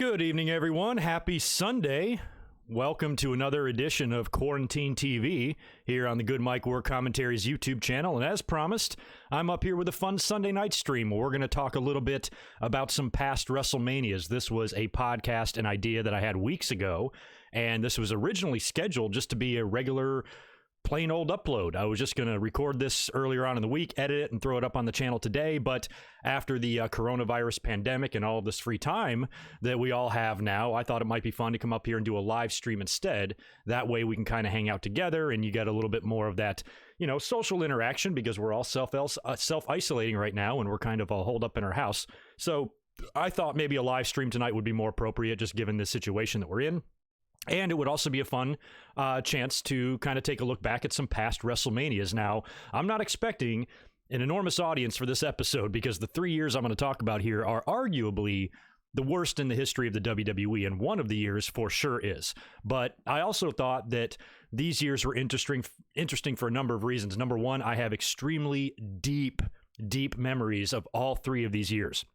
Good evening, everyone. Happy Sunday. Welcome to another edition of Quarantine TV here on the GoodMicWork Commentaries YouTube channel. And as promised, I'm up here with a fun Sunday night stream where we're going to talk a little bit about some past WrestleManias. This was a podcast, an idea that I had weeks ago, and this was originally scheduled just to be a regular plain old upload. I was just going to record this earlier on in the week, edit it, and throw it up on the channel today. But after the coronavirus pandemic and all of this free time that we all have now, I thought it might be fun to come up here and do a live stream instead. That way we can kind of hang out together and you get a little bit more of that, you know, social interaction because we're all self-isolating right now and we're kind of all holed up in our house. So I thought maybe a live stream tonight would be more appropriate just given the situation that we're in. And it would also be a fun chance to kind of take a look back at some past WrestleManias. Now, I'm not expecting an enormous audience for this episode because the 3 years I'm going to talk about here are arguably the worst in the history of the WWE, and one of the years for sure is. But I also thought that these years were interesting for a number of reasons. Number one, I have extremely deep memories of all three of these years.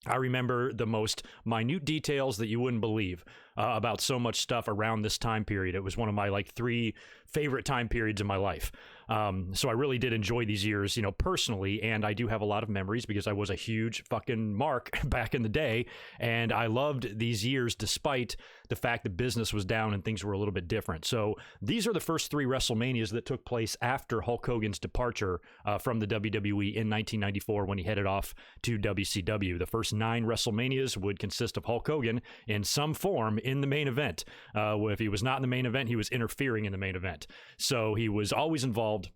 I remember the most minute details that you wouldn't believe about so much stuff around this time period. It was one of my three favorite time periods in my life. So I really did enjoy these years, you know, personally, and I do have a lot of memories because I was a huge fucking mark back in the day, and I loved these years despite the fact that business was down and things were a little bit different. So these are the first three WrestleManias that took place after Hulk Hogan's departure from the WWE in 1994 when he headed off to WCW. The first 9 WrestleManias would consist of Hulk Hogan in some form in the main event. If he was not in the main event, he was interfering in the main event. So he was always involved.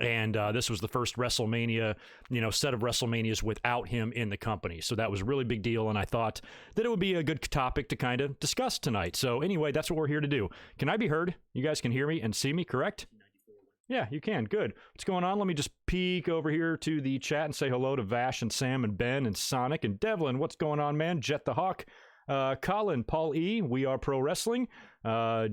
And this was the first WrestleMania, you know, set of WrestleManias without him in the company. So that was a really big deal. And I thought that it would be a good topic to kind of discuss tonight. So anyway, that's what we're here to do. Can I be heard? You guys can hear me and see me, correct? Yeah, you can. Good. What's going on? Let me just peek over here to the chat and say hello to Vash and Sam and Ben and Sonic and Devlin. What's going on, man? Jet the Hawk. Colin, Paul E, We Are Pro Wrestling. I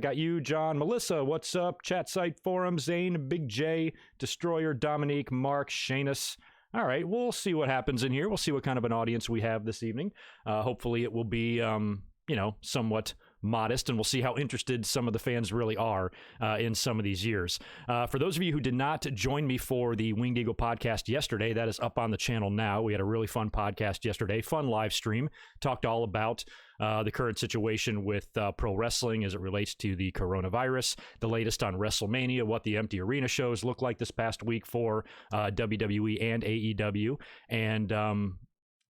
got you, John, Melissa, what's up? Chat site forum, Zane, Big J, Destroyer, Dominique, Mark, Shanus. All right, we'll see what happens in here. We'll see what kind of an audience we have this evening. Hopefully it will be, you know, somewhat modest, and we'll see how interested some of the fans really are in some of these years. For those of you who did not join me for the Winged Eagle podcast yesterday, that is up on the channel now. We had a really fun podcast yesterday, fun live stream, talked all about the current situation with pro wrestling as it relates to the coronavirus, the latest on WrestleMania, what the empty arena shows look like this past week for WWE and AEW, and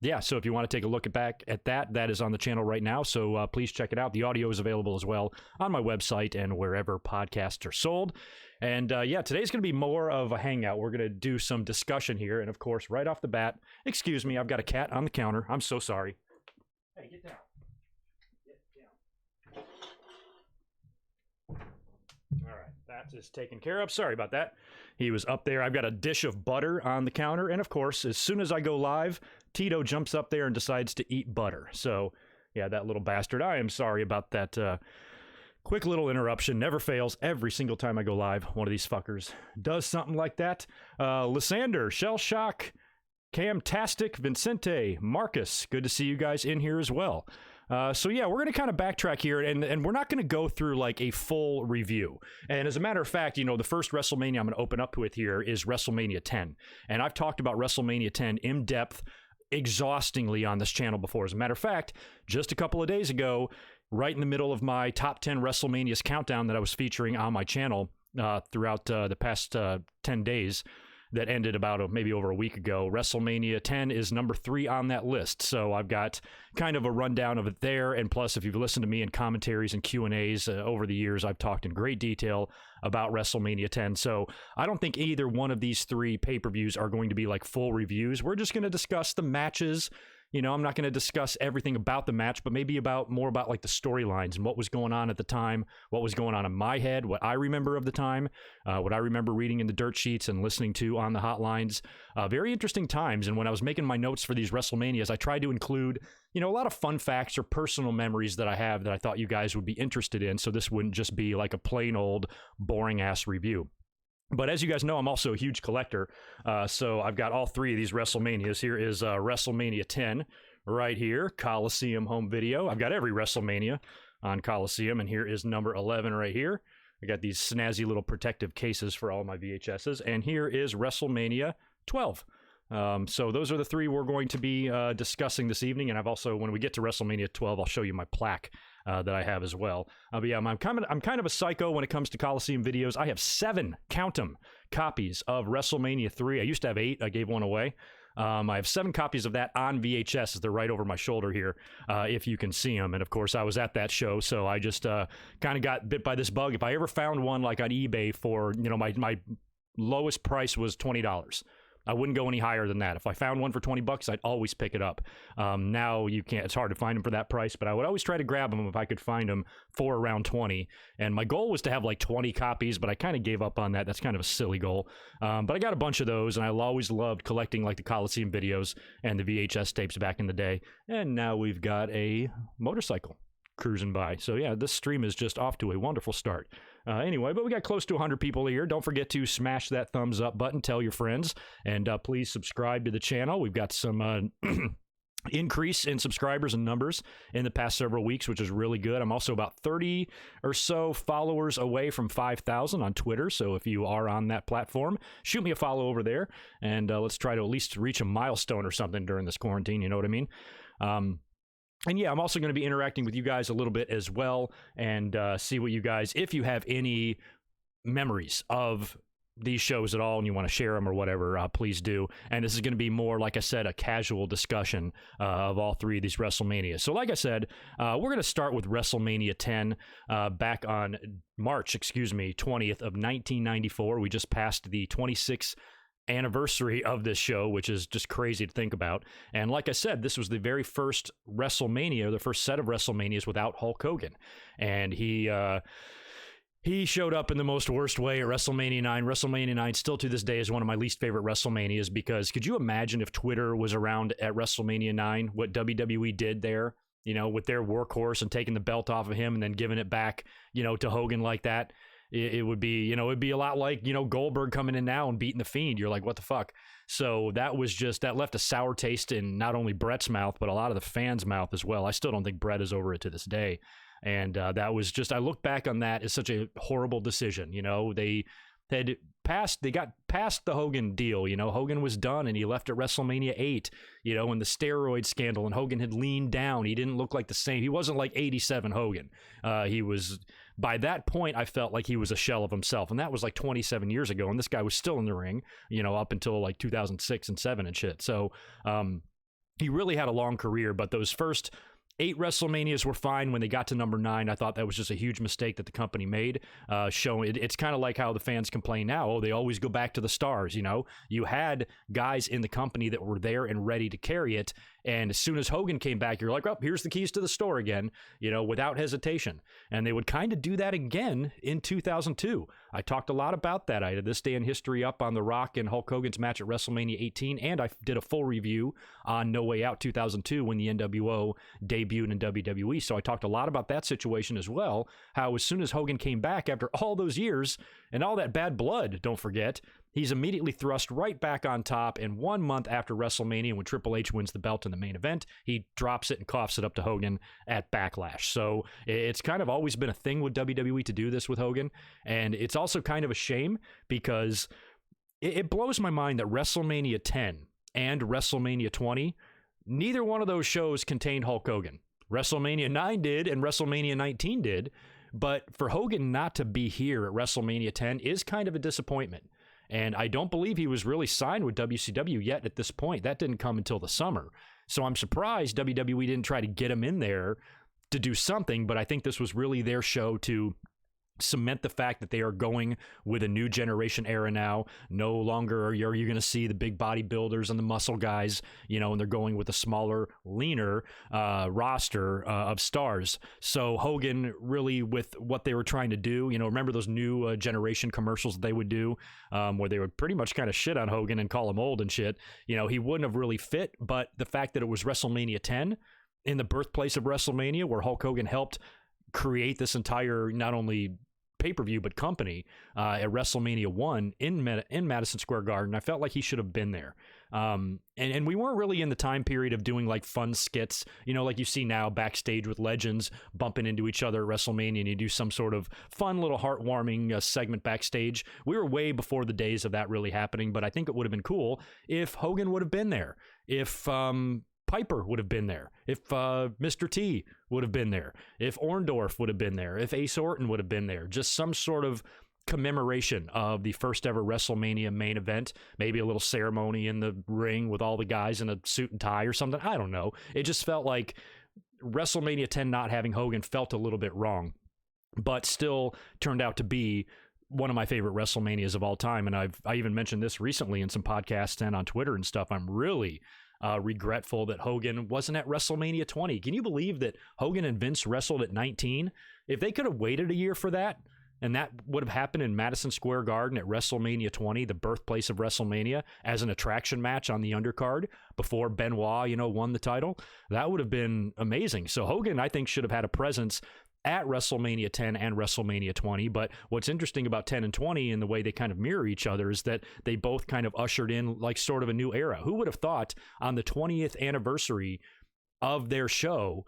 yeah, so if you want to take a look back at that, that is on the channel right now. So please check it out. The audio is available as well on my website and wherever podcasts are sold. And yeah, today's going to be more of a hangout. We're going to do some discussion here. And of course, right off the bat, excuse me, I've got a cat on the counter. I'm so sorry. Hey, get down. Get down. All right, that is taken care of. Sorry about that. He was up there. I've got a dish of butter on the counter. And of course, as soon as I go live, Tito jumps up there and decides to eat butter. So, yeah, that little bastard. I am sorry about that quick little interruption. Never fails. Every single time I go live, one of these fuckers does something like that. Lysander, Shell Shock, Camtastic, Vincente, Marcus. Good to see you guys in here as well. So yeah, we're going to kind of backtrack here, and we're not going to go through like a full review. And as a matter of fact, you know, the first WrestleMania I'm going to open up with here is WrestleMania 10. And I've talked about WrestleMania 10 in depth exhaustingly on this channel before. As a matter of fact, just a couple of days ago, right in the middle of my top 10 WrestleManias countdown that I was featuring on my channel throughout the past 10 days, that ended about maybe over a week ago. WrestleMania 10 is number 3 on that list. So I've got kind of a rundown of it there. And plus, if you've listened to me in commentaries and Q&As over the years, I've talked in great detail about WrestleMania 10. So I don't think either one of these 3 pay-per-views are going to be like full reviews. We're just going to discuss the matches. You know, I'm not going to discuss everything about the match, but maybe more about like the storylines and what was going on at the time, what was going on in my head, what I remember of the time, what I remember reading in the dirt sheets and listening to on the hotlines. Very interesting times. And when I was making my notes for these WrestleManias, I tried to include, you know, a lot of fun facts or personal memories that I have that I thought you guys would be interested in. So this wouldn't just be like a plain old boring ass review. But as you guys know, I'm also a huge collector, so I've got all 3 of these WrestleManias. Here is WrestleMania 10, right here, Coliseum home video. I've got every WrestleMania on Coliseum, and here is number 11 right here. I got these snazzy little protective cases for all my VHSs, and here is WrestleMania 12. So those are the three we're going to be discussing this evening, and I've also, when we get to WrestleMania 12, I'll show you my plaque that I have as well. But yeah, I'm kind of a psycho when it comes to Coliseum videos. I have 7, count them, copies of WrestleMania 3. I used to have 8. I gave one away. I have 7 copies of that on VHS. They're right over my shoulder here, if you can see them. And of course, I was at that show, so I just kind of got bit by this bug. If I ever found one like on eBay for, you know, my lowest price was $20. I wouldn't go any higher than that. If I found one for $20, I'd always pick it up. Now you can't. It's hard to find them for that price, but I would always try to grab them if I could find them for around 20. And my goal was to have like 20 copies, but I kind of gave up on that. That's kind of a silly goal. But I got a bunch of those, and I always loved collecting like the Coliseum videos and the VHS tapes back in the day. And now we've got a motorcycle cruising by. So yeah, this stream is just off to a wonderful start. Anyway, but we got close to 100 people here. Don't forget to smash that thumbs up button, tell your friends, and please subscribe to the channel. We've got some increase in subscribers and numbers in the past several weeks, which is really good. I'm also about 30 or so followers away from 5,000 on Twitter, so if you are on that platform, shoot me a follow over there, and let's try to at least reach a milestone or something during this quarantine, you know what I mean? And yeah, I'm also going to be interacting with you guys a little bit as well, and see what you guys, if you have any memories of these shows at all and you want to share them or whatever, please do. And this is going to be more, like I said, a casual discussion of all 3 of these WrestleManias. So like I said, we're going to start with WrestleMania 10 back on March 20th of 1994. We just passed the 26th anniversary of this show, which is just crazy to think about. And like I said, this was the very first WrestleMania, the first set of WrestleManias without Hulk Hogan. And he showed up in the most worst way at WrestleMania 9. WrestleMania 9 still to this day is one of my least favorite WrestleManias, because could you imagine if Twitter was around at WrestleMania 9, what WWE did there, you know, with their workhorse and taking the belt off of him and then giving it back, you know, to Hogan like that? It would be, you know, it'd be a lot like, you know, Goldberg coming in now and beating the Fiend. You're like, what the fuck? So that left a sour taste in not only Bret's mouth, but a lot of the fans' mouth as well. I still don't think Bret is over it to this day. And that was just, I look back on that as such a horrible decision. You know, they got past the Hogan deal. You know, Hogan was done and he left at WrestleMania 8, you know, and the steroid scandal, and Hogan had leaned down. He didn't look like the same. He wasn't like 87 Hogan. He was, by that point, I felt like he was a shell of himself. And that was like 27 years ago. And this guy was still in the ring, you know, up until like 2006 and 7 and shit. So he really had a long career, but those first 8 WrestleManias were fine. When they got to number 9, I thought that was just a huge mistake that the company made. It's kind of like how the fans complain now. Oh, they always go back to the stars. You know, you had guys in the company that were there and ready to carry it. And as soon as Hogan came back, you're like, oh, here's the keys to the store again, you know, without hesitation. And they would kind of do that again in 2002. I talked a lot about that. I had This Day in History up on The Rock and Hulk Hogan's match at WrestleMania 18, and I did a full review on No Way Out 2002 when the NWO debuted in WWE. So I talked a lot about that situation as well, how as soon as Hogan came back after all those years and all that bad blood, don't forget, he's immediately thrust right back on top, and 1 month after WrestleMania, when Triple H wins the belt in the main event, he drops it and coughs it up to Hogan at Backlash. So it's kind of always been a thing with WWE to do this with Hogan, and it's also kind of a shame because it blows my mind that WrestleMania 10 and WrestleMania 20, neither one of those shows contained Hulk Hogan. WrestleMania 9 did, and WrestleMania 19 did, but for Hogan not to be here at WrestleMania 10 is kind of a disappointment. And I don't believe he was really signed with WCW yet at this point. That didn't come until the summer. So I'm surprised WWE didn't try to get him in there to do something, but I think this was really their show to cement the fact that they are going with a new generation era now. No longer are you going to see the big bodybuilders and the muscle guys, you know, and they're going with a smaller, leaner roster of stars. So Hogan really, with what they were trying to do, you know, remember those new generation commercials that they would do where they would pretty much kind of shit on Hogan and call him old and shit. You know, he wouldn't have really fit, but the fact that it was WrestleMania 10 in the birthplace of WrestleMania, where Hulk Hogan helped create this entire, not only pay-per-view but company at WrestleMania 1 in Madison Square Garden, I felt like he should have been there. And we weren't really in the time period of doing like fun skits, like you see now backstage with legends bumping into each other at WrestleMania, and you do some sort of fun little heartwarming segment backstage. We were way before the days of that really happening, but I think it would have been cool if Hogan would have been there, if Piper would have been there, if Mr. T would have been there, if Orndorff would have been there, if Ace Orton would have been there. Just some sort of commemoration of the first ever WrestleMania main event, maybe a little ceremony in the ring with all the guys in a suit and tie or something. I don't know. It just felt like WrestleMania 10 not having Hogan felt a little bit wrong, but still turned out to be one of my favorite WrestleManias of all time. And I even mentioned this recently in some podcasts and on Twitter and stuff. I'm really regretful that Hogan wasn't at WrestleMania 20. Can you believe that Hogan and Vince wrestled at 19? If they could have waited a year for that, and that would have happened in Madison Square Garden at WrestleMania 20, the birthplace of WrestleMania, as an attraction match on the undercard before Benoit, won the title, that would have been amazing. So Hogan, I think, should have had a presence at WrestleMania 10 and WrestleMania 20. But what's interesting about 10 and 20 and the way they kind of mirror each other is that they both kind of ushered in like sort of a new era. Who would have thought on the 20th anniversary of their show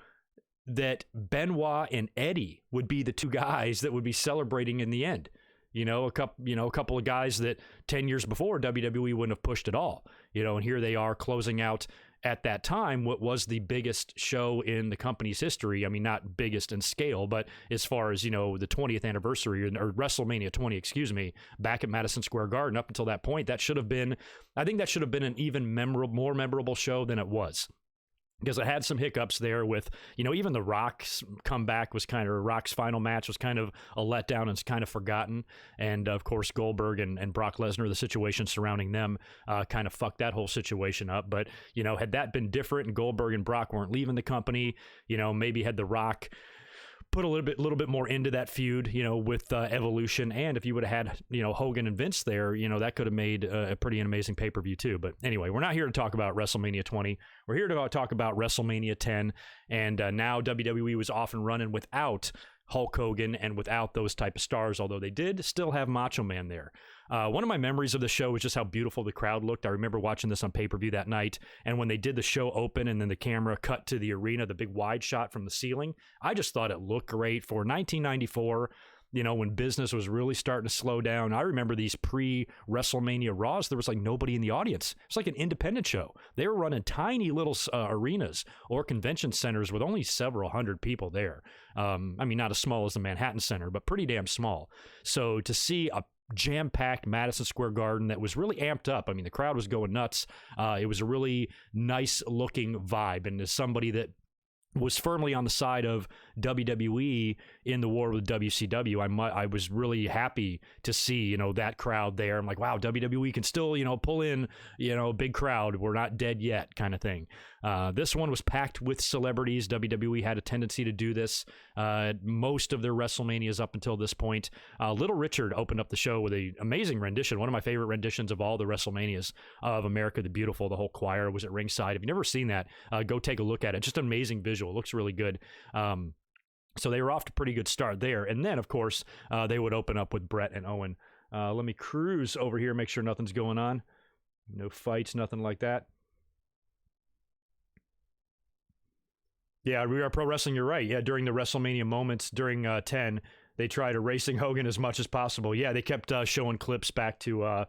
that Benoit and Eddie would be the two guys that would be celebrating in the end? A couple of guys that 10 years before WWE wouldn't have pushed at all, and here they are closing out at that time what was the biggest show in the company's history. I mean, not biggest in scale, but as far as, the 20th anniversary or WrestleMania 20, back at Madison Square Garden. Up until that point, I think that should have been an even more memorable show than it was. Because it had some hiccups there with, even the Rock's comeback Rock's final match was kind of a letdown and it's kind of forgotten. And of course, Goldberg and Brock Lesnar, the situation surrounding them kind of fucked that whole situation up. But, had that been different and Goldberg and Brock weren't leaving the company, maybe had the Rock put a little bit more into that feud, with Evolution. And if you would have had, Hogan and Vince there, that could have made a pretty amazing pay-per-view too. But anyway, we're not here to talk about WrestleMania 20. We're here to talk about WrestleMania 10. And now WWE was off and running without Hulk Hogan and without those type of stars, although they did still have Macho Man there. One of my memories of the show was just how beautiful the crowd looked. I remember watching this on pay-per-view that night, and when they did the show open and then the camera cut to the arena, the big wide shot from the ceiling, I just thought it looked great for 1994. When business was really starting to slow down. I remember these pre-WrestleMania Raws, there was like nobody in the audience. It's like an independent show. They were running tiny little arenas or convention centers with only several hundred people there. Not as small as the Manhattan Center, but pretty damn small. So to see a jam-packed Madison Square Garden that was really amped up. The crowd was going nuts. It was a really nice-looking vibe. And as somebody that was firmly on the side of WWE in the war with WCW, I was really happy to see, that crowd there. I'm like, wow, WWE can still, pull in, big crowd. We're not dead yet kind of thing. This one was packed with celebrities. WWE had a tendency to do this most of their WrestleManias up until this point. Little Richard opened up the show with an amazing rendition, one of my favorite renditions of all the WrestleManias of America the Beautiful. The whole choir was at ringside. If you've never seen that, go take a look at it. Just an amazing visual. It looks really good. So they were off to a pretty good start there. And then, of course, they would open up with Bret and Owen. Let me cruise over here, make sure nothing's going on. No fights, nothing like that. Yeah, We Are Pro Wrestling, you're right. Yeah, during the WrestleMania moments, during 10, they tried erasing Hogan as much as possible. Yeah, they kept showing clips back to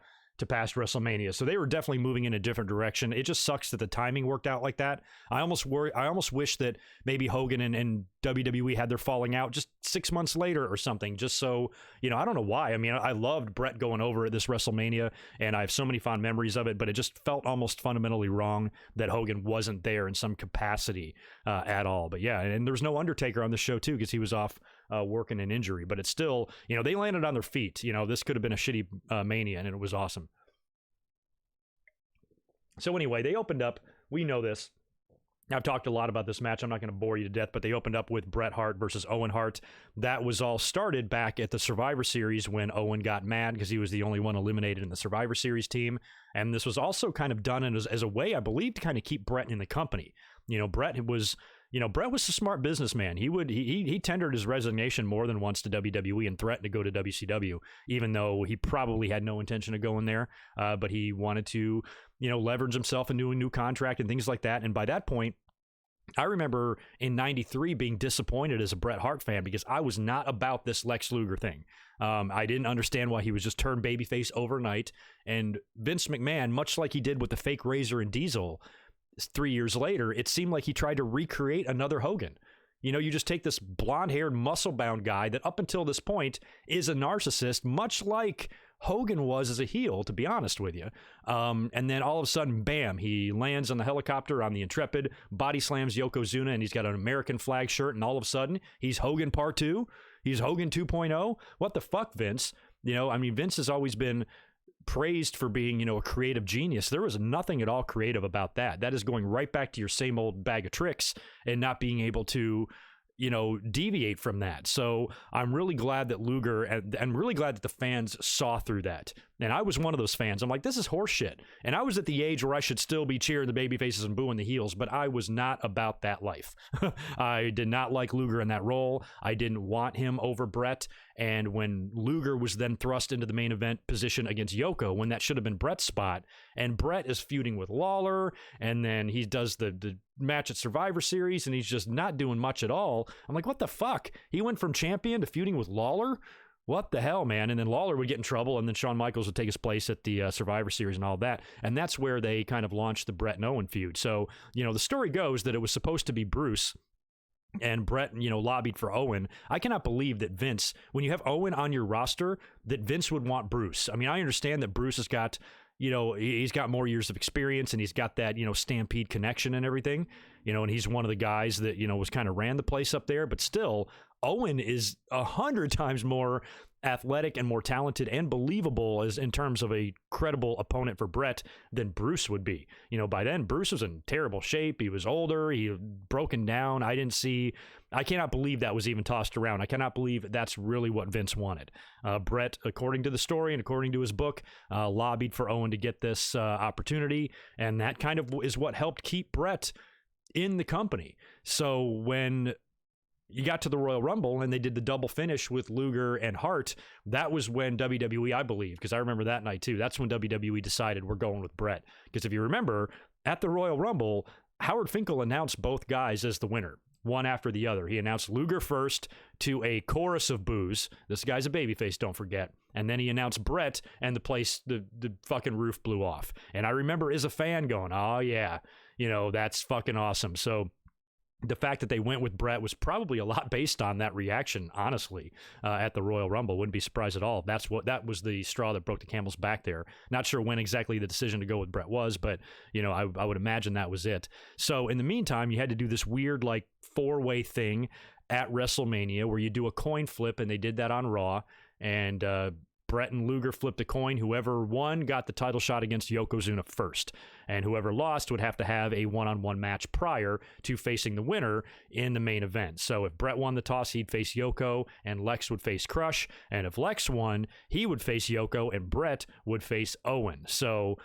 past WrestleMania. So they were definitely moving in a different direction. It just sucks that the timing worked out like that. I almost wish that maybe Hogan and WWE had their falling out just 6 months later or something, just so, I don't know why. I loved Bret going over at this WrestleMania, and I have so many fond memories of it, but it just felt almost fundamentally wrong that Hogan wasn't there in some capacity at all. But yeah, and there was no Undertaker on the show too, because he was off working an injury, but it's still, they landed on their feet. This could have been a shitty Mania, and it was awesome. So anyway, they opened up. We know this. I've talked a lot about this match. I'm not going to bore you to death, but they opened up with Bret Hart versus Owen Hart. That was all started back at the Survivor Series when Owen got mad because he was the only one eliminated in the Survivor Series team. And this was also kind of done as a way, I believe, to kind of keep Bret in the company. Bret was Bret was a smart businessman. He tendered his resignation more than once to WWE and threatened to go to WCW, even though he probably had no intention of going there. But he wanted to, leverage himself into a new contract and things like that. And by that point, I remember in '93 being disappointed as a Bret Hart fan because I was not about this Lex Luger thing. I didn't understand why he was just turned babyface overnight. And Vince McMahon, much like he did with the fake Razor and Diesel 3 years later, it seemed like he tried to recreate another Hogan. You just take this blonde-haired, muscle-bound guy that up until this point is a narcissist, much like Hogan was as a heel, to be honest with you. And then all of a sudden, bam, he lands on the helicopter on the Intrepid, body slams Yokozuna, and he's got an American flag shirt, and all of a sudden, he's Hogan Part 2. He's Hogan 2.0. What the fuck, Vince? Vince has always been praised for being, a creative genius. There was nothing at all creative about that. That is going right back to your same old bag of tricks and not being able to, deviate from that. So I'm really glad that Luger, and I'm really glad that the fans saw through that. And I was one of those fans. I'm like, this is horseshit. And I was at the age where I should still be cheering the baby faces and booing the heels, but I was not about that life. I did not like Luger in that role. I didn't want him over Bret. And when Luger was then thrust into the main event position against Yoko, when that should have been Bret's spot, and Bret is feuding with Lawler, and then he does the match at Survivor Series, and he's just not doing much at all. I'm like, what the fuck? He went from champion to feuding with Lawler? What the hell, man? And then Lawler would get in trouble, and then Shawn Michaels would take his place at the Survivor Series and all that. And that's where they kind of launched the Bret and Owen feud. So, the story goes that it was supposed to be Bruce, and Bret, lobbied for Owen. I cannot believe that Vince, when you have Owen on your roster, that Vince would want Bruce. I understand that Bruce has got, he's got more years of experience, and he's got that, Stampede connection and everything, and he's one of the guys that, was kind of ran the place up there. But still, Owen is 100 times more athletic and more talented and believable as in terms of a credible opponent for Bret than Bruce would be. By then, Bruce was in terrible shape. He was older. He had broken down. I cannot believe that was even tossed around. I cannot believe that's really what Vince wanted. Bret, according to the story and according to his book, lobbied for Owen to get this opportunity, and that kind of is what helped keep Bret in the company. So when you got to the Royal Rumble and they did the double finish with Luger and Hart, that was when WWE, I believe, because I remember that night too, that's when WWE decided we're going with Bret. Because if you remember, at the Royal Rumble, Howard Finkel announced both guys as the winner, one after the other. He announced Luger first to a chorus of boos. This guy's a babyface, don't forget. And then he announced Bret, and the place, the fucking roof blew off. And I remember as a fan going, oh yeah, that's fucking awesome. So the fact that they went with Bret was probably a lot based on that reaction, honestly, at the Royal Rumble. Wouldn't be surprised at all. That was the straw that broke the camel's back there. Not sure when exactly the decision to go with Bret was, but I would imagine that was it. So in the meantime, you had to do this weird like 4-way thing at WrestleMania where you do a coin flip, and they did that on Raw, and Bret and Luger flipped a coin. Whoever won got the title shot against Yokozuna first, and whoever lost would have to have a one-on-one match prior to facing the winner in the main event. So if Bret won the toss, he'd face Yoko, and Lex would face Crush, and if Lex won, he would face Yoko, and Bret would face Owen. So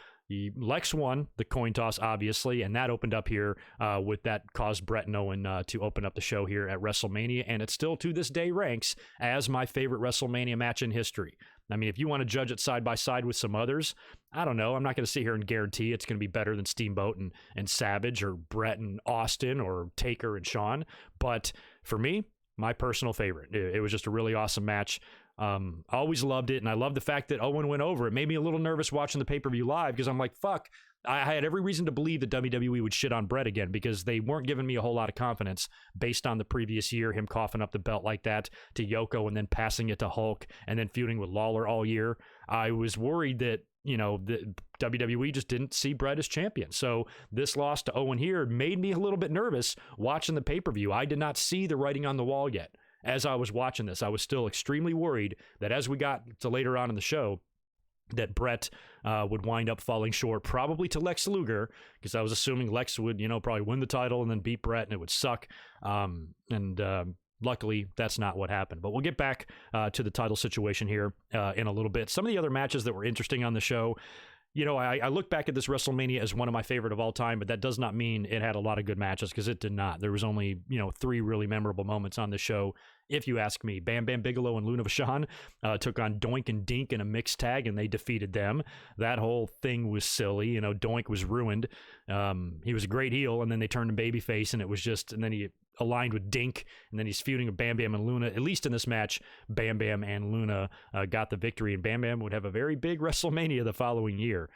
Lex won the coin toss, obviously, and that opened up here with that caused Bret and Owen to open up the show here at WrestleMania, and it still to this day ranks as my favorite WrestleMania match in history. If you want to judge it side by side with some others, I don't know. I'm not going to sit here and guarantee it's going to be better than Steamboat and Savage or Bret and Austin or Taker and Shawn. But for me, my personal favorite. It was just a really awesome match. Always loved it. And I love the fact that Owen went over. It made me a little nervous watching the pay-per-view live because I'm like, fuck. I had every reason to believe that WWE would shit on Bret again because they weren't giving me a whole lot of confidence based on the previous year, him coughing up the belt like that to Yoko and then passing it to Hulk and then feuding with Lawler all year. I was worried that, the WWE just didn't see Bret as champion. So this loss to Owen here made me a little bit nervous watching the pay-per-view. I did not see the writing on the wall yet. As I was watching this, I was still extremely worried that as we got to later on in the show, that Bret would wind up falling short, probably to Lex Luger, because I was assuming Lex would, probably win the title and then beat Bret, and it would suck. Luckily, that's not what happened. But we'll get back to the title situation here in a little bit. Some of the other matches that were interesting on the show, I look back at this WrestleMania as one of my favorite of all time, but that does not mean it had a lot of good matches, because it did not. There was only, 3 really memorable moments on the show, if you ask me. Bam Bam Bigelow and Luna Vachon took on Doink and Dink in a mixed tag, and they defeated them. That whole thing was silly. Doink was ruined. He was a great heel, and then they turned him babyface, and it was just, and then he aligned with Dink, and then he's feuding with Bam Bam and Luna. At least in this match, Bam Bam and Luna got the victory, and Bam Bam would have a very big WrestleMania the following year.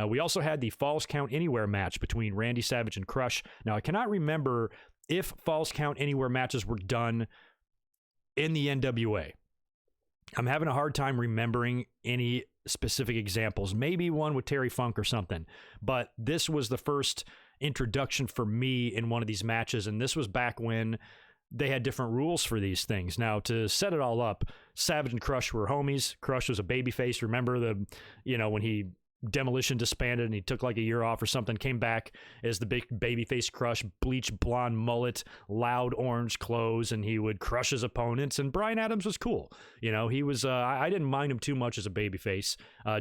We also had the Falls Count Anywhere match between Randy Savage and Crush. Now, I cannot remember if Falls Count Anywhere matches were done in the NWA. I'm having a hard time remembering any specific examples. Maybe one with Terry Funk or something. But this was the first introduction for me in one of these matches, and this was back when they had different rules for these things. Now, to set it all up, Savage and Crush were homies. Crush was a babyface. Remember when he Demolition disbanded and he took like a year off or something, came back as the big babyface Crush, bleached blonde mullet, loud orange clothes, and he would crush his opponents. And Bryan Adams was cool. He was, I didn't mind him too much as a babyface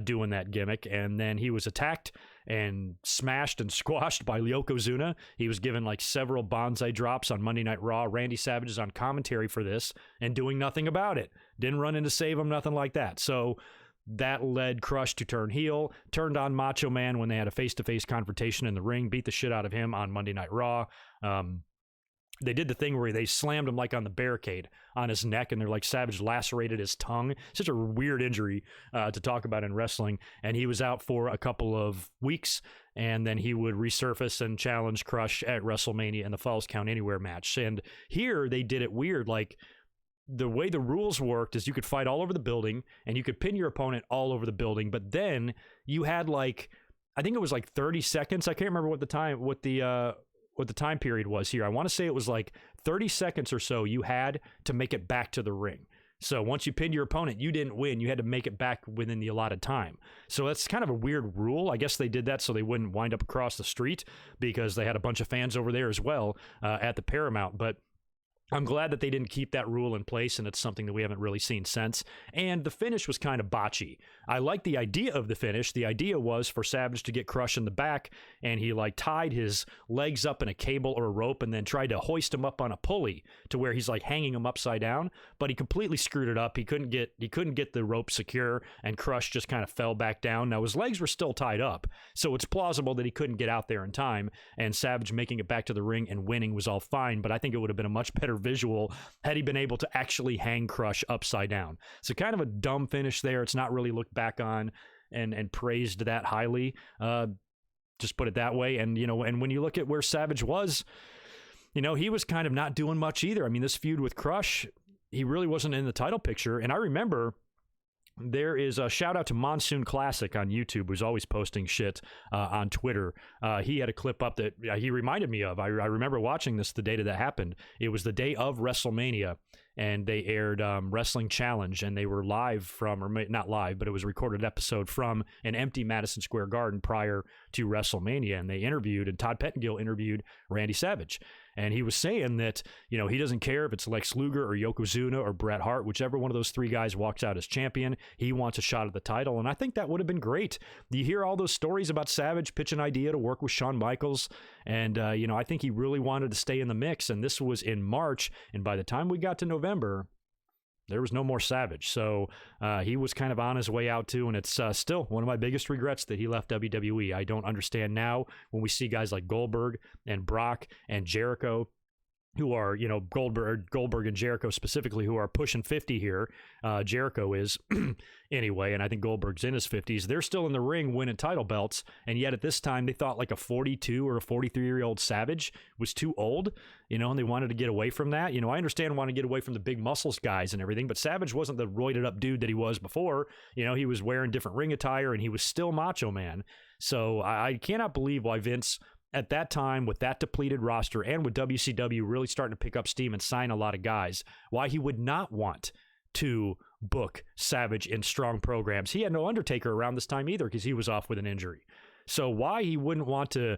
doing that gimmick. And then he was attacked and smashed and squashed by Yokozuna. He was given like several bonsai drops on Monday Night Raw. Randy Savage is on commentary for this and doing nothing about it. Didn't run in to save him, nothing like that. So that led Crush to turn heel, turned on Macho Man when they had a face-to-face confrontation in the ring, beat the shit out of him on Monday Night Raw. They did the thing where they slammed him like on the barricade on his neck, and they're like Savage lacerated his tongue. Such a weird injury to talk about in wrestling. And he was out for a couple of weeks, and then he would resurface and challenge Crush at WrestleMania in the Falls Count Anywhere match. And here they did it weird, like the way the rules worked is you could fight all over the building and you could pin your opponent all over the building, but then you had like, I think it was like 30 seconds. I can't remember what the time period was here. I want to say it was like 30 seconds or so you had to make it back to the ring. So once you pinned your opponent, you didn't win. You had to make it back within the allotted time. So that's kind of a weird rule. I guess they did that so they wouldn't wind up across the street, because they had a bunch of fans over there as well at the Paramount. But I'm glad that they didn't keep that rule in place, and it's something that we haven't really seen since. And the finish was kind of botchy. I like the idea of the finish. The idea was for Savage to get Crush in the back, and he like tied his legs up in a cable or a rope and then tried to hoist him up on a pulley to where he's like hanging him upside down, but he completely screwed it up. He couldn't get the rope secure, and Crush just kind of fell back down. Now his legs were still tied up, so it's plausible that he couldn't get out there in time, and Savage making it back to the ring and winning was all fine, but I think it would have been a much better visual had he been able to actually hang Crush upside down. So kind of a dumb finish there. It's not really looked back on and praised that highly. Just put it that way. And, and when you look at where Savage was, he was kind of not doing much either. I mean, this feud with Crush, he really wasn't in the title picture. And I remember there is a shout out to Monsoon Classic on YouTube, who's always posting shit on Twitter. He had a clip up that he reminded me of. I remember watching this the day that happened. It was the day of WrestleMania, and they aired Wrestling Challenge, and they were live from, or not live, but it was a recorded episode from an empty Madison Square Garden prior to WrestleMania, and they interviewed, and Todd Pettengill interviewed Randy Savage. And he was saying that, he doesn't care if it's Lex Luger or Yokozuna or Bret Hart, whichever one of those 3 guys walks out as champion, he wants a shot at the title. And I think that would have been great. You hear all those stories about Savage pitch an idea to work with Shawn Michaels. And, I think he really wanted to stay in the mix. And this was in March. And by the time we got to November, there was no more Savage. So he was kind of on his way out too. And it's still one of my biggest regrets that he left WWE. I don't understand now when we see guys like Goldberg and Brock and Jericho, who are, Goldberg and Jericho specifically, who are pushing 50 here. Jericho is anyway, and I think Goldberg's in his 50s. They're still in the ring winning title belts, and yet at this time they thought like a 42 or a 43-year-old Savage was too old, and they wanted to get away from that. I understand wanting to get away from the big muscles guys and everything, but Savage wasn't the roided up dude that he was before. He was wearing different ring attire, and he was still Macho Man. So I cannot believe why Vince, at that time, with that depleted roster and with WCW really starting to pick up steam and sign a lot of guys, why he would not want to book Savage in strong programs. He had no Undertaker around this time either, because he was off with an injury. So why he wouldn't want to,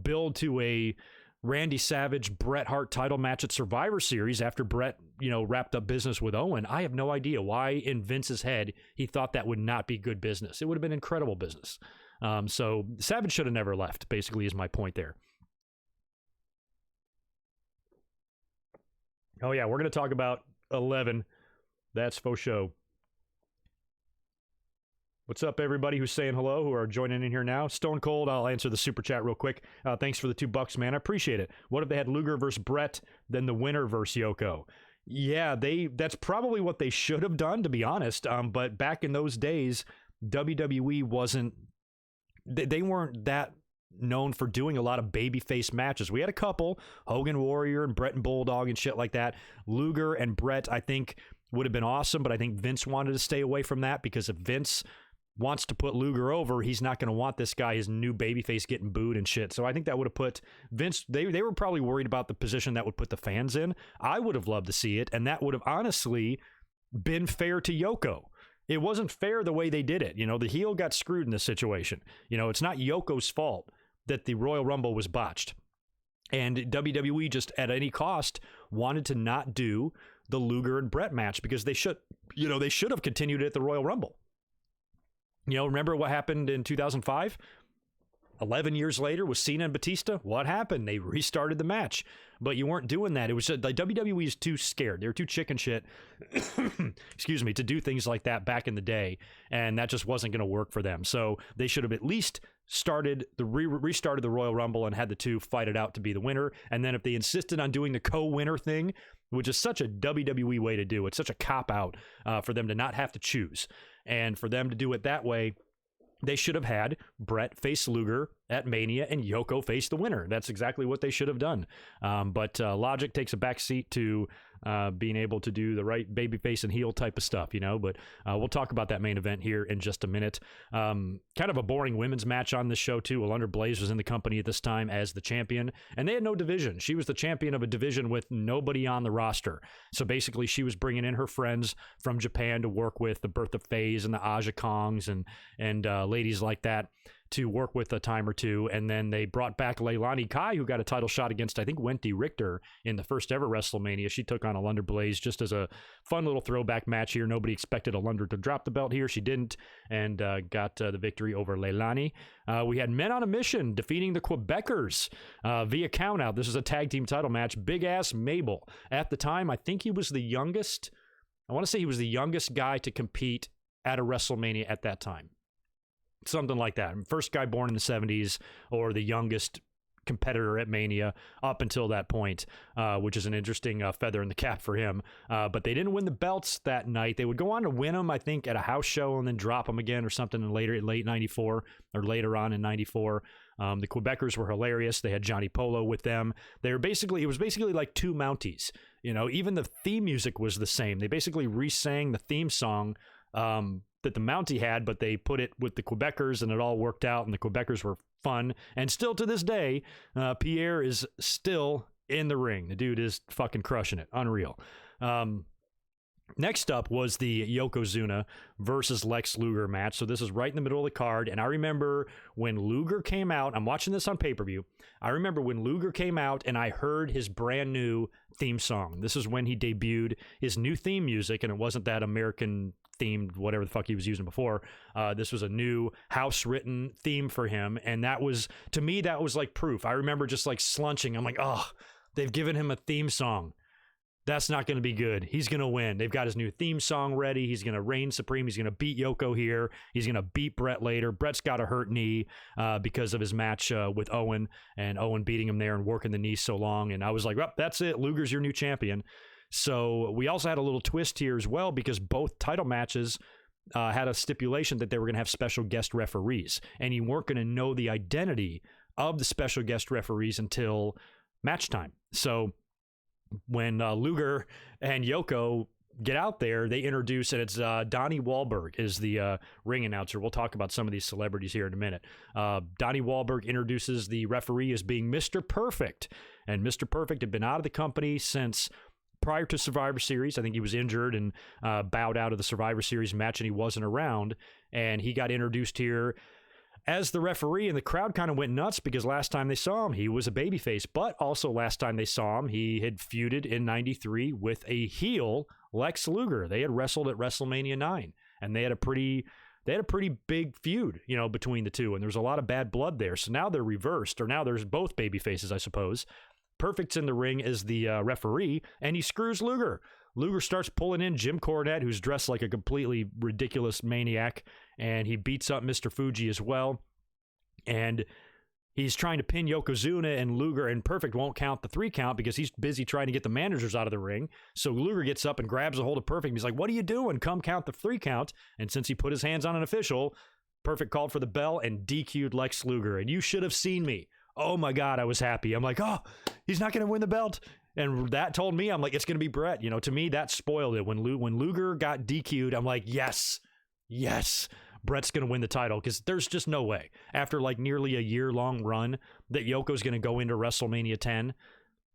build to a Randy Savage, Bret Hart title match at Survivor Series after Bret, wrapped up business with Owen, I have no idea why in Vince's head he thought that would not be good business. It would have been incredible business. So Savage should have never left, basically, is my point there. Oh, yeah, we're going to talk about 11. That's faux show. What's up, everybody who's saying hello, who are joining in here now? Stone Cold, I'll answer the super chat real quick. Thanks for the $2, man. I appreciate it. What if they had Luger versus Bret, then the winner versus Yoko? Yeah, that's probably what they should have done, to be honest. But back in those days, WWE wasn't... They weren't that known for doing a lot of babyface matches. We had a couple, Hogan Warrior and Bret and Bulldog and shit like that. Luger and Bret, I think, would have been awesome, but I think Vince wanted to stay away from that, because if Vince wants to put Luger over, he's not going to want this guy, his new babyface, getting booed and shit. So I think that would have put Vince, they were probably worried about the position that would put the fans in. I would have loved to see it, and that would have honestly been fair to Yoko. It wasn't fair the way they did it. You know, the heel got screwed in this situation. You know, it's not Yoko's fault that the Royal Rumble was botched. And WWE just at any cost wanted to not do the Luger and Bret match, because they should have continued it at the Royal Rumble. You know, remember what happened in 2005? 11 years later with Cena and Batista? What happened? They restarted the match. But you weren't doing that. It was like WWE is too scared. They were too chicken shit, excuse me, to do things like that back in the day. And that just wasn't going to work for them. So they should have at least restarted the Royal Rumble and had the two fight it out to be the winner. And then if they insisted on doing the co-winner thing, which is such a WWE way to do, it's such a cop-out for them to not have to choose. And for them to do it that way, they should have had Bret face Luger at Mania and Yoko face the winner. That's exactly what they should have done. But logic takes a backseat to being able to do the right babyface and heel type of stuff, you know. But we'll talk about that main event here in just a minute. Kind of a boring women's match on this show, too. Alundra Blaze was in the company at this time as the champion, and they had no division. She was the champion of a division with nobody on the roster. So basically, she was bringing in her friends from Japan to work with the Bertha Fays and the Aja Kongs and ladies like that to work with a time or two. And then they brought back Leilani Kai, who got a title shot against, I think, Wendy Richter in the first ever WrestleMania. She took on Alundra Blaze just as a fun little throwback match here. Nobody expected Alundra to drop the belt here. She didn't, and got the victory over Leilani. We had Men on a Mission defeating the Quebecers via countout. This is a tag team title match. Big Ass Mabel. At the time, I think he was the youngest. I want to say he was the youngest guy to compete at a WrestleMania at that time. Something like that. First guy born in the 70s, or the youngest competitor at Mania up until that point, which is an interesting feather in the cap for him. But they didn't win the belts that night. They would go on to win them, I think, at a house show and then drop them again or something in late 94 or later on in 94. The Quebecers were hilarious. They had Johnny Polo with them. It was basically like two Mounties. You know, even the theme music was the same. They basically re-sang the theme song that the Mountie had, but they put it with the Quebecers, and it all worked out, and the Quebecers were fun. And still to this day, Pierre is still in the ring. The dude is fucking crushing it. Unreal. Next up was the Yokozuna versus Lex Luger match. So this is right in the middle of the card. And I remember when Luger came out, I'm watching this on pay-per-view. I remember when Luger came out and I heard his brand new theme song. This is when he debuted his new theme music, and it wasn't that American themed, whatever the fuck he was using before. This was a new house-written theme for him. And that was, to me, that was like proof. I remember just like slunching. I'm like, oh, they've given him a theme song. That's not going to be good. He's going to win. They've got his new theme song ready. He's going to reign supreme. He's going to beat Yoko here. He's going to beat Bret later. Bret's got a hurt knee because of his match with Owen, and Owen beating him there and working the knee so long. And I was like, well, that's it. Luger's your new champion. So we also had a little twist here as well, because both title matches had a stipulation that they were going to have special guest referees, and you weren't going to know the identity of the special guest referees until match time. So when Luger and Yoko get out there, they introduce, and it's Donnie Wahlberg is the ring announcer. We'll talk about some of these celebrities here in a minute. Donnie Wahlberg introduces the referee as being Mr. Perfect, and Mr. Perfect had been out of the company since prior to Survivor Series. I think he was injured and bowed out of the Survivor Series match, and he wasn't around, and he got introduced here as the referee, and the crowd kind of went nuts because last time they saw him, he was a babyface, but also last time they saw him, he had feuded in 93 with a heel, Lex Luger. They had wrestled at WrestleMania 9, and they had a pretty they had a pretty big feud, between the two, and there's a lot of bad blood there. So now they're reversed, or now there's both baby faces, I suppose. Perfect's in the ring as the referee, and he screws Luger. Luger starts pulling in Jim Cornette, who's dressed like a completely ridiculous maniac, and he beats up Mr. Fuji as well. And he's trying to pin Yokozuna, and Luger, and Perfect won't count the 3 count because he's busy trying to get the managers out of the ring. So Luger gets up and grabs a hold of Perfect. He's like, "What are you doing? Come count the 3 count." And since he put his hands on an official, Perfect called for the bell and DQ'd Lex Luger. And you should have seen me. Oh my God, I was happy. I'm like, oh, he's not going to win the belt. And that told me, I'm like, it's going to be Bret. To me, that spoiled it. When Luger got DQ'd, I'm like, yes, Bret's going to win the title, because there's just no way, after like nearly a year-long run, that Yoko's going to go into WrestleMania 10,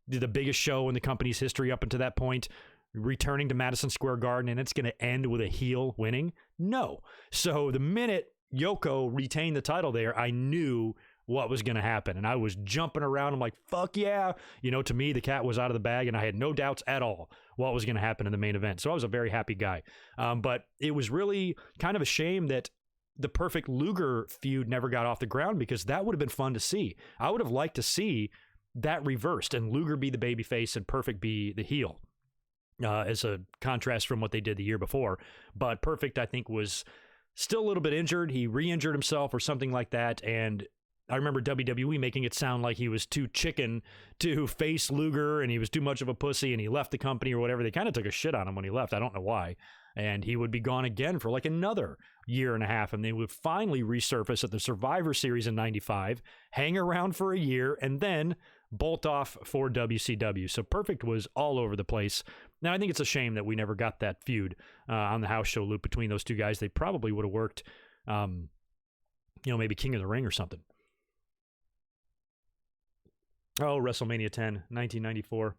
the biggest show in the company's history up until that point, returning to Madison Square Garden, and it's going to end with a heel winning? No. So the minute Yoko retained the title there, I knew what was going to happen, and I was jumping around. I'm like, fuck yeah. To me, the cat was out of the bag, and I had no doubts at all what was going to happen in the main event. So I was a very happy guy. But it was really kind of a shame that the Perfect Luger feud never got off the ground, because that would have been fun to see. I would have liked to see that reversed and Luger be the babyface and Perfect be the heel, as a contrast from what they did the year before. But Perfect, I think, was still a little bit injured. He re-injured himself or something like that, and I remember WWE making it sound like he was too chicken to face Luger, and he was too much of a pussy, and he left the company or whatever. They kind of took a shit on him when he left. I don't know why. And he would be gone again for like another year and a half, and they would finally resurface at the Survivor Series in '95, hang around for a year, and then bolt off for WCW. So Perfect was all over the place. Now, I think it's a shame that we never got that feud on the house show loop between those two guys. They probably would have worked, maybe King of the Ring or something. Oh, WrestleMania 10, 1994.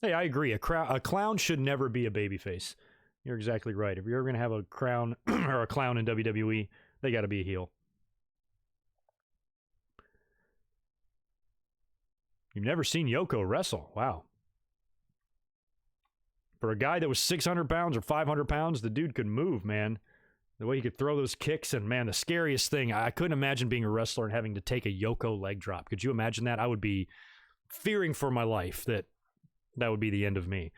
Hey, I agree. A clown should never be a babyface. You're exactly right. If you're ever going to have a crown or a clown in WWE, they got to be a heel. You've never seen Yoko wrestle. Wow. For a guy that was 600 pounds or 500 pounds, the dude could move, man. The way he could throw those kicks, and man, the scariest thing, I couldn't imagine being a wrestler and having to take a Yoko leg drop. Could you imagine that? I would be fearing for my life that would be the end of me.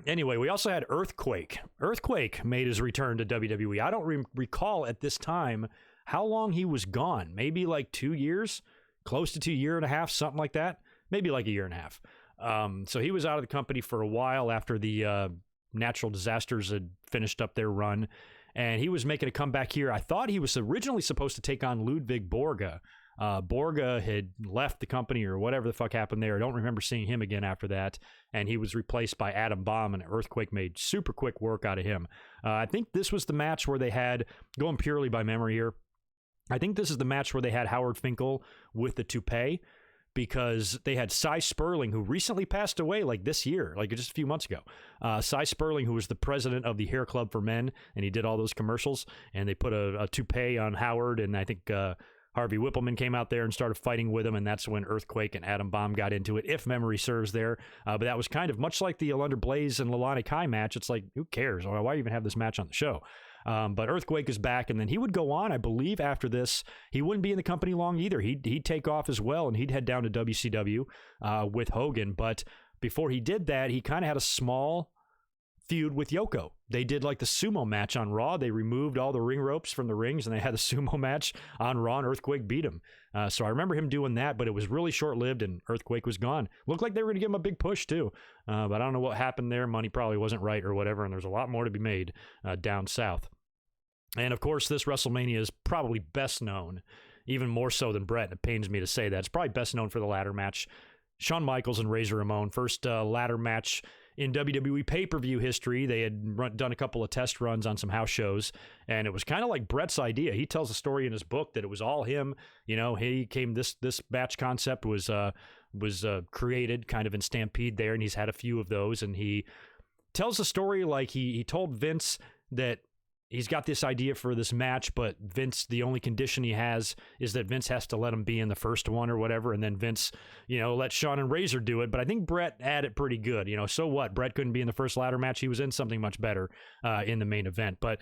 Anyway, we also had Earthquake. Earthquake made his return to WWE. I don't recall at this time how long he was gone. Maybe like 2 years, close to 2 years and a half, something like that. Maybe like a year and a half. So he was out of the company for a while after the natural disasters had finished up their run, and he was making a comeback here. I thought he was originally supposed to take on Ludwig Borga. Borga had left the company or whatever the fuck happened there. I don't remember seeing him again after that, and he was replaced by Adam Bomb, and Earthquake made super quick work out of him. I think this was the match where they had, going purely by memory here, I think this is the match where they had Howard Finkel with the toupee, because they had Cy Sperling, who recently passed away like this year, like just a few months ago. Cy Sperling, who was the president of the Hair Club for Men, and he did all those commercials, and they put a toupee on Howard, and I think Harvey Whippleman came out there and started fighting with him, and that's when Earthquake and Adam Bomb got into it, if memory serves there. But that was kind of much like the Alundra Blaze and Lalani Kai match. It's like, who cares? Why even have this match on the show? But Earthquake is back, and then he would go on, I believe, after this. He wouldn't be in the company long either. He'd take off as well, and he'd head down to WCW with Hogan. But before he did that, he kind of had a small feud with Yoko. They did like the sumo match on Raw. They removed all the ring ropes from the rings, and they had a sumo match on Raw, and Earthquake beat him. So I remember him doing that, but it was really short-lived, and Earthquake was gone. Looked like they were going to give him a big push, too. But I don't know what happened there. Money probably wasn't right or whatever, and there's a lot more to be made down south. And, of course, this WrestleMania is probably best known, even more so than Bret. It pains me to say that. It's probably best known for the ladder match. Shawn Michaels and Razor Ramon, first ladder match in WWE pay-per-view history. They had done a couple of test runs on some house shows, and it was kind of like Bret's idea. He tells a story in his book that it was all him. He came, this match concept was created kind of in Stampede there, and he's had a few of those, and he tells the story like he told Vince that he's got this idea for this match, but Vince, the only condition he has is that Vince has to let him be in the first one or whatever, and then Vince, let Shawn and Razor do it. But I think Bret had it pretty good. So what? Bret couldn't be in the first ladder match. He was in something much better in the main event. But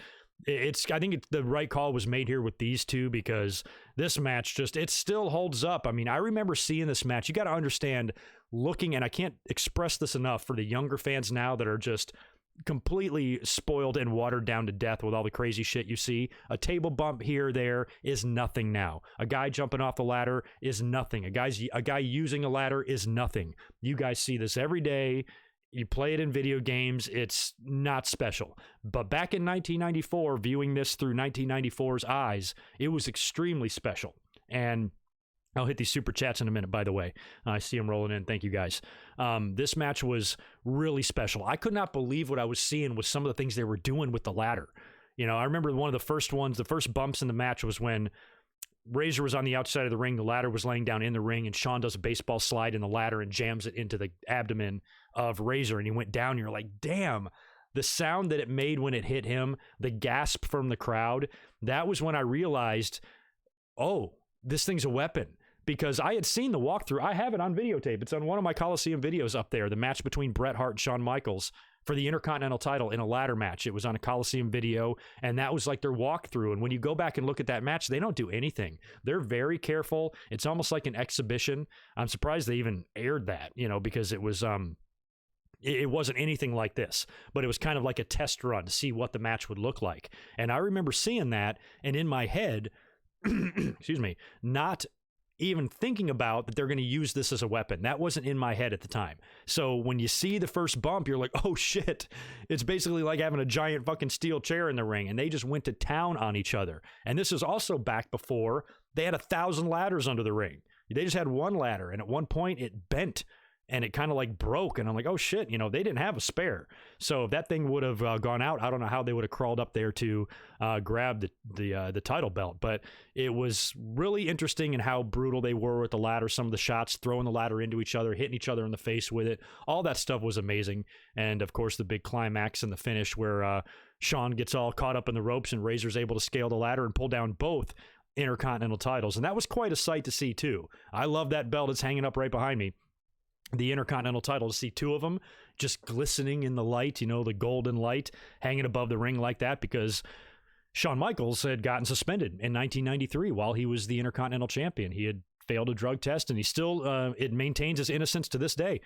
I think the right call was made here with these two, because this match it still holds up. I mean, I remember seeing this match. You got to understand, looking, and I can't express this enough for the younger fans now that are just completely spoiled and watered down to death with all the crazy shit you see. A table bump here or there is nothing now. A guy jumping off the ladder is nothing. A guy using a ladder is nothing. You guys see this every day. You play it in video games. It's not special. But back in 1994, viewing this through 1994's eyes, it was extremely special. And I'll hit these super chats in a minute, by the way. I see them rolling in. Thank you, guys. This match was really special. I could not believe what I was seeing with some of the things they were doing with the ladder. I remember one of the first bumps in the match was when Razor was on the outside of the ring. The ladder was laying down in the ring, and Shawn does a baseball slide in the ladder and jams it into the abdomen of Razor, and he went down. And you're like, damn. The sound that it made when it hit him, the gasp from the crowd, that was when I realized, oh, this thing's a weapon. Because I had seen the walkthrough. I have it on videotape. It's on one of my Coliseum videos up there, the match between Bret Hart and Shawn Michaels for the Intercontinental title in a ladder match. It was on a Coliseum video, and that was like their walkthrough. And when you go back and look at that match, they don't do anything. They're very careful. It's almost like an exhibition. I'm surprised they even aired that, because it was it wasn't anything like this, but it was kind of like a test run to see what the match would look like. And I remember seeing that, and in my head, excuse me, not even thinking about that they're going to use this as a weapon. That wasn't in my head at the time. So when you see the first bump, you're like, oh shit. It's basically like having a giant fucking steel chair in the ring, and they just went to town on each other. And this is also back before they had 1,000 ladders under the ring. They just had one ladder, and at one point it bent and it kind of like broke, and I'm like, oh shit, they didn't have a spare. So if that thing would have gone out, I don't know how they would have crawled up there to grab the title belt. But it was really interesting in how brutal they were with the ladder. Some of the shots, throwing the ladder into each other, hitting each other in the face with it, all that stuff was amazing. And of course, the big climax and the finish where Shawn gets all caught up in the ropes and Razor's able to scale the ladder and pull down both Intercontinental titles. And that was quite a sight to see too. I love that belt. It's hanging up right behind me. The Intercontinental title, to see two of them just glistening in the light, the golden light hanging above the ring like that, because Shawn Michaels had gotten suspended in 1993 while he was the Intercontinental champion. He had failed a drug test, and he still it maintains his innocence to this day.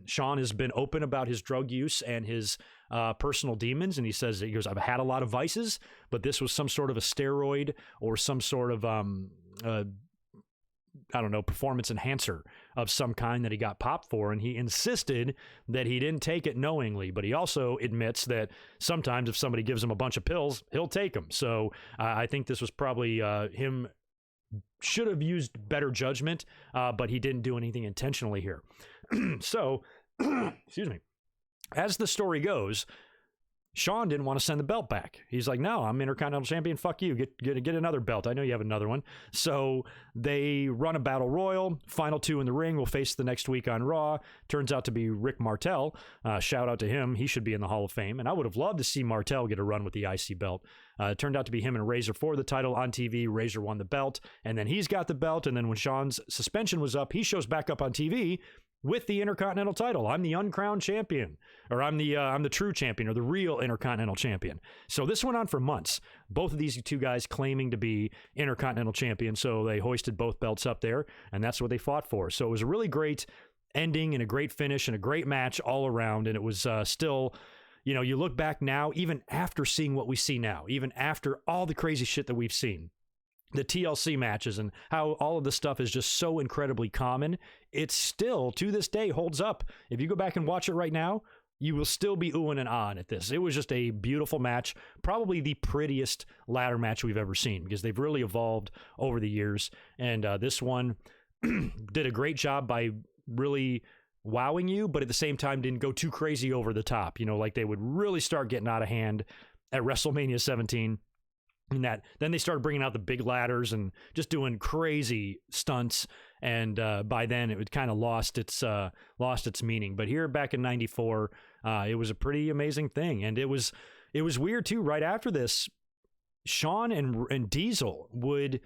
Shawn has been open about his drug use and his personal demons, and he goes, I've had a lot of vices, but this was some sort of a steroid or some sort of performance enhancer of some kind that he got popped for, and he insisted that he didn't take it knowingly. But he also admits that sometimes if somebody gives him a bunch of pills, he'll take them. So I think this was probably him should have used better judgment, but he didn't do anything intentionally here. So, excuse me. As the story goes, Shawn didn't want to send the belt back. He's like, no, I'm Intercontinental Champion. Fuck you. Get another belt. I know you have another one. So they run a battle royal. Final two in the ring will face the next week on Raw. Turns out to be Rick Martel. Shout out to him. He should be in the Hall of Fame. And I would have loved to see Martel get a run with the IC belt. It turned out to be him and Razor for the title on TV. Razor won the belt, and then he's got the belt. And then when Shawn's suspension was up, he shows back up on TV with the Intercontinental title. I'm the uncrowned champion, or I'm the true champion, or the real Intercontinental champion. So this went on for months. Both of these two guys claiming to be Intercontinental champion. So they hoisted both belts up there, and that's what they fought for. So it was a really great ending and a great finish and a great match all around. And it was still, you look back now, even after seeing what we see now, even after all the crazy shit that we've seen, the TLC matches and how all of this stuff is just so incredibly common, it still, to this day, holds up. If you go back and watch it right now, you will still be oohing and ahhing at this. It was just a beautiful match, probably the prettiest ladder match we've ever seen, because they've really evolved over the years. And this one did a great job by really wowing you, but at the same time didn't go too crazy over the top, like they would really start getting out of hand at WrestleMania 17. And then they started bringing out the big ladders and just doing crazy stunts, and by then it kind of lost its meaning. But here back in '94, it was a pretty amazing thing, and it was it was weird too. Right after this, Shawn and Diesel would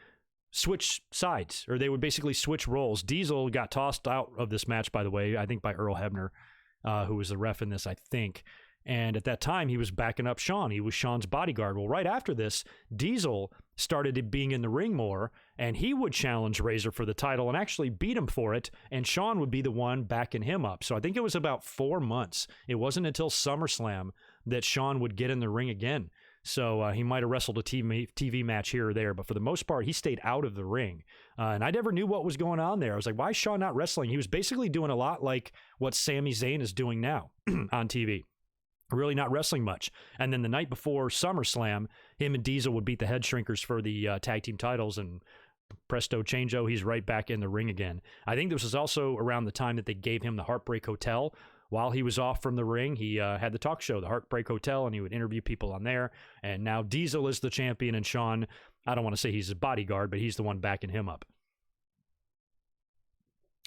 switch sides, or they would basically switch roles. Diesel got tossed out of this match, by the way, I think by Earl Hebner, who was the ref in this, I think. And at that time, he was backing up Shawn. He was Shawn's bodyguard. Well, right after this, Diesel started being in the ring more, and he would challenge Razor for the title and actually beat him for it, and Shawn would be the one backing him up. So I think it was about 4 months. It wasn't until SummerSlam that Shawn would get in the ring again. So he might have wrestled a TV match here or there, but for the most part, he stayed out of the ring. And I never knew what was going on there. I was like, why is Shawn not wrestling? He was basically doing a lot like what Sami Zayn is doing now on TV. Really not wrestling much. And then the night before SummerSlam, him and Diesel would beat the Head Shrinkers for the tag team titles, and presto changeo, he's right back in the ring again. I think this was also around the time that they gave him the Heartbreak Hotel. While he was off from the ring, he had the talk show, the Heartbreak Hotel, and he would interview people on there. And now Diesel is the champion, and Shawn, I don't want to say he's his bodyguard, but he's the one backing him up.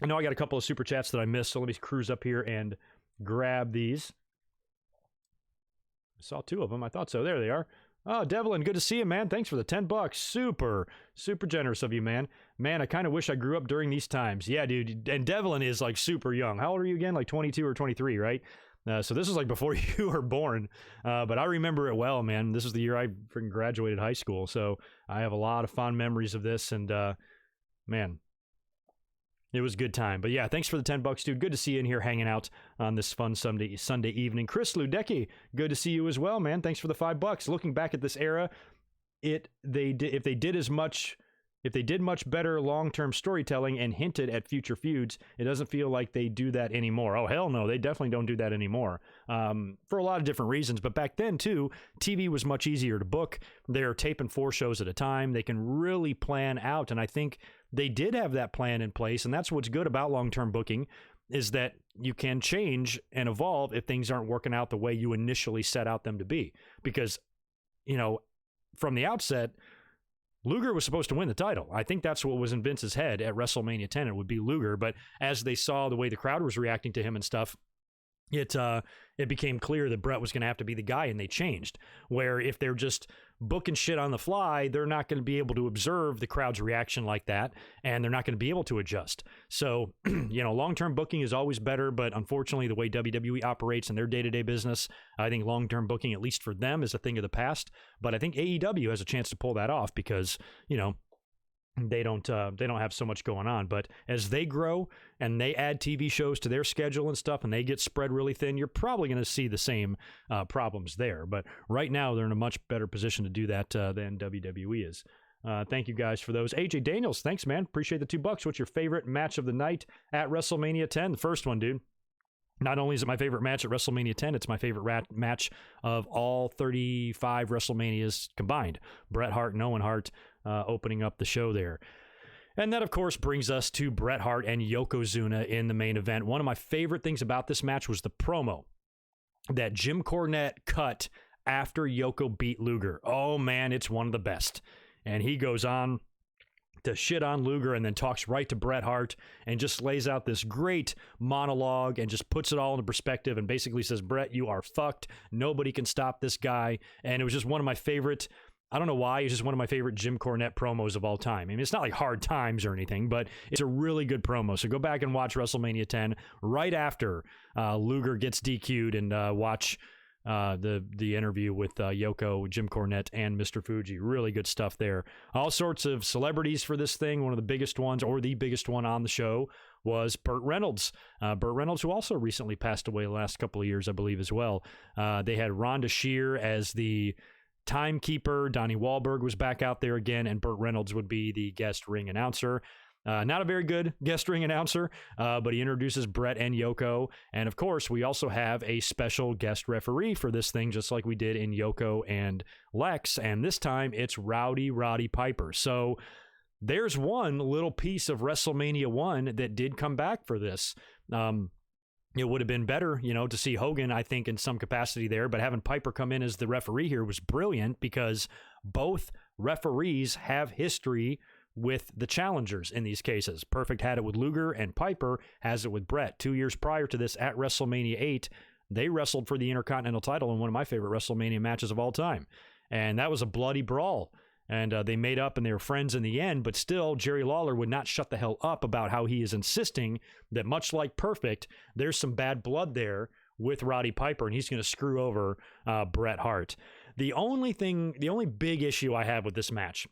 I know I got a couple of super chats that I missed, so let me cruise up here and grab these. I saw 2 of them. I thought so. There they are. Oh, Devlin, good to see you, man. Thanks for the $10. Super generous of you, man. Man, I kind of wish I grew up during these times. Yeah, dude. And Devlin is like super young. How old are you again? Like 22 or 23, right? So this is like before you were born. But I remember it well, man. This is the year I freaking graduated high school. So I have a lot of fond memories of this. And man, it was a good time. But yeah, thanks for the $10, dude. Good to see you in here hanging out on this fun Sunday evening. Chris Ludecki, good to see you as well, man. Thanks for the $5. Looking back at this era, if they did much better long-term storytelling and hinted at future feuds, it doesn't feel like they do that anymore. Oh, hell no, they definitely don't do that anymore. For a lot of different reasons, but back then too, TV was much easier to book. They're taping 4 shows at a time. They can really plan out, and I think they did have that plan in place, and that's what's good about long-term booking, is that you can change and evolve if things aren't working out the way you initially set out them to be. Because, you know, from the outset, Luger was supposed to win the title. I think that's what was in Vince's head at WrestleMania 10. It would be Luger, but as they saw the way the crowd was reacting to him and stuff, it became clear that Bret was going to have to be the guy, and they changed. Where if they're just booking shit on the fly, they're not going to be able to observe the crowd's reaction like that, and they're not going to be able to adjust. So, you know, long-term booking is always better, but unfortunately, the way WWE operates in their day-to-day business, I think long-term booking, at least for them, is a thing of the past. But I think AEW has a chance to pull that off because, you know, they don't have so much going on. But as they grow and they add TV shows to their schedule and stuff, and they get spread really thin, you're probably going to see the same problems there. But right now, they're in a much better position to do that than WWE is. Thank you guys for those. AJ Daniels, thanks, man. Appreciate the $2. What's your favorite match of the night at WrestleMania 10? The first one, dude. Not only is it my favorite match at WrestleMania 10, it's my favorite match of all 35 WrestleManias combined. Bret Hart and Owen Hart opening up the show there. And that, of course, brings us to Bret Hart and Yokozuna in the main event. One of my favorite things about this match was the promo that Jim Cornette cut after Yoko beat Luger. Oh, man, it's one of the best. And he goes on to shit on Luger and then talks right to Bret Hart and just lays out this great monologue and just puts it all into perspective and basically says, Bret, you are fucked. Nobody can stop this guy. And it was just one of my favorite, I don't know why, it's just one of my favorite Jim Cornette promos of all time. I mean, it's not like Hard Times or anything, but it's a really good promo. So go back and watch WrestleMania 10 right after Luger gets DQ'd and watch the interview with Yoko, Jim Cornette, and Mr. Fuji. Really good stuff there. All sorts of celebrities for this thing. One of the biggest ones, or the biggest one on the show, was Burt Reynolds. Burt Reynolds, who also recently passed away the last couple of years, I believe, as well. They had Rhonda Shear as the timekeeper. Donnie Wahlberg was back out there again, and Burt Reynolds would be the guest ring announcer. Not a very good guest ring announcer, but he introduces Bret and Yoko. And of course, we also have a special guest referee for this thing, just like we did in Yoko and Lex. And this time it's Rowdy Roddy Piper. So there's one little piece of WrestleMania 1 that did come back for this. It would have been better, you know, to see Hogan, I think, in some capacity there, but having Piper come in as the referee here was brilliant because both referees have history with the challengers in these cases. Perfect had it with Luger, and Piper has it with Bret. 2 years prior to this, at WrestleMania 8, they wrestled for the Intercontinental title in one of my favorite WrestleMania matches of all time. And that was a bloody brawl. And they made up and they were friends in the end, but still, Jerry Lawler would not shut the hell up about how he is insisting that much like Perfect, there's some bad blood there with Roddy Piper, and he's going to screw over Bret Hart. The only big issue I have with this match,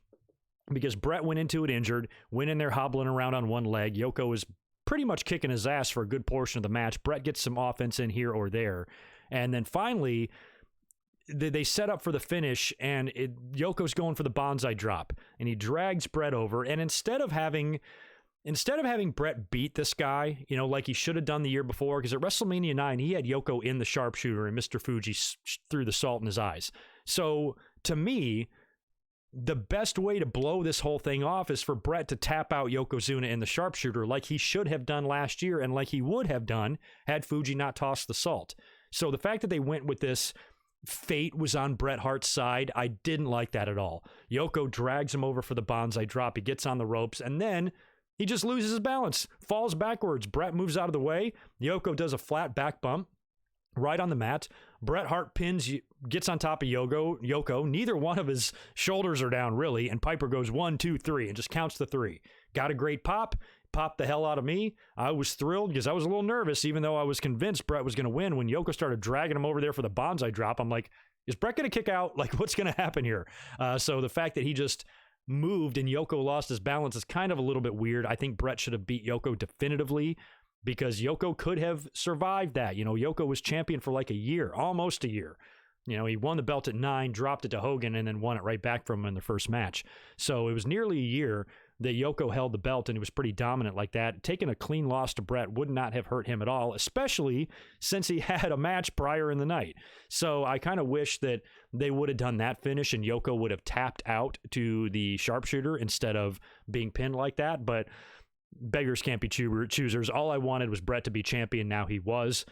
because Bret went into it injured, went in there hobbling around on one leg. Yoko was pretty much kicking his ass for a good portion of the match. Bret gets some offense in here or there. And then finally, they set up for the finish, and Yoko's going for the bonsai drop, and he drags Bret over. And instead of having Bret beat this guy, like he should have done the year before, because at WrestleMania 9, he had Yoko in the sharpshooter, and Mr. Fuji threw the salt in his eyes. So to me, the best way to blow this whole thing off is for Bret to tap out Yokozuna in the sharpshooter like he should have done last year, and like he would have done had Fuji not tossed the salt. So the fact that they went with this, fate was on Bret Hart's side, I didn't like that at all. Yoko drags him over for the bonsai drop. He gets on the ropes, and then he just loses his balance, falls backwards. Bret moves out of the way. Yoko does a flat back bump right on the mat. Bret Hart gets on top of Yoko. Neither one of his shoulders are down, really, and Piper goes 1, 2, 3 and just counts the 3. Got a great pop. Popped the hell out of me. I was thrilled because I was a little nervous, even though I was convinced Bret was going to win. When Yoko started dragging him over there for the bonsai drop, I'm like, is Bret going to kick out? Like, what's going to happen here? So the fact that he just moved and Yoko lost his balance is kind of a little bit weird. I think Bret should have beat Yoko definitively, because Yoko could have survived that. Yoko was champion for like a year, almost a year. He won the belt at 9, dropped it to Hogan, and then won it right back from him in the first match. So it was nearly a year that Yoko held the belt, and he was pretty dominant like that. Taking a clean loss to Bret would not have hurt him at all, especially since he had a match prior in the night. So I kind of wish that they would have done that finish and Yoko would have tapped out to the sharpshooter instead of being pinned like that. But beggars can't be choosers. All I wanted was Bret to be champion. Now he was.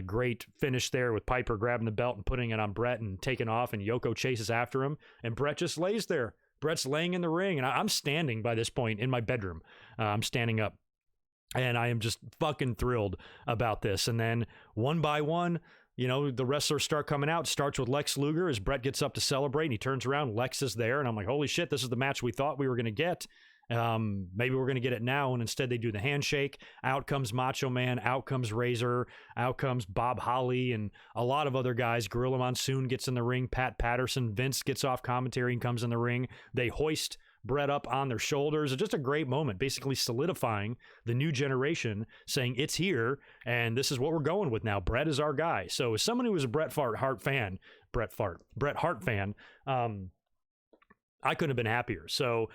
Great finish there with Piper grabbing the belt and putting it on Bret and taking off, and Yoko chases after him, and Bret just lays there. Bret's laying in the ring, and I'm standing by this point in my bedroom. I'm standing up, and I am just fucking thrilled about this. And then one by one, the wrestlers start coming out. It starts with Lex Luger as Bret gets up to celebrate, and he turns around. Lex is there, and I'm like, holy shit, this is the match we thought we were going to get. Maybe we're going to get it now, and instead they do the handshake. Out comes Macho Man, out comes Razor, out comes Bob Holly, and a lot of other guys. Gorilla Monsoon gets in the ring, Pat Patterson, Vince gets off commentary and comes in the ring. They hoist Bret up on their shoulders. It's just a great moment, basically solidifying the new generation, saying it's here, and this is what we're going with now. Bret is our guy. So as someone who was a Bret Hart fan, I couldn't have been happier. So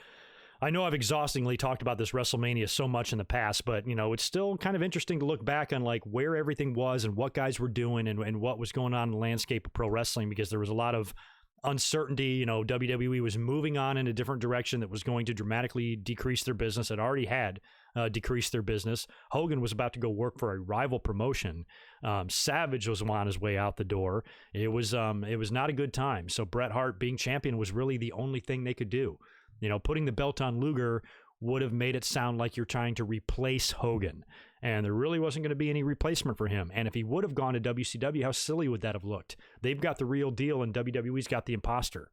I know I've exhaustingly talked about this WrestleMania so much in the past, but, it's still kind of interesting to look back on like where everything was and what guys were doing and what was going on in the landscape of pro wrestling, because there was a lot of uncertainty. WWE was moving on in a different direction that was going to dramatically decrease their business. It already had decreased their business. Hogan was about to go work for a rival promotion. Savage was on his way out the door. It was not a good time. So Bret Hart being champion was really the only thing they could do. Putting the belt on Luger would have made it sound like you're trying to replace Hogan. And there really wasn't going to be any replacement for him. And if he would have gone to WCW, how silly would that have looked? They've got the real deal, and WWE's got the imposter.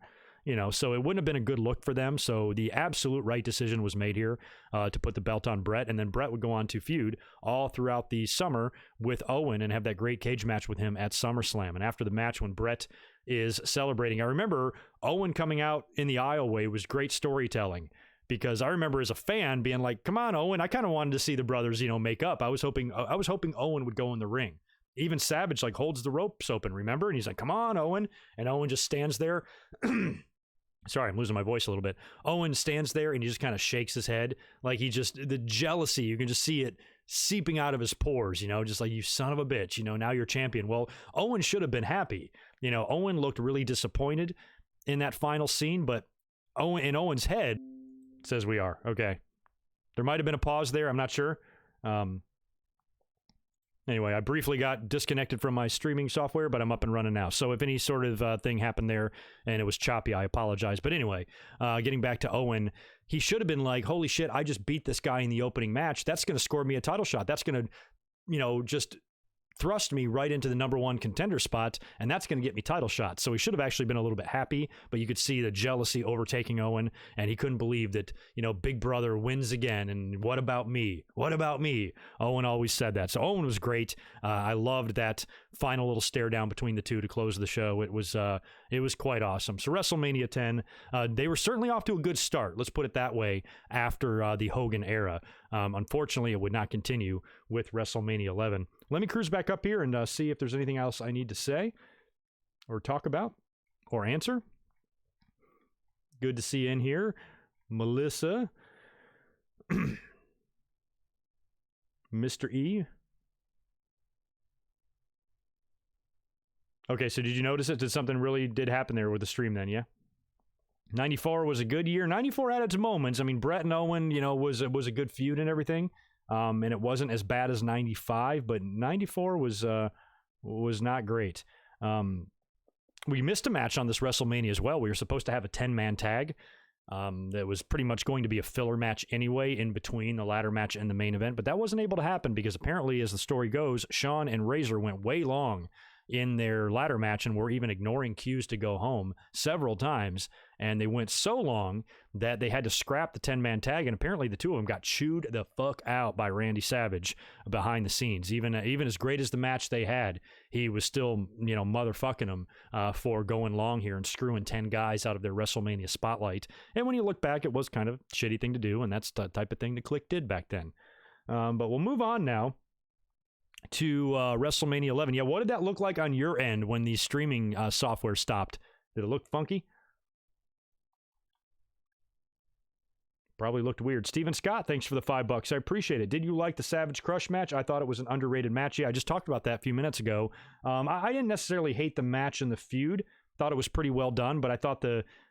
So it wouldn't have been a good look for them. So the absolute right decision was made here to put the belt on Bret. And then Bret would go on to feud all throughout the summer with Owen and have that great cage match with him at SummerSlam. And after the match, when Bret is celebrating, I remember Owen coming out in the aisleway was great storytelling, because I remember as a fan being like, come on, Owen. I kind of wanted to see the brothers, make up. I was hoping Owen would go in the ring. Even Savage holds the ropes open, remember? And he's like, come on, Owen. And Owen just stands there. Sorry, I'm losing my voice a little bit. Owen stands there and he just kind of shakes his head. Like the jealousy, you can just see it seeping out of his pores, just like, you son of a bitch, now you're champion. Well, Owen should have been happy. Owen looked really disappointed in that final scene, but in Owen's head says we are. Okay. There might have been a pause there. I'm not sure. Anyway, I briefly got disconnected from my streaming software, but I'm up and running now. So if any sort of thing happened there and it was choppy, I apologize. But anyway, getting back to Owen, he should have been like, holy shit, I just beat this guy in the opening match. That's going to score me a title shot. That's going to, just thrust me right into the number one contender spot, and that's going to get me title shots. So he should have actually been a little bit happy, but you could see the jealousy overtaking Owen, and he couldn't believe that, Big Brother wins again, and what about me? What about me? Owen always said that. So Owen was great. I loved that final little stare down between the two to close the show. It was quite awesome. So WrestleMania 10, they were certainly off to a good start, let's put it that way, after the Hogan era. Unfortunately, it would not continue with WrestleMania 11. Let me cruise back up here and see if there's anything else I need to say or talk about or answer. Good to see you in here, Melissa. Mr. E. Okay, so did you notice it? Did something really did happen there with the stream then, yeah? 94 was a good year. 94 had its moments. I mean, Bret and Owen, was a good feud and everything. And it wasn't as bad as 95, but 94 was not great. We missed a match on this WrestleMania as well. We were supposed to have a 10-man tag. That was pretty much going to be a filler match anyway in between the ladder match and the main event, but that wasn't able to happen because apparently, as the story goes, Shawn and Razor went way long in their ladder match and were even ignoring cues to go home several times, and they went so long that they had to scrap the 10-man tag, and apparently the two of them got chewed the fuck out by Randy Savage behind the scenes. Even as great as the match they had, he was still, motherfucking them for going long here and screwing 10 guys out of their WrestleMania spotlight. And when you look back, it was kind of a shitty thing to do, and that's the type of thing that Click did back then. But we'll move on now to WrestleMania 11. Yeah, what did that look like on your end when the streaming software stopped? Did it look funky? Probably looked weird. Steven Scott, thanks for the $5. I appreciate it. Did you like the Savage Crush match? I thought it was an underrated match. Yeah, I just talked about that a few minutes ago. I didn't necessarily hate the match and the feud. Thought it was pretty well done, but I thought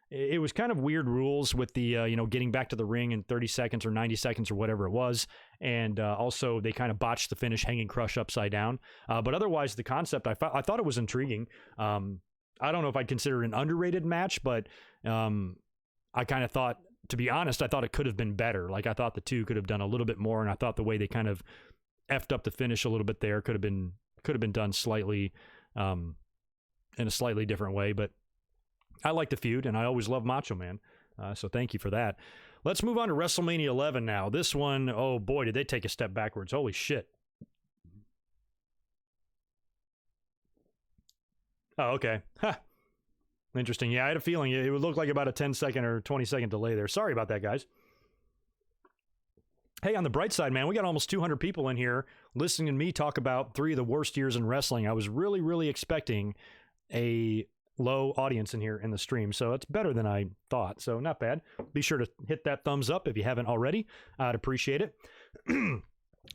it was kind of weird rules with the, getting back to the ring in 30 seconds or 90 seconds or whatever it was. And also they kind of botched the finish, hanging Crush upside down. But otherwise, the concept, I thought it was intriguing. I don't know if I'd consider it an underrated match, but I kind of thought, to be honest, I thought it could have been better. Like, I thought the two could have done a little bit more, and I thought the way they kind of effed up the finish a little bit there could have been done slightly in a slightly different way. But I like the feud, and I always love Macho Man, so thank you for that. Let's move on to WrestleMania 11 now. This one, oh boy, did they take a step backwards. Holy shit. Oh, okay. Ha. Interesting. Yeah, I had a feeling it would look like about a 10-second or 20-second delay there. Sorry about that, guys. Hey, on the bright side, man, we got almost 200 people in here listening to me talk about 3 of the worst years in wrestling. I was really, really expecting a low audience in here in the stream, so it's better than I thought, so not bad. Be sure to hit that thumbs up if you haven't already. I'd appreciate it.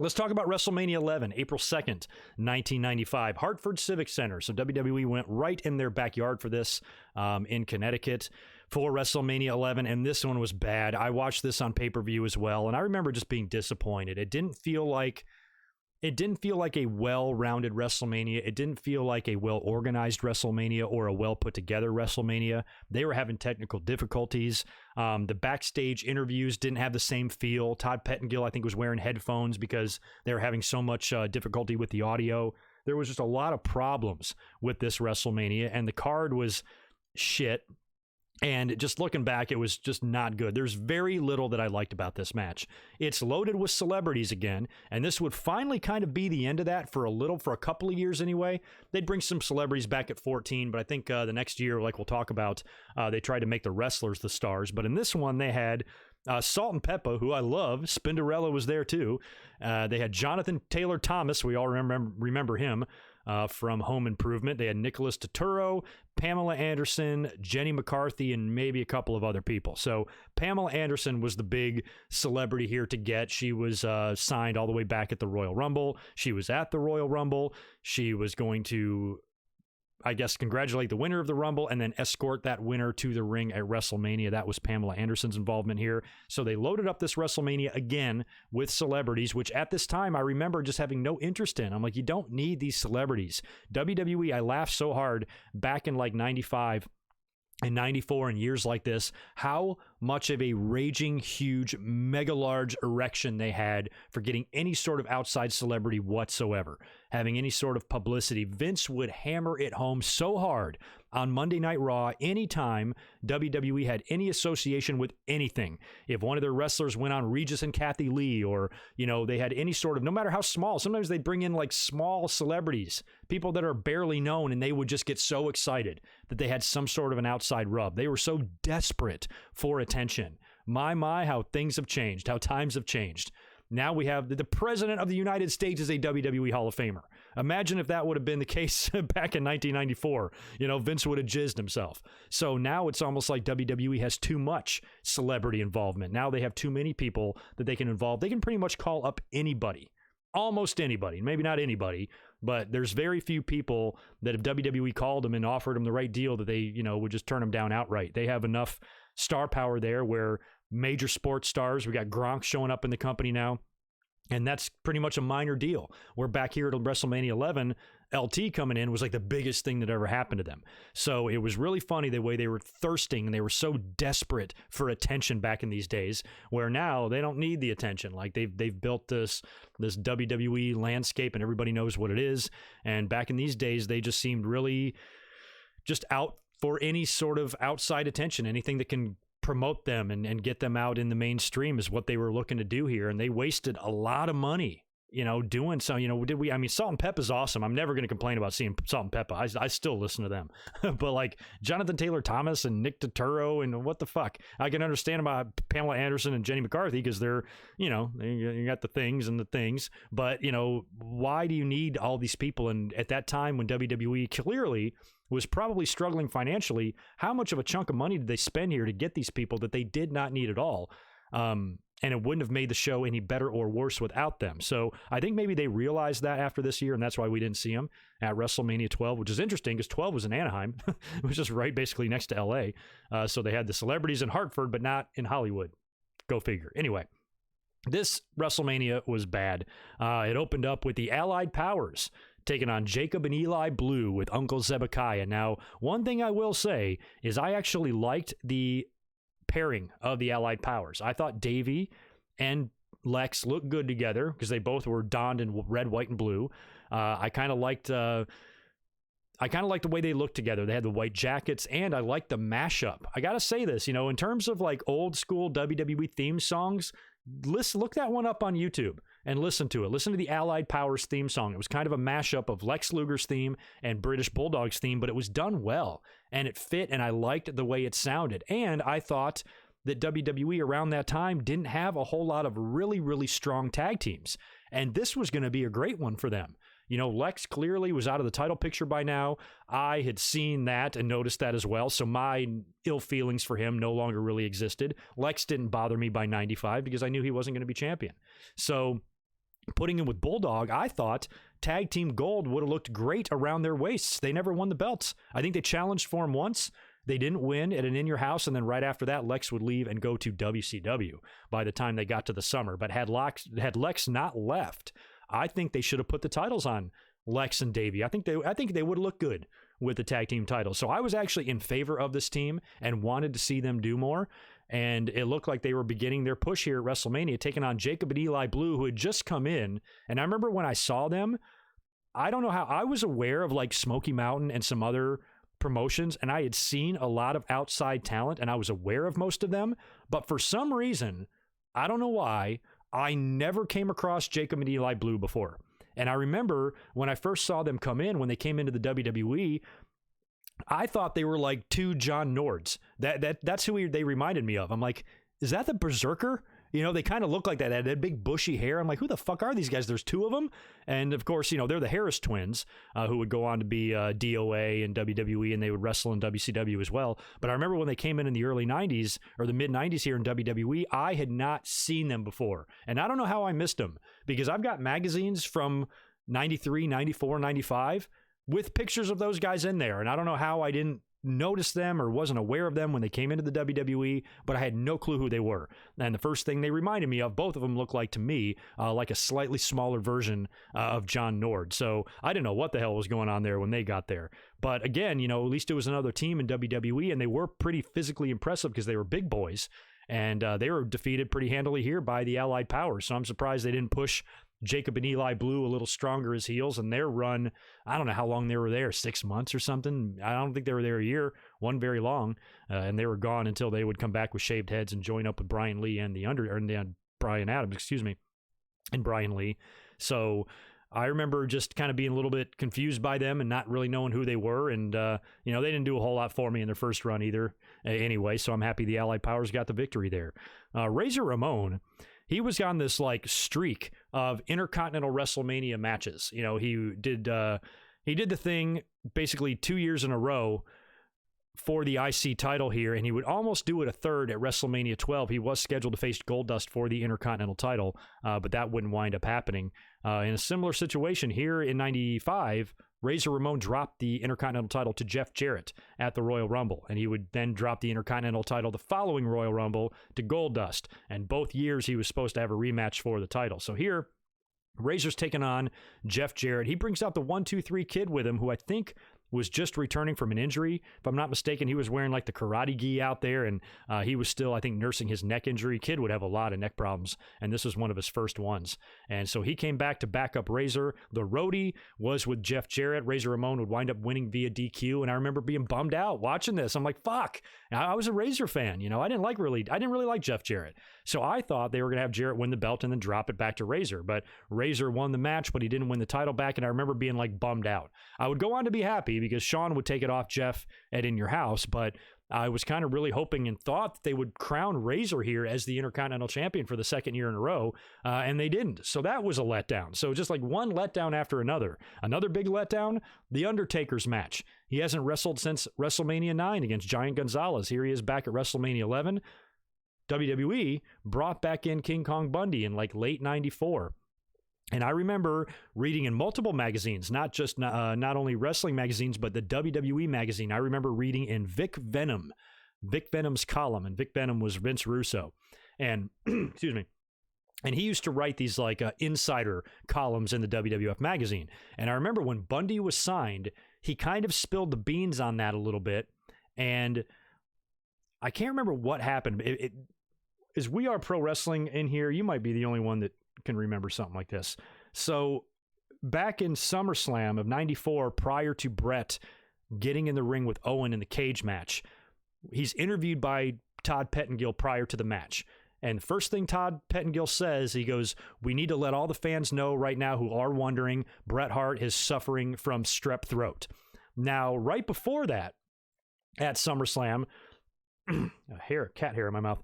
Let's talk about WrestleMania 11, April 2nd, 1995, Hartford Civic Center. So WWE went right in their backyard for this in Connecticut for WrestleMania 11, and this one was bad. I watched this on pay-per-view as well, and I remember just being disappointed. It didn't feel like a well-rounded WrestleMania. It didn't feel like a well-organized WrestleMania or a well-put-together WrestleMania. They were having technical difficulties. The backstage interviews didn't have the same feel. Todd Pettengill, I think, was wearing headphones because they were having so much difficulty with the audio. There was just a lot of problems with this WrestleMania, and the card was shit. And just looking back, it was just not good. There's very little that I liked about this match. It's loaded with celebrities again, and this would finally kind of be the end of that for a couple of years anyway. They'd bring some celebrities back at 14, but I think the next year, like we'll talk about, they tried to make the wrestlers the stars. But in this one, they had Salt and Peppa, who I love. Spinderella was there too. They had Jonathan Taylor Thomas. We all remember him from Home Improvement. They had Nicholas Turturro, Pamela Anderson, Jenny McCarthy, and maybe a couple of other people. So Pamela Anderson was the big celebrity here to get. She was signed all the way back at the Royal Rumble. She was at the Royal Rumble. She was going to, I guess, congratulate the winner of the Rumble and then escort that winner to the ring at WrestleMania. That was Pamela Anderson's involvement here. So they loaded up this WrestleMania again with celebrities, which at this time I remember just having no interest in. I'm like, you don't need these celebrities. WWE, I laughed so hard back in like 95 in 94 and years like this, how much of a raging, huge, mega large erection they had for getting any sort of outside celebrity whatsoever, having any sort of publicity. Vince would hammer it home so hard on Monday Night Raw anytime WWE had any association with anything. If one of their wrestlers went on Regis and Kathy Lee, or, you know, they had any sort of, no matter how small, sometimes they'd bring in like small celebrities, people that are barely known, and they would just get so excited that they had some sort of an outside rub. They were so desperate for attention. My, how things have changed, how times have changed. Now we have the President of the United States is a WWE Hall of Famer. Imagine if that would have been the case back in 1994. You know, Vince would have jizzed himself. So now it's almost like WWE has too much celebrity involvement. Now they have too many people that they can involve. They can pretty much call up anybody, almost anybody, maybe not anybody, but there's very few people that if WWE called them and offered them the right deal that they, you know, would just turn them down outright. They have enough star power there where major sports stars, we got Gronk showing up in the company now, and that's pretty much a minor deal. We're back here at WrestleMania 11, LT coming in was like the biggest thing that ever happened to them. So it was really funny the way they were thirsting and they were so desperate for attention back in these days, where now they don't need the attention. Like they've built this WWE landscape and everybody knows what it is. And back in these days, they just seemed really just out for any sort of outside attention, anything that can promote them and get them out in the mainstream is what they were looking to do here. And they wasted a lot of money, you know, doing so. You know, I mean, Salt and Pep is awesome. I'm never going to complain about seeing Salt and Peppa. I still listen to them. But like Jonathan Taylor Thomas and Nick Turturro and what the fuck, I can understand about Pamela Anderson and Jenny McCarthy because they're, you know, you got the things and the things. But, you know, why do you need all these people? And at that time when WWE clearly was probably struggling financially, how much of a chunk of money did they spend here to get these people that they did not need at all? And it wouldn't have made the show any better or worse without them. So I think maybe they realized that after this year, and that's why we didn't see them at WrestleMania 12, which is interesting because 12 was in Anaheim. It was just right basically next to LA. So they had the celebrities in Hartford, but not in Hollywood. Go figure. Anyway, this WrestleMania was bad. It opened up with the Allied Powers taking on Jacob and Eli Blue with Uncle Zebekiah. Now, one thing I will say is I actually liked the pairing of the Allied Powers. I thought Davey and Lex looked good together because they both were donned in red, white, and blue. I kind of liked the way they looked together. They had the white jackets, and I liked the mashup. I gotta say this, you know, in terms of like old school WWE theme songs, look that one up on YouTube and listen to it. Listen to the Allied Powers theme song. It was kind of a mashup of Lex Luger's theme and British Bulldog's theme, but it was done well and it fit, and I liked the way it sounded. And I thought that WWE around that time didn't have a whole lot of really, really strong tag teams, and this was going to be a great one for them. You know, Lex clearly was out of the title picture by now. I had seen that and noticed that as well, so my ill feelings for him no longer really existed. Lex didn't bother me by 95 because I knew he wasn't going to be champion. So putting him with Bulldog, I thought tag team gold would have looked great around their waists. They never won the belts. I think they challenged for him once. They didn't win at an In Your House, and then right after that, Lex would leave and go to WCW by the time they got to the summer. But had Lex not left, I think they should have put the titles on Lex and Davey. I think they would have looked good with the tag team titles. So I was actually in favor of this team and wanted to see them do more. And it looked like they were beginning their push here at WrestleMania, taking on Jacob and Eli Blue, who had just come in. And I remember when I saw them, I don't know how, I was aware of like Smoky Mountain and some other promotions, and I had seen a lot of outside talent, and I was aware of most of them. But for some reason, I don't know why, I never came across Jacob and Eli Blue before. And I remember when I first saw them come in, when they came into the WWE, I thought they were like two John Nords. That's who they reminded me of. I'm like, is that the Berserker? You know, they kind of look like that. They had that big bushy hair. I'm like, who the fuck are these guys? There's two of them. And of course, you know, they're the Harris twins, who would go on to be DOA and WWE, and they would wrestle in WCW as well. But I remember when they came in the early 90s or the mid 90s here in WWE, I had not seen them before. And I don't know how I missed them, because I've got magazines from 93, 94, 95 with pictures of those guys in there. And I don't know how I didn't noticed them or wasn't aware of them when they came into the WWE, but I had no clue who they were. And the first thing they reminded me of, both of them looked like to me like a slightly smaller version of John Nord. So I didn't know what the hell was going on there when they got there. But again, at least it was another team in WWE, and they were pretty physically impressive because they were big boys. And they were defeated pretty handily here by the Allied Powers. So I'm surprised they didn't push Jacob and Eli Blue a little stronger as heels, and their run, I don't know how long they were there, 6 months or something. I don't think they were there a year, one very long, and they were gone until they would come back with shaved heads and join up with Brian Lee and Brian Adams, and Brian Lee. So I remember just kind of being a little bit confused by them and not really knowing who they were, and they didn't do a whole lot for me in their first run either. Anyway, so I'm happy the Allied Powers got the victory there. Razor Ramon, he was on this like streak of Intercontinental WrestleMania matches. He did the thing basically 2 years in a row for the IC title here, and he would almost do it a third at WrestleMania 12. He was scheduled to face Goldust for the Intercontinental title, but that wouldn't wind up happening. In a similar situation here in 95, Razor Ramon dropped the Intercontinental title to Jeff Jarrett at the Royal Rumble, and he would then drop the Intercontinental title the following Royal Rumble to Goldust, and both years he was supposed to have a rematch for the title. So here, Razor's taking on Jeff Jarrett. He brings out the 1-2-3 Kid with him, who I think was just returning from an injury. If I'm not mistaken, he was wearing like the karate gi out there, and he was still, I think, nursing his neck injury. Kid would have a lot of neck problems, and this was one of his first ones. And so he came back to back up Razor. The roadie was with Jeff Jarrett. Razor Ramon would wind up winning via DQ, and I remember being bummed out watching this. I'm like, fuck. I was a Razor fan. I didn't really like Jeff Jarrett. So I thought they were going to have Jarrett win the belt and then drop it back to Razor. But Razor won the match, but he didn't win the title back, and I remember being like bummed out. I would go on to be happy because Sean would take it off Jeff at In Your House, but I was kind of really hoping and thought that they would crown Razor here as the Intercontinental Champion for the second year in a row, and they didn't. So that was a letdown. So just like one letdown after another. Another big letdown, The Undertaker's match. He hasn't wrestled since WrestleMania 9 against Giant Gonzalez. Here he is back at WrestleMania 11. WWE brought back in King Kong Bundy in like late 94. And I remember reading in multiple magazines, not only wrestling magazines, but the WWE magazine. I remember reading in Vic Venom's column, and Vic Venom was Vince Russo. And, excuse me, and he used to write these like insider columns in the WWF magazine. And I remember when Bundy was signed, he kind of spilled the beans on that a little bit. And I can't remember what happened. As We Are Pro Wrestling in here, you might be the only one that can remember something like this. So back in SummerSlam of 94, prior to Bret getting in the ring with Owen in the cage match, he's interviewed by Todd Pettengill prior to the match. And the first thing Todd Pettengill says, he goes, "We need to let all the fans know right now who are wondering, Bret Hart is suffering from strep throat." Now, right before that, at SummerSlam, cat hair in my mouth,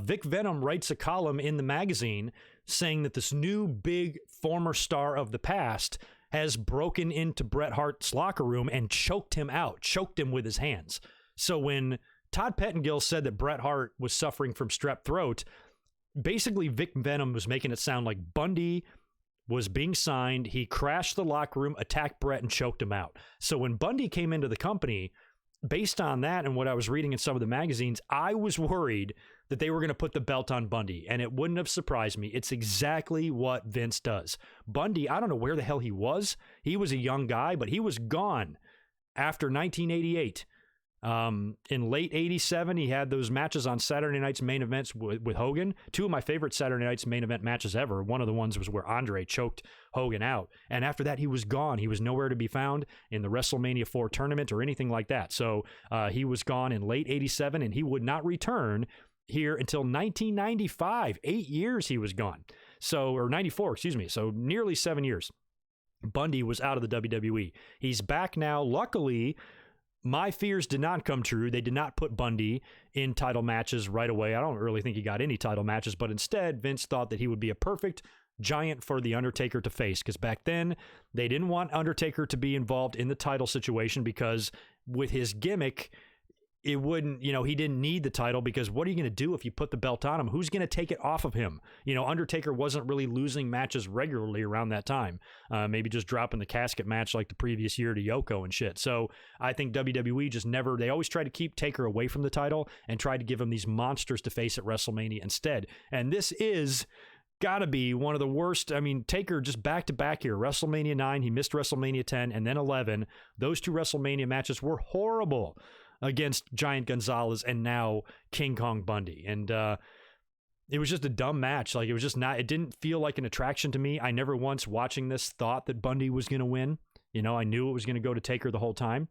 Vic Venom writes a column in the magazine saying that this new big former star of the past has broken into Bret Hart's locker room and choked him with his hands. So when Todd Pettengill said that Bret Hart was suffering from strep throat, basically Vic Venom was making it sound like Bundy was being signed, he crashed the locker room, attacked Bret, and choked him out. So when Bundy came into the company, based on that and what I was reading in some of the magazines, I was worried that they were going to put the belt on Bundy, and it wouldn't have surprised me. It's exactly what Vince does. Bundy, I don't know where the hell he was. He was a young guy, but he was gone after 1988. In late 87, he had those matches on Saturday night's main events with Hogan. Two of my favorite Saturday night's main event matches ever. One of the ones was where Andre choked Hogan out. And after that, he was gone. He was nowhere to be found in the WrestleMania 4 tournament or anything like that. So he was gone in late 87, and he would not return here until 1995. 8 years he was gone. Or 94, excuse me. So nearly 7 years. Bundy was out of the WWE. He's back now. Luckily, my fears did not come true. They did not put Bundy in title matches right away. I don't really think he got any title matches, but instead, Vince thought that he would be a perfect giant for The Undertaker to face, because back then, they didn't want Undertaker to be involved in the title situation because with his gimmick, it wouldn't, he didn't need the title, because what are you going to do if you put the belt on him? Who's going to take it off of him? Undertaker wasn't really losing matches regularly around that time. Maybe just dropping the casket match like the previous year to Yoko and shit. So I think WWE just never, they always try to keep Taker away from the title and try to give him these monsters to face at WrestleMania instead. And this is gotta be one of the worst. I mean, Taker just back to back here. WrestleMania 9, he missed WrestleMania 10, and then 11. Those two WrestleMania matches were horrible against Giant Gonzalez and now King Kong Bundy. And it was just a dumb match. Like, it was just not, it didn't feel like an attraction to me. I never once watching this thought that Bundy was going to win. I knew it was going to go to Taker the whole time.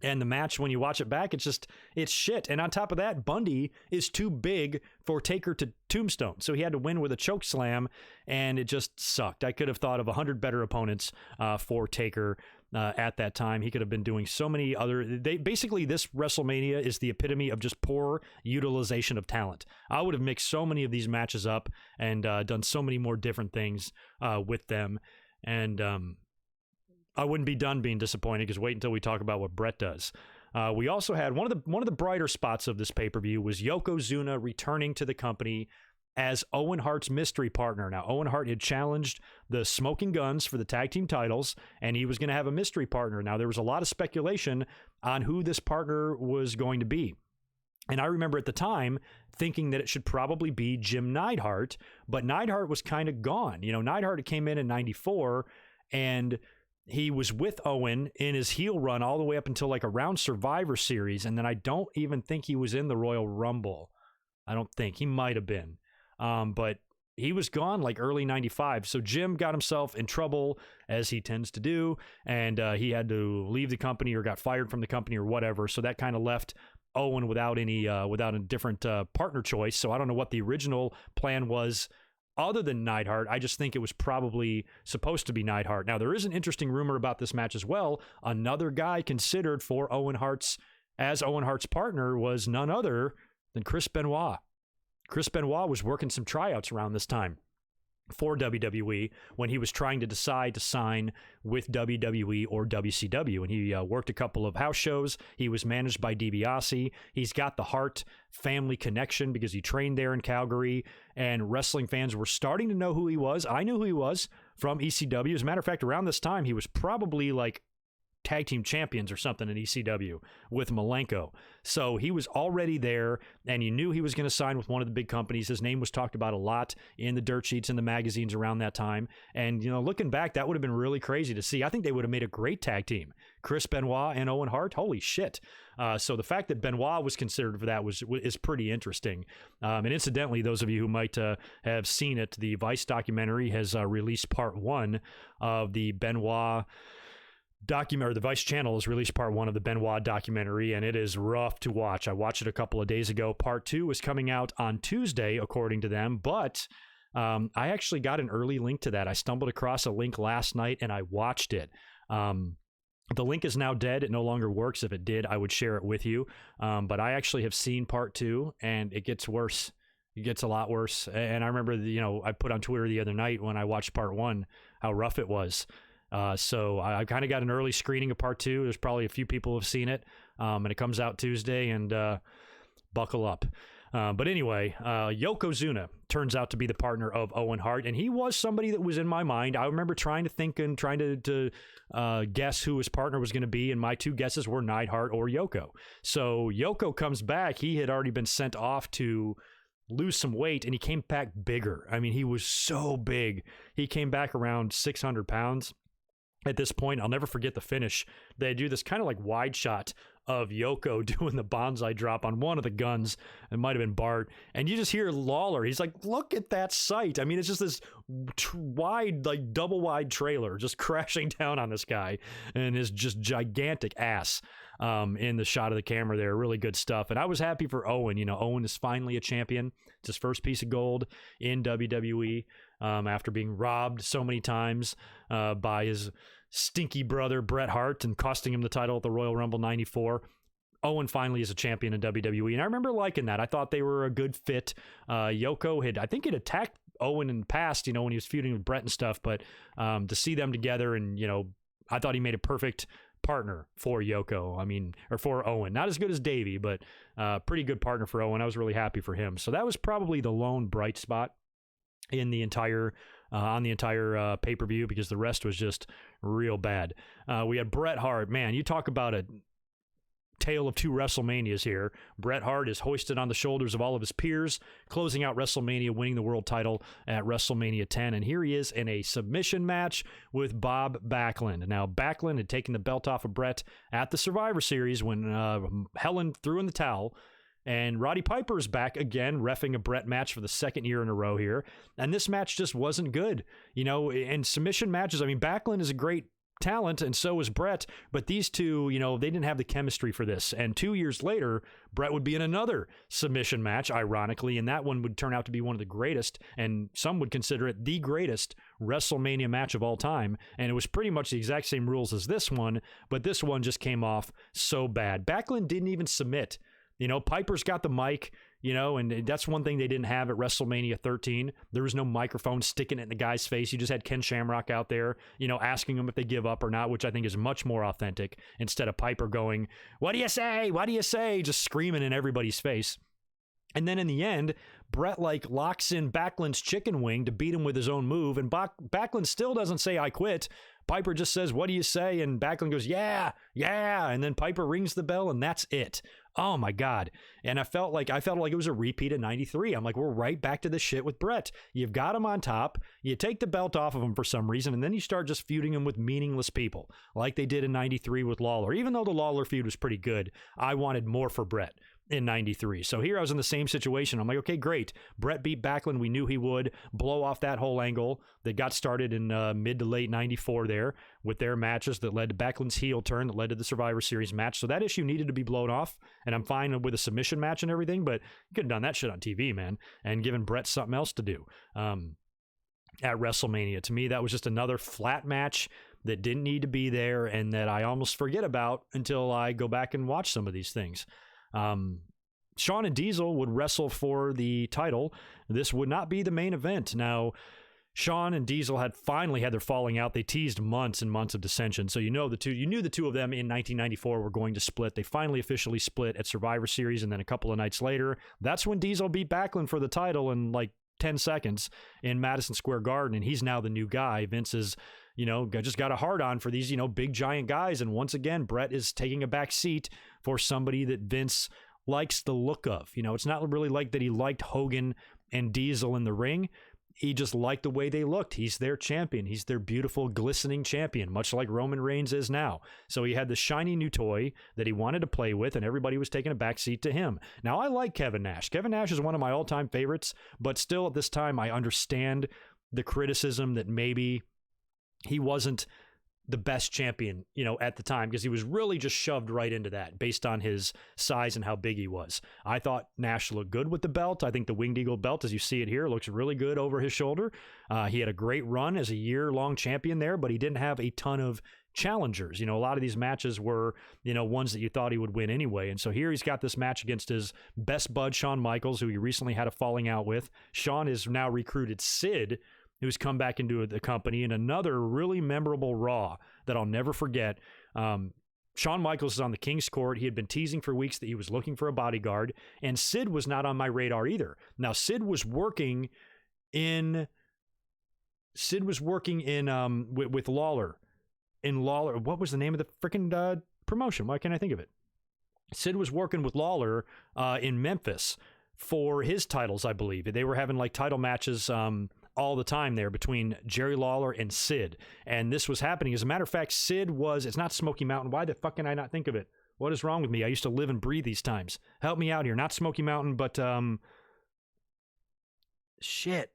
And the match, when you watch it back, it's shit. And on top of that, Bundy is too big for Taker to tombstone. So he had to win with a choke slam, and it just sucked. I could have thought of 100 better opponents for Taker at that time. He could have been doing so many other... Basically, this WrestleMania is the epitome of just poor utilization of talent. I would have mixed so many of these matches up and done so many more different things with them. And... I wouldn't be done being disappointed, because wait until we talk about what Bret does. We also had one of the brighter spots of this pay-per-view was Yokozuna returning to the company as Owen Hart's mystery partner. Now, Owen Hart had challenged the Smoking Guns for the tag team titles, and he was going to have a mystery partner. Now, there was a lot of speculation on who this partner was going to be. And I remember at the time thinking that it should probably be Jim Neidhart, but Neidhart was kind of gone. Neidhart came in 94, and he was with Owen in his heel run all the way up until like around Survivor Series. And then I don't even think he was in the Royal Rumble. I don't think. He might have been. But he was gone like early 95. So Jim got himself in trouble, as he tends to do. And he had to leave the company or got fired from the company or whatever. So that kind of left Owen without a different partner choice. So I don't know what the original plan was other than Neidhart. I just think it was probably supposed to be Neidhart. Now, there is an interesting rumor about this match as well. Another guy considered for Owen Hart's partner was none other than Chris Benoit. Chris Benoit was working some tryouts around this time for WWE when he was trying to decide to sign with WWE or WCW. And he worked a couple of house shows. He was managed by DiBiase. He's got the Hart family connection because he trained there in Calgary, and wrestling fans were starting to know who he was. I knew who he was from ECW. As a matter of fact, around this time, he was probably like tag team champions or something in ECW with Malenko. So he was already there, and you knew he was going to sign with one of the big companies. His name was talked about a lot in the dirt sheets and the magazines around that time. And, looking back, that would have been really crazy to see. I think they would have made a great tag team. Chris Benoit and Owen Hart, holy shit. So the fact that Benoit was considered for that is pretty interesting. And incidentally, those of you who might have seen it, the Vice documentary has released part 1 of the Benoit documentary. The Vice channel has released part 1 of the Benoit documentary, and it is rough to watch. I watched it a couple of days ago. Part 2 is coming out on Tuesday, according to them, but I actually got an early link to that. I stumbled across a link last night, and I watched it. The link is now dead. It no longer works. If it did, I would share it with you. But I actually have seen part 2, and it gets worse. It gets a lot worse. And I remember, I put on Twitter the other night when I watched part 1, how rough it was. So I kind of got an early screening of part 2. There's probably a few people who have seen it, and it comes out Tuesday, and buckle up. But anyway, Yokozuna turns out to be the partner of Owen Hart, and he was somebody that was in my mind. I remember trying to think and trying to guess who his partner was going to be, and my 2 guesses were Neidhart or Yoko. So Yoko comes back. He had already been sent off to lose some weight, and he came back bigger. I mean, he was so big. He came back around 600 pounds. At this point, I'll never forget the finish. They do this kind of like wide shot of Yoko doing the bonsai drop on one of the guns. It might have been Bart. And you just hear Lawler. He's like, look at that sight. I mean, it's just this wide, like double wide trailer just crashing down on this guy and his just gigantic ass in the shot of the camera there. Really good stuff. And I was happy for Owen. Owen is finally a champion. It's his first piece of gold in WWE after being robbed so many times by his stinky brother Bret Hart and costing him the title at the Royal Rumble 94. Owen finally is a champion in WWE, and I remember liking that. I thought they were a good fit. Yoko had attacked Owen in the past, when he was feuding with Bret and stuff, but to see them together, and I thought he made a perfect partner for Yoko. I mean, or for Owen. Not as good as Davey, but pretty good partner for Owen. I was really happy for him. So that was probably the lone bright spot in the entire on the entire pay-per-view, because the rest was just real bad. We had Bret Hart. Man, you talk about a tale of two WrestleManias here. Bret Hart is hoisted on the shoulders of all of his peers, closing out WrestleMania, winning the world title at WrestleMania 10. And here he is in a submission match with Bob Backlund. Now, Backlund had taken the belt off of Bret at the Survivor Series when Helen threw in the towel. And Roddy Piper is back again, reffing a Bret match for the second year in a row here. And this match just wasn't good. You know, and submission matches, I mean, Backlund is a great talent, and so is Bret, but these two, you know, they didn't have the chemistry for this. And 2 years later, Bret would be in another submission match, ironically, and that one would turn out to be one of the greatest, and some would consider it the greatest WrestleMania match of all time. And it was pretty much the exact same rules as this one, but this one just came off so bad. Backlund didn't even submit. You know, Piper's got the mic, you know, and that's one thing they didn't have at WrestleMania 13. There was no microphone sticking it in the guy's face. You just had Ken Shamrock out there, you know, asking them if they give up or not, which I think is much more authentic, instead of Piper going, "What do you say? What do you say?" just screaming in everybody's face. And then in the end, Bret locks in Backlund's chicken wing to beat him with his own move, and Backlund still doesn't say "I quit." Piper just says, "What do you say?" And Backlund goes, "Yeah, yeah." And then Piper rings the bell, and that's it. Oh my God. And I felt like it was a repeat of 93. I'm like, we're right back to the shit with Bret. You've got him on top. You take the belt off of him for some reason, and then you start just feuding him with meaningless people like they did in 93 with Lawler. Even though the Lawler feud was pretty good, I wanted more for Bret in 93. So here I was in the same situation. I'm like, okay, great. Bret beat Backlund. We knew he would blow off that whole angle that got started in mid to late 94 there with their matches that led to Backlund's heel turn that led to the Survivor Series match. So that issue needed to be blown off, and I'm fine with a submission match and everything, but you could have done that shit on TV, man, and given Bret something else to do at WrestleMania. To me, that was just another flat match that didn't need to be there and that I almost forget about until I go back and watch some of these things. Shawn and Diesel would wrestle for the title. This would not be the main event. Now, Shawn and Diesel had finally had their falling out. They teased months and months of dissension. So you knew the two of them in 1994 were going to split. They finally officially split at Survivor Series, and then a couple of nights later, that's when Diesel beat Backlund for the title in like 10 seconds in Madison Square Garden, and he's now the new guy. Vince is, you know, just got a hard on for these, you know, big giant guys. And once again, Bret is taking a back seat for somebody that Vince likes the look of. You know, it's not really like that he liked Hogan and Diesel in the ring. He just liked the way they looked. He's their champion. He's their beautiful, glistening champion, much like Roman Reigns is now. So he had the shiny new toy that he wanted to play with, and everybody was taking a backseat to him. Now, I like Kevin Nash. Kevin Nash is one of my all-time favorites, but still at this time, I understand the criticism that maybe he wasn't the best champion, you know, at the time, because he was really just shoved right into that based on his size and how big he was. I thought Nash looked good with the belt. I think the Winged Eagle belt, as you see it here, looks really good over his shoulder. He had a great run as a year-long champion there, but he didn't have a ton of challengers. You know, a lot of these matches were, you know, ones that you thought he would win anyway. And so here he's got this match against his best bud, Shawn Michaels, who he recently had a falling out with. Shawn has now recruited Sid, who's come back into the company, in another really memorable Raw that I'll never forget. Shawn Michaels is on the King's Court. He had been teasing for weeks that he was looking for a bodyguard, and Sid was not on my radar either. Now, Sid was working in with Lawler. In Lawler, what was the name of the freaking promotion? Why can't I think of it? Sid was working with Lawler in Memphis for his titles, I believe. They were having like title matches all the time there between Jerry Lawler and Sid. And this was happening. As a matter of fact, Sid was, it's not Smoky Mountain. Why the fuck can I not think of it? What is wrong with me? I used to live and breathe these times. Help me out here. Not Smoky Mountain, but shit.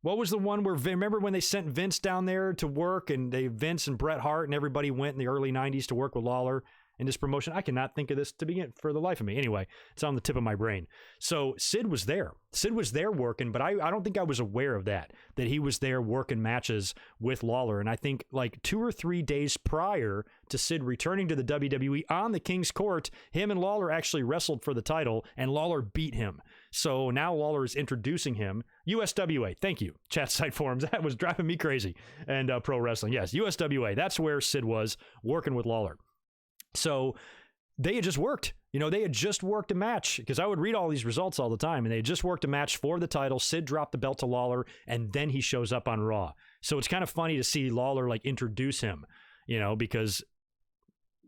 What was the one where, remember when they sent Vince down there to work, and Vince and Bret Hart and everybody went in the early 90s to work with Lawler in this promotion? I cannot think of this to begin for the life of me. Anyway, it's on the tip of my brain. So Sid was there. Sid was there working, but I don't think I was aware of that he was there working matches with Lawler. And I think like 2 or 3 days prior to Sid returning to the WWE on the King's Court, him and Lawler actually wrestled for the title, and Lawler beat him. So now Lawler is introducing him. USWA, thank you, chat site forums. That was driving me crazy. And pro wrestling, yes, USWA. That's where Sid was working with Lawler. So they had just worked. They had just worked a match, because I would read all these results all the time, and they had just worked a match for the title. Sid dropped the belt to Lawler, and then he shows up on Raw. So it's kind of funny to see Lawler introduce him, because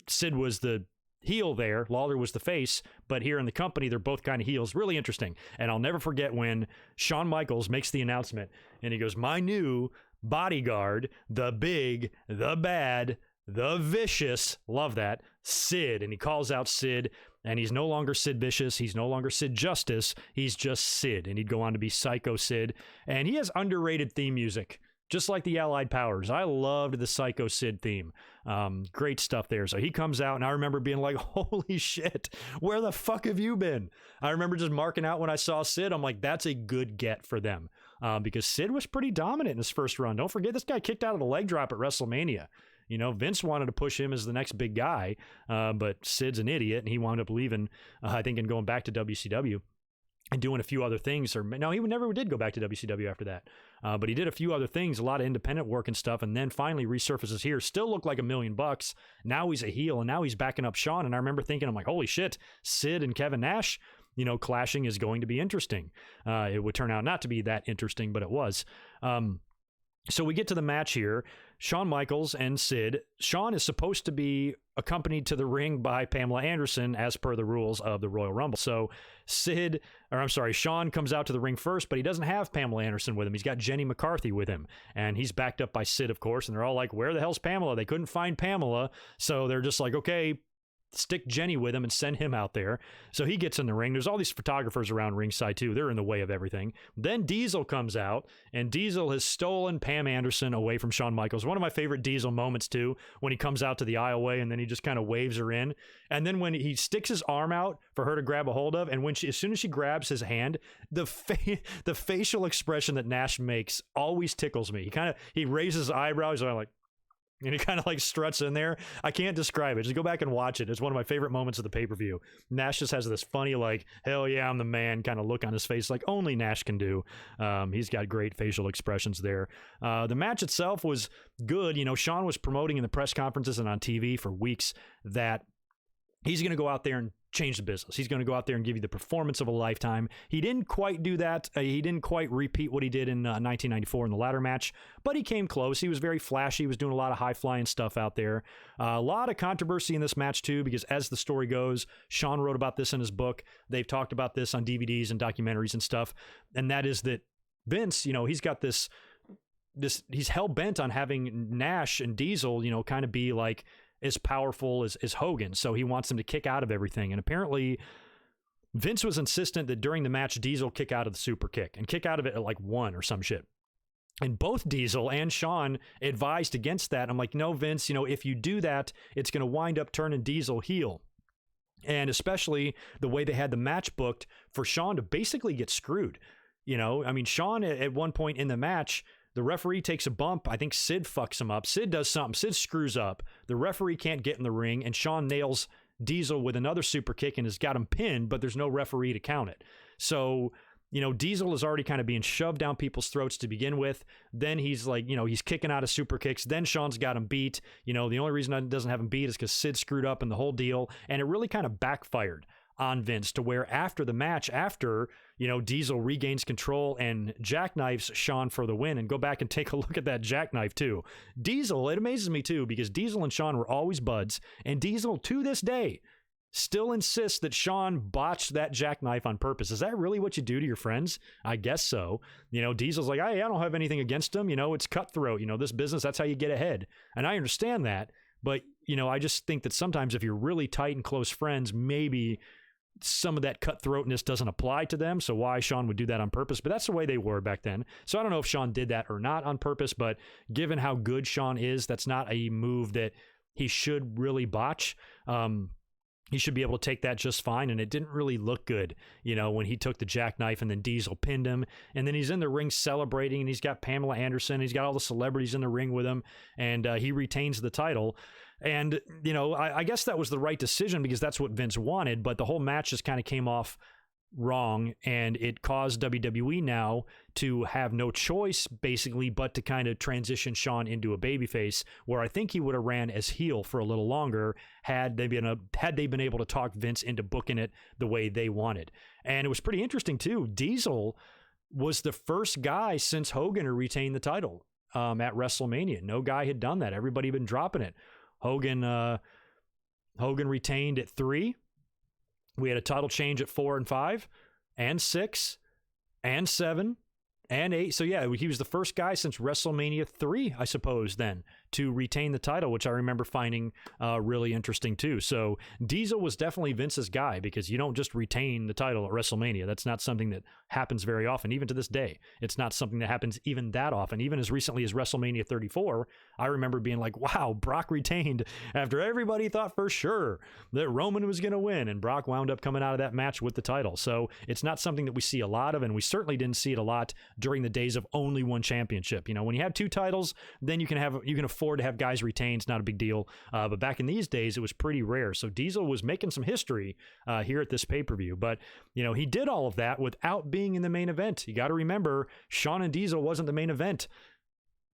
Sid was the heel there, Lawler was the face, but here in the company, they're both kind of heels. Really interesting. And I'll never forget when Shawn Michaels makes the announcement, and he goes, "My new bodyguard, the big, the bad, the vicious," love that, Sid. And he calls out Sid, and he's no longer Sid Vicious. He's no longer Sid Justice. He's just Sid. And he'd go on to be Psycho Sid. And he has underrated theme music, just like the Allied Powers. I loved the Psycho Sid theme. Great stuff there. So he comes out, and I remember being like, holy shit, where the fuck have you been? I remember just marking out when I saw Sid. I'm like, that's a good get for them. Because Sid was pretty dominant in his first run. Don't forget, this guy kicked out of the leg drop at WrestleMania. Vince wanted to push him as the next big guy, but Sid's an idiot, and he wound up leaving, I think, and going back to WCW and doing a few other things. No, he never did go back to WCW after that, but he did a few other things, a lot of independent work and stuff, and then finally resurfaces here. Still looked like $1 million. Now he's a heel, and now he's backing up Shawn, and I remember thinking, I'm like, holy shit, Sid and Kevin Nash, clashing is going to be interesting. It would turn out not to be that interesting, but it was. So we get to the match here. Shawn Michaels and Sid. Shawn is supposed to be accompanied to the ring by Pamela Anderson as per the rules of the Royal Rumble. So Shawn comes out to the ring first, but he doesn't have Pamela Anderson with him. He's got Jenny McCarthy with him, and he's backed up by Sid, of course, and they're all like, where the hell's Pamela? They couldn't find Pamela, so they're just like, okay, stick Jenny with him and send him out there. So he gets in the ring. There's all these photographers around ringside too. They're in the way of everything. Then Diesel comes out, and Diesel has stolen Pam Anderson away from Shawn Michaels. One of my favorite Diesel moments too, when he comes out to the aisleway and then he just kind of waves her in. And then when he sticks his arm out for her to grab a hold of, and as soon as she grabs his hand, the facial expression that Nash makes always tickles me. He raises his eyebrows, and I'm like, and he kind of struts in there. I can't describe it. Just go back and watch it. It's one of my favorite moments of the pay-per-view. Nash just has this funny, hell yeah, I'm the man kind of look on his face, like only Nash can do. He's got great facial expressions there. The match itself was good. Shawn was promoting in the press conferences and on TV for weeks that he's going to go out there and change the business. He's going to go out there and give you the performance of a lifetime. He didn't quite do that. He didn't quite repeat what he did in 1994 in the ladder match, but he came close. He was very flashy. He was doing a lot of high-flying stuff out there. A lot of controversy in this match, too, because as the story goes, Shawn wrote about this in his book. They've talked about this on DVDs and documentaries and stuff, and that is that Vince, he's got this he's hell-bent on having Nash and Diesel, kind of be like as powerful as Hogan. So he wants them to kick out of everything. And apparently Vince was insistent that during the match, Diesel kick out of the super kick and kick out of it at 1 or some shit. And both Diesel and Shawn advised against that. I'm like, no, Vince, if you do that, it's going to wind up turning Diesel heel. And especially the way they had the match booked for Shawn to basically get screwed. Shawn at one point in the match, the referee takes a bump. I think Sid fucks him up. Sid does something. Sid screws up. The referee can't get in the ring, and Shawn nails Diesel with another super kick and has got him pinned, but there's no referee to count it. So, Diesel is already kind of being shoved down people's throats to begin with. Then he's he's kicking out of super kicks. Then Shawn's got him beat. The only reason it doesn't have him beat is because Sid screwed up in the whole deal, and it really kind of backfired on Vince to where after the match, Diesel regains control and jackknifes Shawn for the win. And go back and take a look at that jackknife too. Diesel, it amazes me too, because Diesel and Shawn were always buds, and Diesel to this day still insists that Shawn botched that jackknife on purpose. Is that really what you do to your friends? I guess so. Diesel's like, I don't have anything against him. It's cutthroat. This business, that's how you get ahead. And I understand that. But, I just think that sometimes if you're really tight and close friends, maybe some of that cutthroatness doesn't apply to them. So why Shawn would do that on purpose, but that's the way they were back then. So I don't know if Shawn did that or not on purpose, but given how good Shawn is, that's not a move that he should really botch. He should be able to take that just fine. And it didn't really look good, when he took the jackknife and then Diesel pinned him. And then he's in the ring celebrating, and he's got Pamela Anderson. He's got all the celebrities in the ring with him, and he retains the title. And, I guess that was the right decision because that's what Vince wanted, but the whole match just kind of came off wrong, and it caused WWE now to have no choice basically but to kind of transition Shawn into a babyface, where I think he would have ran as heel for a little longer had they been able to talk Vince into booking it the way they wanted. And it was pretty interesting too. Diesel was the first guy since Hogan to retain the title at WrestleMania. No guy had done that. Everybody had been dropping it. Hogan retained at 3. We had a title change at 4 and 5 and 6 and 7 and 8. So yeah, he was the first guy since WrestleMania 3, I suppose, then, to retain the title, which I remember finding really interesting too. So Diesel was definitely Vince's guy, because you don't just retain the title at WrestleMania. That's not something that happens very often. Even to this day, it's not something that happens even that often. Even as recently as WrestleMania 34, I remember being like, wow, Brock retained after everybody thought for sure that Roman was going to win, and Brock wound up coming out of that match with the title. So it's not something that we see a lot of, and we certainly didn't see it a lot during the days of only one championship. You know, when you have 2 titles, then you can afford to have guys retain. It's not a big deal. But back in these days, it was pretty rare. So Diesel was making some history here at this pay-per-view. But, you know, he did all of that without being in the main event. You got to remember, Shawn and Diesel wasn't the main event.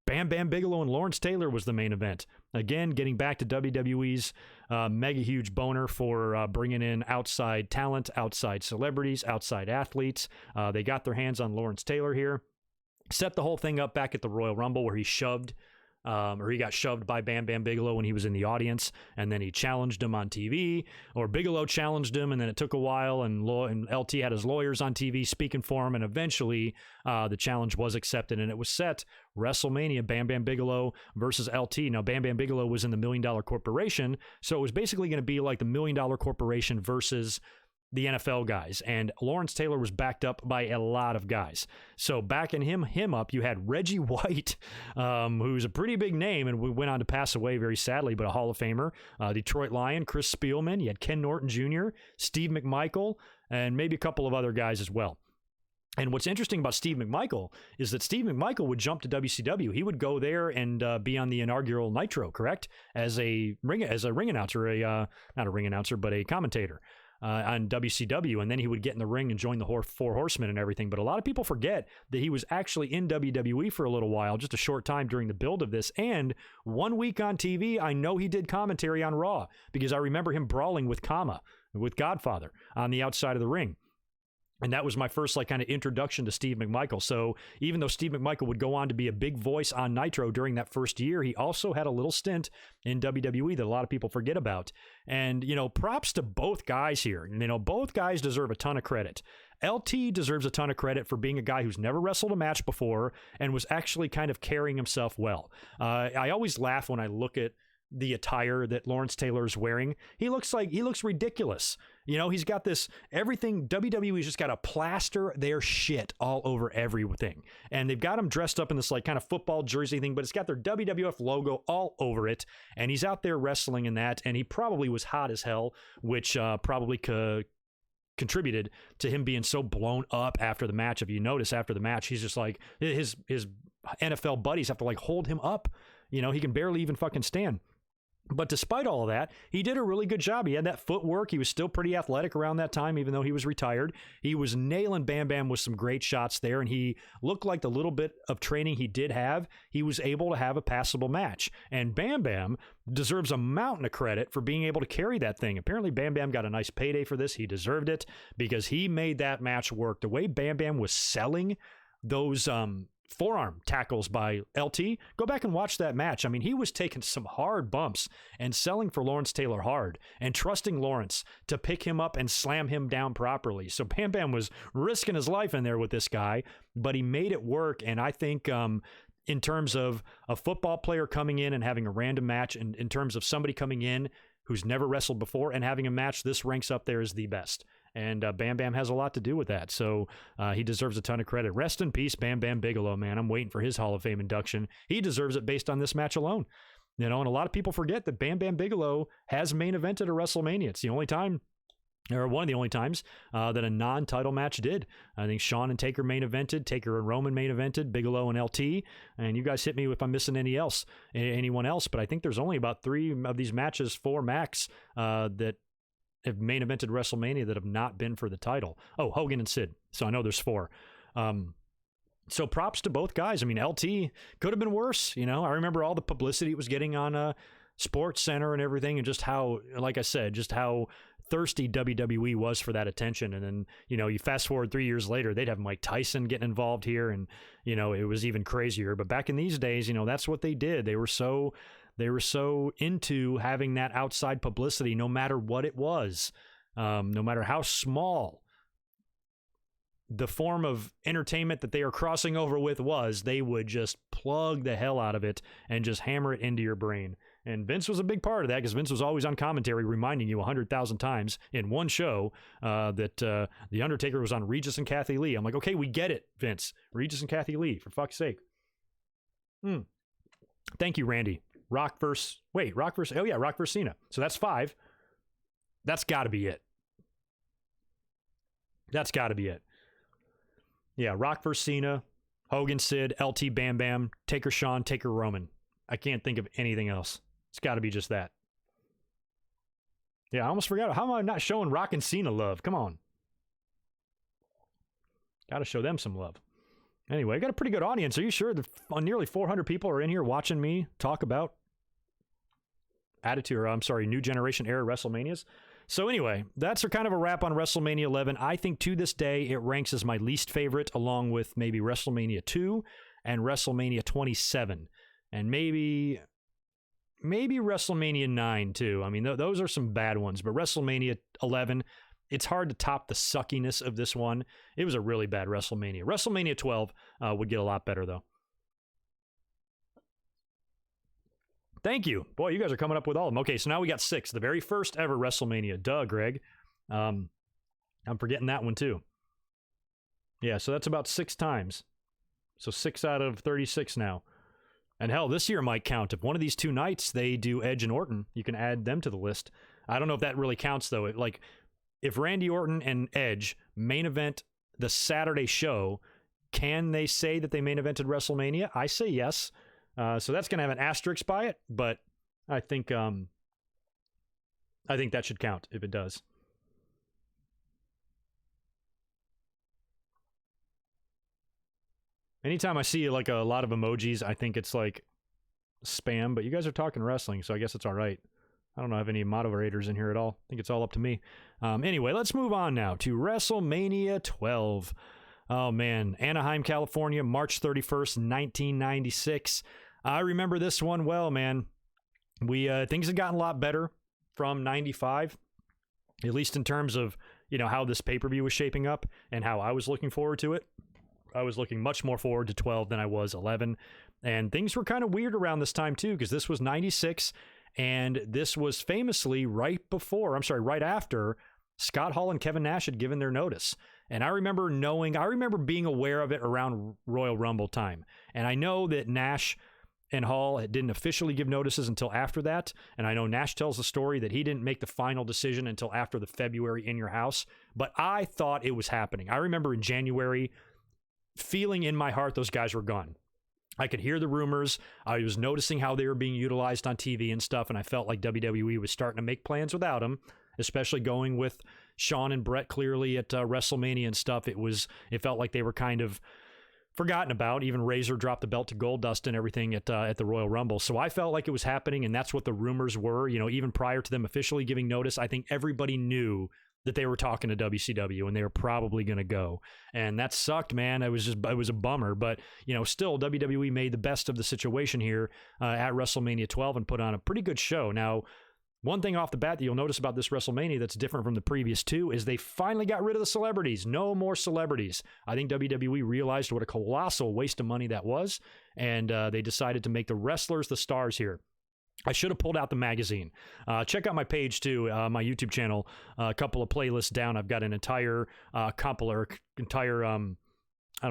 Bam Bam Bigelow and Lawrence Taylor was the main event. Again, getting back to WWE's mega huge boner for bringing in outside talent, outside celebrities, outside athletes. They got their hands on Lawrence Taylor here. Set the whole thing up back at the Royal Rumble, where he got shoved by Bam Bam Bigelow when he was in the audience, and then he challenged him on TV, or Bigelow challenged him, and then it took a while, and LT had his lawyers on TV speaking for him, and eventually the challenge was accepted, and it was set WrestleMania, Bam Bam Bigelow versus LT. Now, Bam Bam Bigelow was in the $1 Million Corporation, so it was basically going to be like the $1 Million Corporation versus the NFL guys, and Lawrence Taylor was backed up by a lot of guys. So backing him up, you had Reggie White, who's a pretty big name and went on to pass away very sadly, but a Hall of Famer. Detroit Lion, Chris Spielman. You had Ken Norton Jr., Steve McMichael, and maybe a couple of other guys as well. And what's interesting about Steve McMichael is that Steve McMichael would jump to WCW. He would go there and be on the inaugural Nitro, correct? As a ring announcer, not a ring announcer, but a commentator on WCW. And then he would get in the ring and join the Four Horsemen and everything. But a lot of people forget that he was actually in WWE for a little while, just a short time during the build of this. And 1 week on TV, I know he did commentary on Raw, because I remember him brawling with Godfather on the outside of the ring. And that was my first kind of introduction to Steve McMichael. So even though Steve McMichael would go on to be a big voice on Nitro during that first year, he also had a little stint in WWE that a lot of people forget about. And, you know, props to both guys here. You know, both guys deserve a ton of credit. LT deserves a ton of credit for being a guy who's never wrestled a match before and was actually kind of carrying himself well. I always laugh when I look at the attire that Lawrence Taylor is wearing. He looks ridiculous. You know, he's got this, everything, WWE's just got to plaster their shit all over everything. And they've got him dressed up in this kind of football jersey thing, but it's got their WWF logo all over it. And he's out there wrestling in that. And he probably was hot as hell, which probably contributed to him being so blown up after the match. If you notice, after the match, he's just like, his NFL buddies have to hold him up. You know, he can barely even fucking stand. But despite all of that, he did a really good job. He had that footwork. He was still pretty athletic around that time, even though he was retired. He was nailing Bam Bam with some great shots there, and he looked like the little bit of training he did have, he was able to have a passable match. And Bam Bam deserves a mountain of credit for being able to carry that thing. Apparently, Bam Bam got a nice payday for this. He deserved it, because he made that match work. The way Bam Bam was selling those forearm tackles by LT, go back and watch that match. I mean, he was taking some hard bumps and selling for Lawrence Taylor hard and trusting Lawrence to pick him up and slam him down properly. So Bam Bam was risking his life in there with this guy, but he made it work. And I think in terms of a football player coming in and having a random match, and in terms of somebody coming in who's never wrestled before and having a match, this ranks up there as the best. And Bam Bam has a lot to do with that. So he deserves a ton of credit. Rest in peace, Bam Bam Bigelow, man. I'm waiting for his Hall of Fame induction. He deserves it based on this match alone. You know, and a lot of people forget that Bam Bam Bigelow has main evented a WrestleMania. It's the only time, or one of the only times, that a non-title match did. I think Shawn and Taker main evented, Taker and Roman main evented, Bigelow and LT, and you guys hit me if I'm missing anyone else, but I think there's only about 3 of these matches, 4 max, that have main evented WrestleMania that have not been for the title. Oh, Hogan and Sid. So I know there's 4. So props to both guys. I mean, LT could have been worse. You know, I remember all the publicity it was getting on Sports Center and everything, and just how, like I said, just how thirsty WWE was for that attention. And then, you know, you fast forward 3 years later, they'd have Mike Tyson getting involved here, and, you know, it was even crazier. But back in these days, you know, that's what they did. They were so into having that outside publicity, no matter what it was, no matter how small the form of entertainment that they are crossing over with was, they would just plug the hell out of it and just hammer it into your brain. And Vince was a big part of that, because Vince was always on commentary reminding you 100,000 times in one show that The Undertaker was on Regis and Kathy Lee. I'm like, okay, we get it, Vince. Regis and Kathy Lee, for fuck's sake. Thank you, Randy. Rock versus Cena. So that's 5. That's got to be it. That's got to be it. Yeah, Rock versus Cena, Hogan, Sid, LT, Bam Bam, Taker, Shawn, Taker, Roman. I can't think of anything else. It's got to be just that. Yeah, I almost forgot. How am I not showing Rock and Cena love? Come on. Got to show them some love. Anyway, I got a pretty good audience. Are you sure that nearly 400 people are in here watching me talk about New Generation era WrestleManias? So anyway, that's kind of a wrap on WrestleMania 11. I think to this day, it ranks as my least favorite, along with maybe WrestleMania 2 and WrestleMania 27. And maybe WrestleMania 9 too. I mean, those are some bad ones, but WrestleMania 11, it's hard to top the suckiness of this one. It was a really bad WrestleMania. WrestleMania 12 would get a lot better, though. Thank you. Boy, you guys are coming up with all of them. Okay, so now we got 6. The very first ever WrestleMania. Duh, Greg. I'm forgetting that one, too. Yeah, so that's about 6 times. So 6 out of 36 now. And hell, this year might count. If one of these 2 nights they do Edge and Orton, you can add them to the list. I don't know if that really counts, though. If Randy Orton and Edge main event the Saturday show, can they say that they main evented WrestleMania? I say yes. So that's going to have an asterisk by it, but I think that should count if it does. Anytime I see like a lot of emojis, I think it's like spam, but you guys are talking wrestling, so I guess it's all right. I don't know if I have any moderators in here at all. I think it's all up to me. Anyway, let's move on now to WrestleMania 12. Oh, man. Anaheim, California, March 31st, 1996. I remember this one well, man. Things had gotten a lot better from 95, at least in terms of, you know, how this pay-per-view was shaping up and how I was looking forward to it. I was looking much more forward to 12 than I was 11. And things were kind of weird around this time, too, because this was 96, and this was famously right after Scott Hall and Kevin Nash had given their notice. And I remember being aware of it around Royal Rumble time. And I know that Nash and Hall didn't officially give notices until after that. And I know Nash tells the story that he didn't make the final decision until after the February In Your House. But I thought it was happening. I remember in January feeling in my heart those guys were gone. I could hear the rumors. I was noticing how they were being utilized on TV and stuff. And I felt like WWE was starting to make plans without them, especially going with Shawn and Bret clearly at WrestleMania and stuff. It felt like they were kind of forgotten about. Even Razor dropped the belt to Goldust and everything at the Royal Rumble. So I felt like it was happening, and that's what the rumors were. You know, even prior to them officially giving notice, I think everybody knew that they were talking to WCW and they were probably going to go. And that sucked, man. It was a bummer. But, you know, still WWE made the best of the situation here at WrestleMania 12 and put on a pretty good show. Now, one thing off the bat that you'll notice about this WrestleMania that's different from the previous 2 is they finally got rid of the celebrities. No more celebrities. I think WWE realized what a colossal waste of money that was, and they decided to make the wrestlers the stars here. I should have pulled out the magazine. Check out my page, too, my YouTube channel. A couple of playlists down. I've got an entire I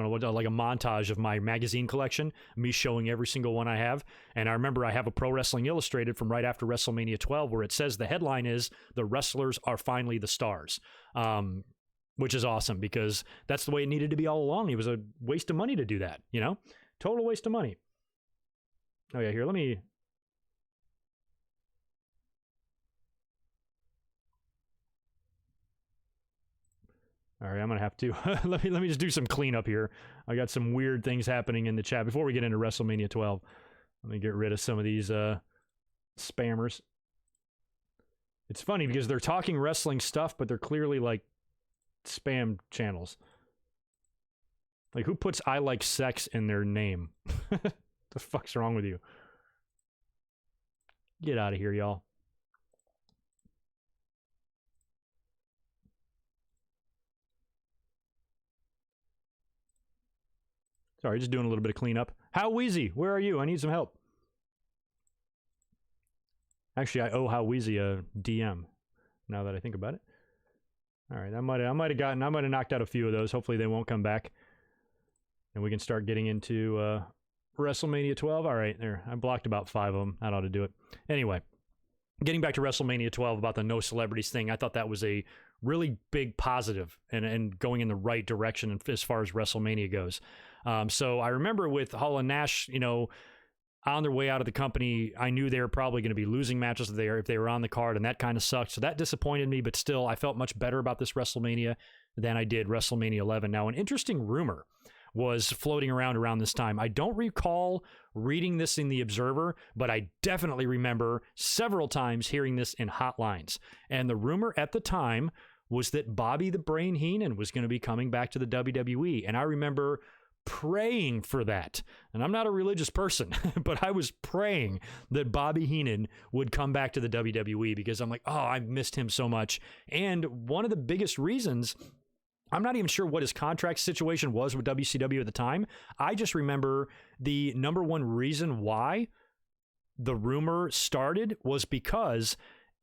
don't know, like a montage of my magazine collection, me showing every single one I have. And I remember I have a Pro Wrestling Illustrated from right after WrestleMania 12 where it says the headline is, "The wrestlers are finally the stars," which is awesome because that's the way it needed to be all along. It was a waste of money to do that, you know? Total waste of money. Oh, yeah, here, let me... All right, I'm gonna have to let me just do some cleanup here. I got some weird things happening in the chat before we get into WrestleMania 12. Let me get rid of some of these spammers. It's funny because they're talking wrestling stuff, but they're clearly like spam channels. Like, who puts "I like sex" in their name? The fuck's wrong with you? Get out of here, y'all. Sorry, just doing a little bit of cleanup. How Wheezy, where are you? I need some help. Actually, I owe How Wheezy a DM, now that I think about it. All right, I might have knocked out a few of those. Hopefully they won't come back. And we can start getting into WrestleMania 12. All right, there. I blocked about 5 of them. That ought to do it. Anyway, getting back to WrestleMania 12 about the no celebrities thing, I thought that was a really big positive and going in the right direction as far as WrestleMania goes. So I remember with Hall and Nash, you know, on their way out of the company, I knew they were probably going to be losing matches if they were on the card, and that kind of sucked. So that disappointed me, but still, I felt much better about this WrestleMania than I did WrestleMania 11. Now, an interesting rumor was floating around this time. I don't recall reading this in the Observer, but I definitely remember several times hearing this in hotlines. And the rumor at the time was that Bobby the Brain Heenan was going to be coming back to the WWE. And I remember praying for that. And I'm not a religious person, but I was praying that Bobby Heenan would come back to the WWE because I'm like, oh, I missed him so much. And one of the biggest reasons, I'm not even sure what his contract situation was with WCW at the time. I just remember the number one reason why the rumor started was because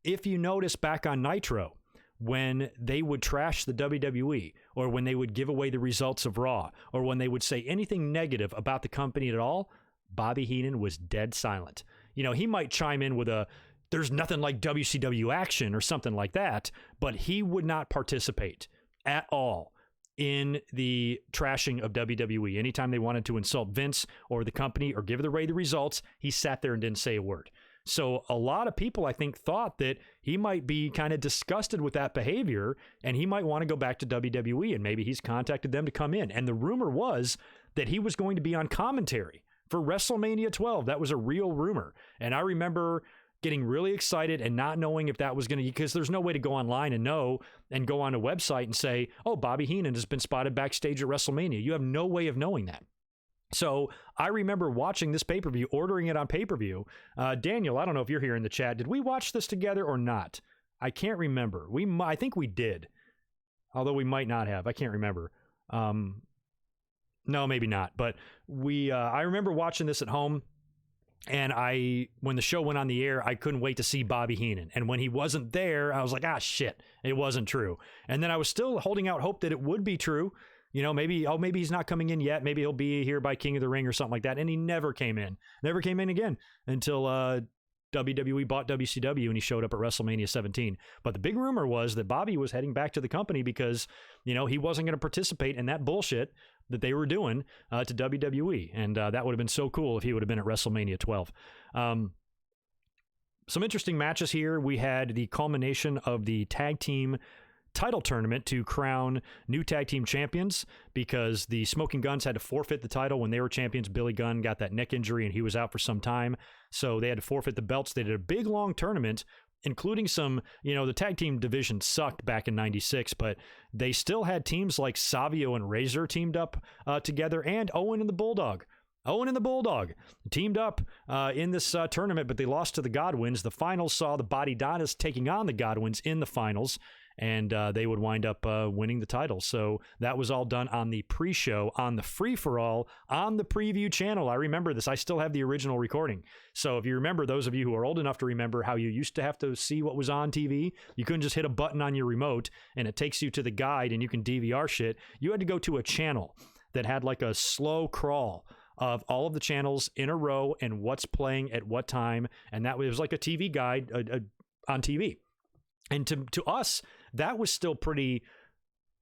if you notice back on Nitro, when they would trash the WWE, or when they would give away the results of Raw, or when they would say anything negative about the company at all, Bobby Heenan was dead silent. You know, he might chime in with a, "There's nothing like WCW action," or something like that, but he would not participate at all in the trashing of WWE. Anytime they wanted to insult Vince or the company or give away the results, he sat there and didn't say a word. So a lot of people, I think, thought that he might be kind of disgusted with that behavior and he might want to go back to WWE, and maybe he's contacted them to come in. And the rumor was that he was going to be on commentary for WrestleMania 12. That was a real rumor. And I remember getting really excited and not knowing if that was going to, because there's no way to go online and know and go on a website and say, oh, Bobby Heenan has been spotted backstage at WrestleMania. You have no way of knowing that. So I remember watching this pay-per-view, ordering it on pay-per-view. Daniel, I don't know if you're here in the chat. Did we watch this together or not? I can't remember. I think we did, although we might not have. I can't remember. No, maybe not. But I remember watching this at home. And when the show went on the air, I couldn't wait to see Bobby Heenan. And when he wasn't there, I was like, shit, it wasn't true. And then I was still holding out hope that it would be true. You know, maybe he's not coming in yet. Maybe he'll be here by King of the Ring or something like that. And he never came in again until WWE bought WCW and he showed up at WrestleMania 17. But the big rumor was that Bobby was heading back to the company because, you know, he wasn't going to participate in that bullshit that they were doing to WWE. And that would have been so cool if he would have been at WrestleMania 12. Some interesting matches here. We had the culmination of the tag team title tournament to crown new tag team champions because the Smoking Guns had to forfeit the title when they were champions. Billy Gunn got that neck injury and he was out for some time, so they had to forfeit the belts. They did a big long tournament, including some, you know, the tag team division sucked back in 96, but they still had teams like Savio and Razor teamed up together, and Owen and the Bulldog teamed up in this tournament, but they lost to the Godwins. The finals saw the Body Donnas taking on the Godwins in the finals, and they would wind up winning the title. So that was all done on the pre-show, on the free-for-all, on the preview channel. I remember this. I still have the original recording. So if you remember, those of you who are old enough to remember how you used to have to see what was on TV, you couldn't just hit a button on your remote and it takes you to the guide and you can DVR shit. You had to go to a channel that had like a slow crawl of all of the channels in a row and what's playing at what time. And that was like a TV guide on TV. And to us, that was still pretty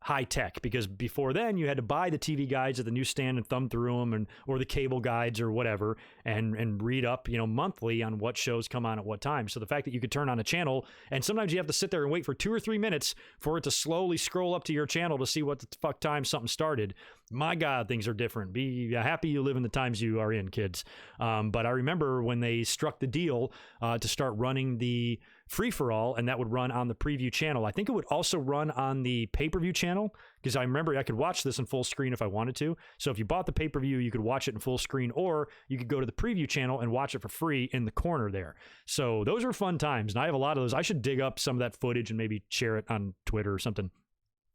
high tech, because before then you had to buy the TV guides at the newsstand and thumb through them, or the cable guides or whatever, and read up, monthly on what shows come on at what time. So the fact that you could turn on a channel, and sometimes you have to sit there and wait for 2 or 3 minutes for it to slowly scroll up to your channel to see what the fuck time something started. My God, things are different. Be happy you live in the times you are in, kids. But I remember when they struck the deal to start running the free-for-all, and that would run on the preview channel. I think it would also run on the pay-per-view channel, because I remember I could watch this in full screen if I wanted to. So if you bought the pay-per-view, you could watch it in full screen, or you could go to the preview channel and watch it for free in the corner there. So those are fun times, and I have a lot of those. I should dig up some of that footage and maybe share it on Twitter or something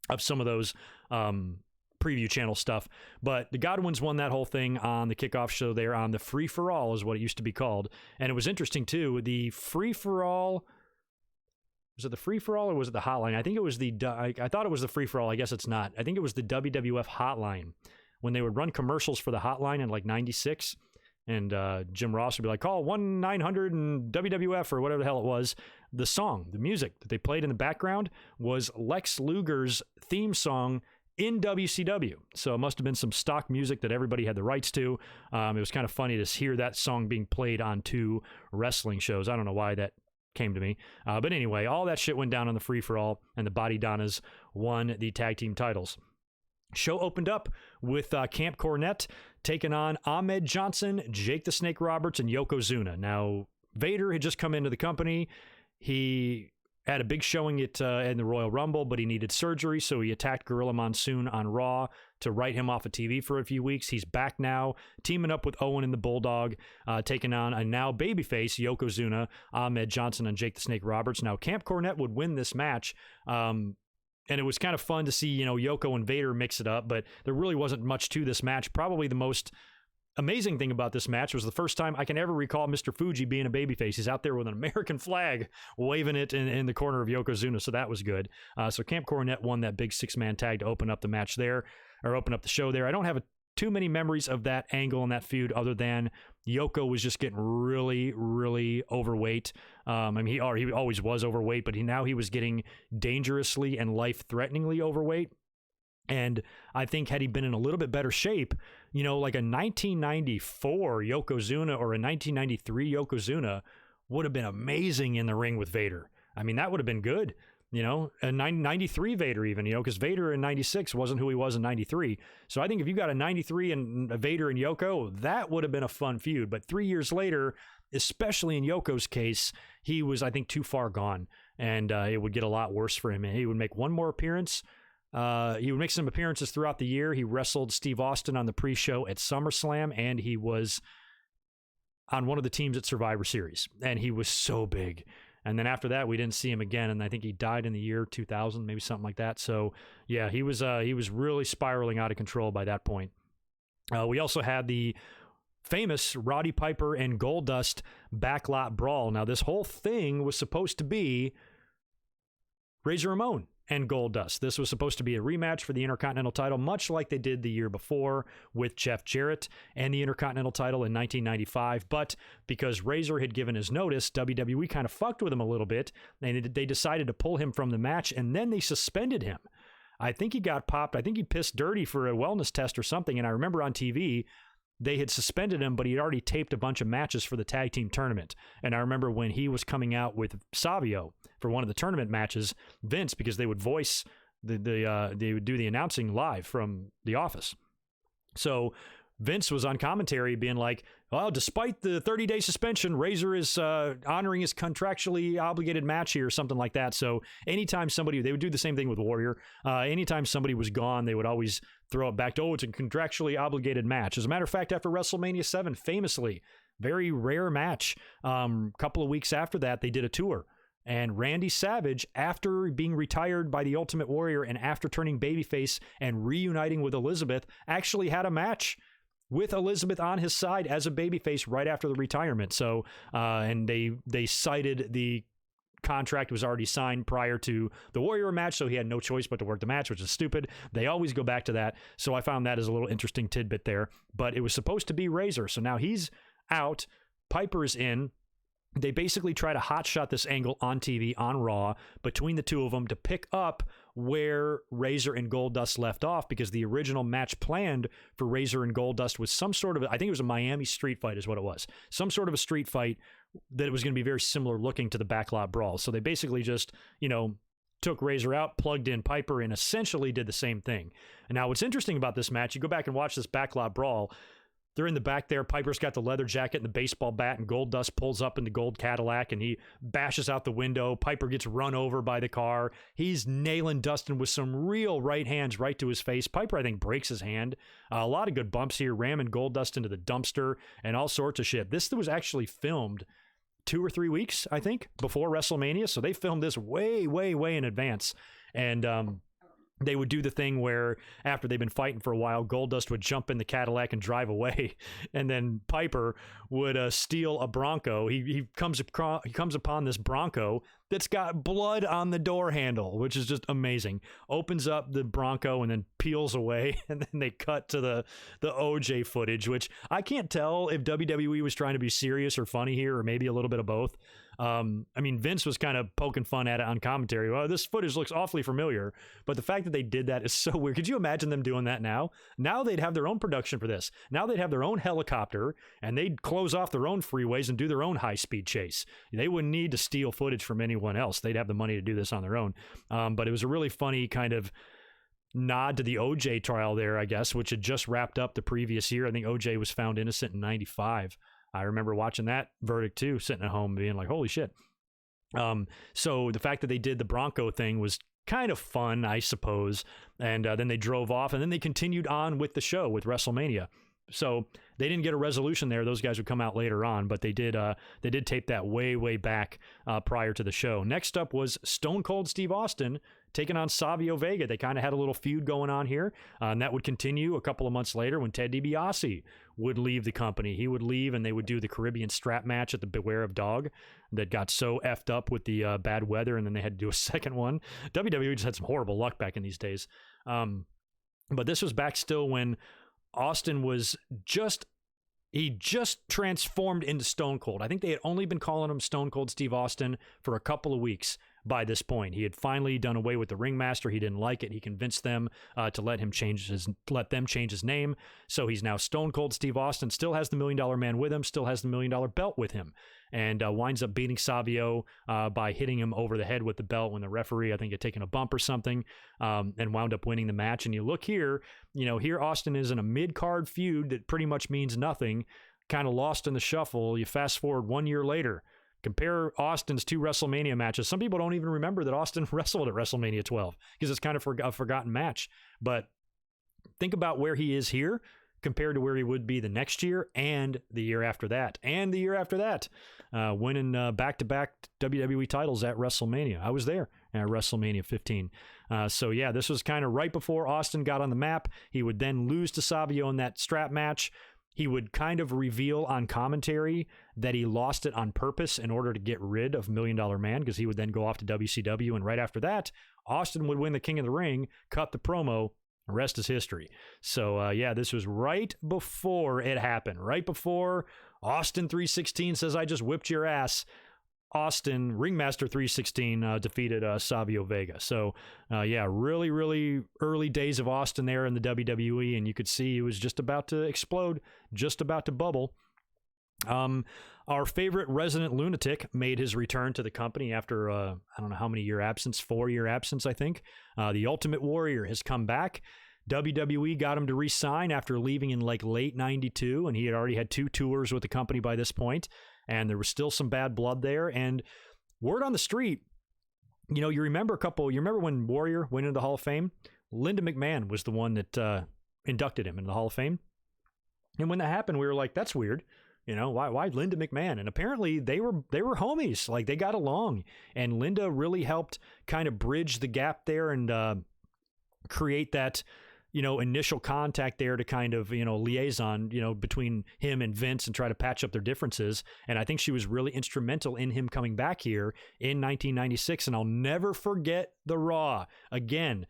of some of those preview channel stuff. But the Godwins won that whole thing on the kickoff show there on the free-for-all is what it used to be called. And it was interesting too. The free-for-all, was it the free-for-all or was it the hotline? I think it was I thought it was the free-for-all. I guess it's not. I think it was the WWF hotline when they would run commercials for the hotline in like 96. And Jim Ross would be like, call 1-900 and WWF or whatever the hell it was. The song, the music that they played in the background was Lex Luger's theme song in WCW. So it must have been some stock music that everybody had the rights to. It was kind of funny to hear that song being played on 2 wrestling shows. I don't know why that came to me. But anyway, all that shit went down on the free-for-all, and the Body Donnas won the tag team titles. Show opened up with Camp Cornette taking on Ahmed Johnson, Jake the Snake Roberts, and Yokozuna. Now, Vader had just come into the company. He had a big showing in the Royal Rumble, but he needed surgery, so he attacked Gorilla Monsoon on Raw to write him off of TV for a few weeks. He's back now, teaming up with Owen and the Bulldog, taking on a now babyface Yokozuna, Ahmed Johnson, and Jake the Snake Roberts. Now, Camp Cornette would win this match, and it was kind of fun to see, Yoko and Vader mix it up, but there really wasn't much to this match. Probably the most amazing thing about this match was the first time I can ever recall Mr. Fuji being a babyface. He's out there with an American flag, waving it in the corner of Yokozuna, so that was good. So Camp Cornette won that big 6-man tag to open up the match there, or open up the show there. I don't have too many memories of that angle and that feud other than Yoko was just getting really, really overweight. He always was overweight, but now he was getting dangerously and life-threateningly overweight. And I think had he been in a little bit better shape, like a 1994 Yokozuna or a 1993 Yokozuna would have been amazing in the ring with Vader. I mean, that would have been good, a 93 Vader even, because Vader in 96 wasn't who he was in 93. So I think if you got a 93 and a Vader and Yoko, that would have been a fun feud. But 3 years later, especially in Yoko's case, he was, I think, too far gone, and it would get a lot worse for him. And he would make one more appearance. He would make some appearances throughout the year. He wrestled Steve Austin on the pre-show at SummerSlam, and he was on one of the teams at Survivor Series, and he was so big. And then after that, we didn't see him again, and I think he died in the year 2000, maybe something like that. So, yeah, he was really spiraling out of control by that point. We also had the famous Roddy Piper and Goldust backlot brawl. Now, this whole thing was supposed to be Razor Ramon and Goldust. This was supposed to be a rematch for the Intercontinental title, much like they did the year before with Jeff Jarrett and the Intercontinental title in 1995. But because Razor had given his notice, WWE kind of fucked with him a little bit, and they decided to pull him from the match, and then they suspended him. I think he got popped. I think he pissed dirty for a wellness test or something, and I remember on TV, they had suspended him, but he'd already taped a bunch of matches for the tag team tournament. And I remember when he was coming out with Savio for one of the tournament matches, Vince, because they would voice they would do the announcing live from the office. So Vince was on commentary being like, well, despite the 30-day suspension, Razor is honoring his contractually obligated match here, or something like that. So anytime they would do the same thing with Warrior. Anytime somebody was gone, they would always throw it back to, it's a contractually obligated match. As a matter of fact, after WrestleMania 7, famously, very rare match, couple of weeks after that, they did a tour. And Randy Savage, after being retired by the Ultimate Warrior and after turning babyface and reuniting with Elizabeth, actually had a match with Elizabeth on his side as a babyface right after the retirement. So, and they cited the contract was already signed prior to the Warrior match, so he had no choice but to work the match, which is stupid. They always go back to that. So I found that as a little interesting tidbit there. But it was supposed to be Razor. So now he's out. Piper's in. they basically try to hotshot this angle on TV on Raw between the two of them to pick up where Razor and Goldust left off, because the original match planned for Razor and Goldust was some sort of, I think it was a Miami street fight is what it was. Some sort of a street fight that it was going to be very similar looking to the Backlot Brawl. So they basically just, took Razor out, plugged in Piper, and essentially did the same thing. And now what's interesting about this match, you go back and watch this Backlot Brawl, they're in the back there. Piper's got the leather jacket and the baseball bat, and Goldust pulls up in the gold Cadillac, and he bashes out the window. Piper gets run over by the car. He's nailing Dustin with some real right hands right to his face. Piper, I think, breaks his hand. A lot of good bumps here, ramming Goldust into the dumpster and all sorts of shit. This was actually filmed 2 or 3 weeks, I think, before WrestleMania. So they filmed this way, way, way in advance. And they would do the thing where after they've been fighting for a while, Goldust would jump in the Cadillac and drive away, and then Piper would steal a Bronco. He comes upon this Bronco that's got blood on the door handle, which is just amazing. Opens up the Bronco and then peels away, and then they cut to the OJ footage, which I can't tell if WWE was trying to be serious or funny here, or maybe a little bit of both. Vince was kind of poking fun at it on commentary. Well, this footage looks awfully familiar, but the fact that they did that is so weird. Could you imagine them doing that now? Now they'd have their own production for this. Now they'd have their own helicopter, and they'd close off their own freeways and do their own high-speed chase. They wouldn't need to steal footage from anyone else. They'd have the money to do this on their own. But it was a really funny kind of nod to the OJ trial there, I guess, which had just wrapped up the previous year. I think OJ was found innocent in 95. I remember watching that verdict too, sitting at home being like, holy shit. So the fact that they did the Bronco thing was kind of fun, I suppose. And then they drove off, and then they continued on with the show with WrestleMania. So they didn't get a resolution there. Those guys would come out later on, but they did tape that way, way back prior to the show. Next up was Stone Cold Steve Austin taking on Savio Vega. They kind of had a little feud going on here, and that would continue a couple of months later when Ted DiBiase would leave the company. He would leave, and they would do the Caribbean strap match at the Beware of Dog that got so effed up with the bad weather, and then they had to do a second one. WWE just had some horrible luck back in these days. But this was back still when Austin was just transformed into Stone Cold. I think they had only been calling him Stone Cold Steve Austin for a couple of weeks by this point. He had finally done away with the ringmaster. He didn't like it. He convinced them to let them change his name. So he's now Stone Cold Steve Austin, still has the $1 Million Man with him, still has the $1 Million belt with him, and winds up beating Savio by hitting him over the head with the belt when the referee, I think, had taken a bump or something, and wound up winning the match. And you look here, here Austin is in a mid-card feud that pretty much means nothing, kind of lost in the shuffle. You fast forward 1 year later, compare Austin's 2 WrestleMania matches. Some people don't even remember that Austin wrestled at WrestleMania 12 because it's kind of a forgotten match. But think about where he is here compared to where he would be the next year and the year after that and the year after that, winning back-to-back WWE titles at WrestleMania. I was there at WrestleMania 15. So yeah, this was kind of right before Austin got on the map. He would then lose to Savio in that strap match. He would kind of reveal on commentary that he lost it on purpose in order to get rid of $1 Million Man, because he would then go off to WCW. And right after that, Austin would win the King of the Ring, cut the promo, the rest is history. So yeah, this was right before it happened. Right before Austin 316 says, I just whipped your ass. Austin, Ringmaster 316, defeated Savio Vega. So, yeah, really, really early days of Austin there in the WWE, and you could see he was just about to explode, just about to bubble. Our favorite resident lunatic made his return to the company after, I don't know how many year absence, 4-year absence, I think. The Ultimate Warrior has come back. WWE got him to re-sign after leaving in like late 92, and he had already had 2 tours with the company by this point. And there was still some bad blood there. And word on the street, you remember when Warrior went into the Hall of Fame? Linda McMahon was the one that inducted him into the Hall of Fame. And when that happened, we were like, that's weird. Why Linda McMahon? And apparently they were homies. Like, they got along. And Linda really helped kind of bridge the gap there and create that initial contact there to kind of, liaison, between him and Vince and try to patch up their differences. And I think she was really instrumental in him coming back here in 1996. And I'll never forget the Raw. Again,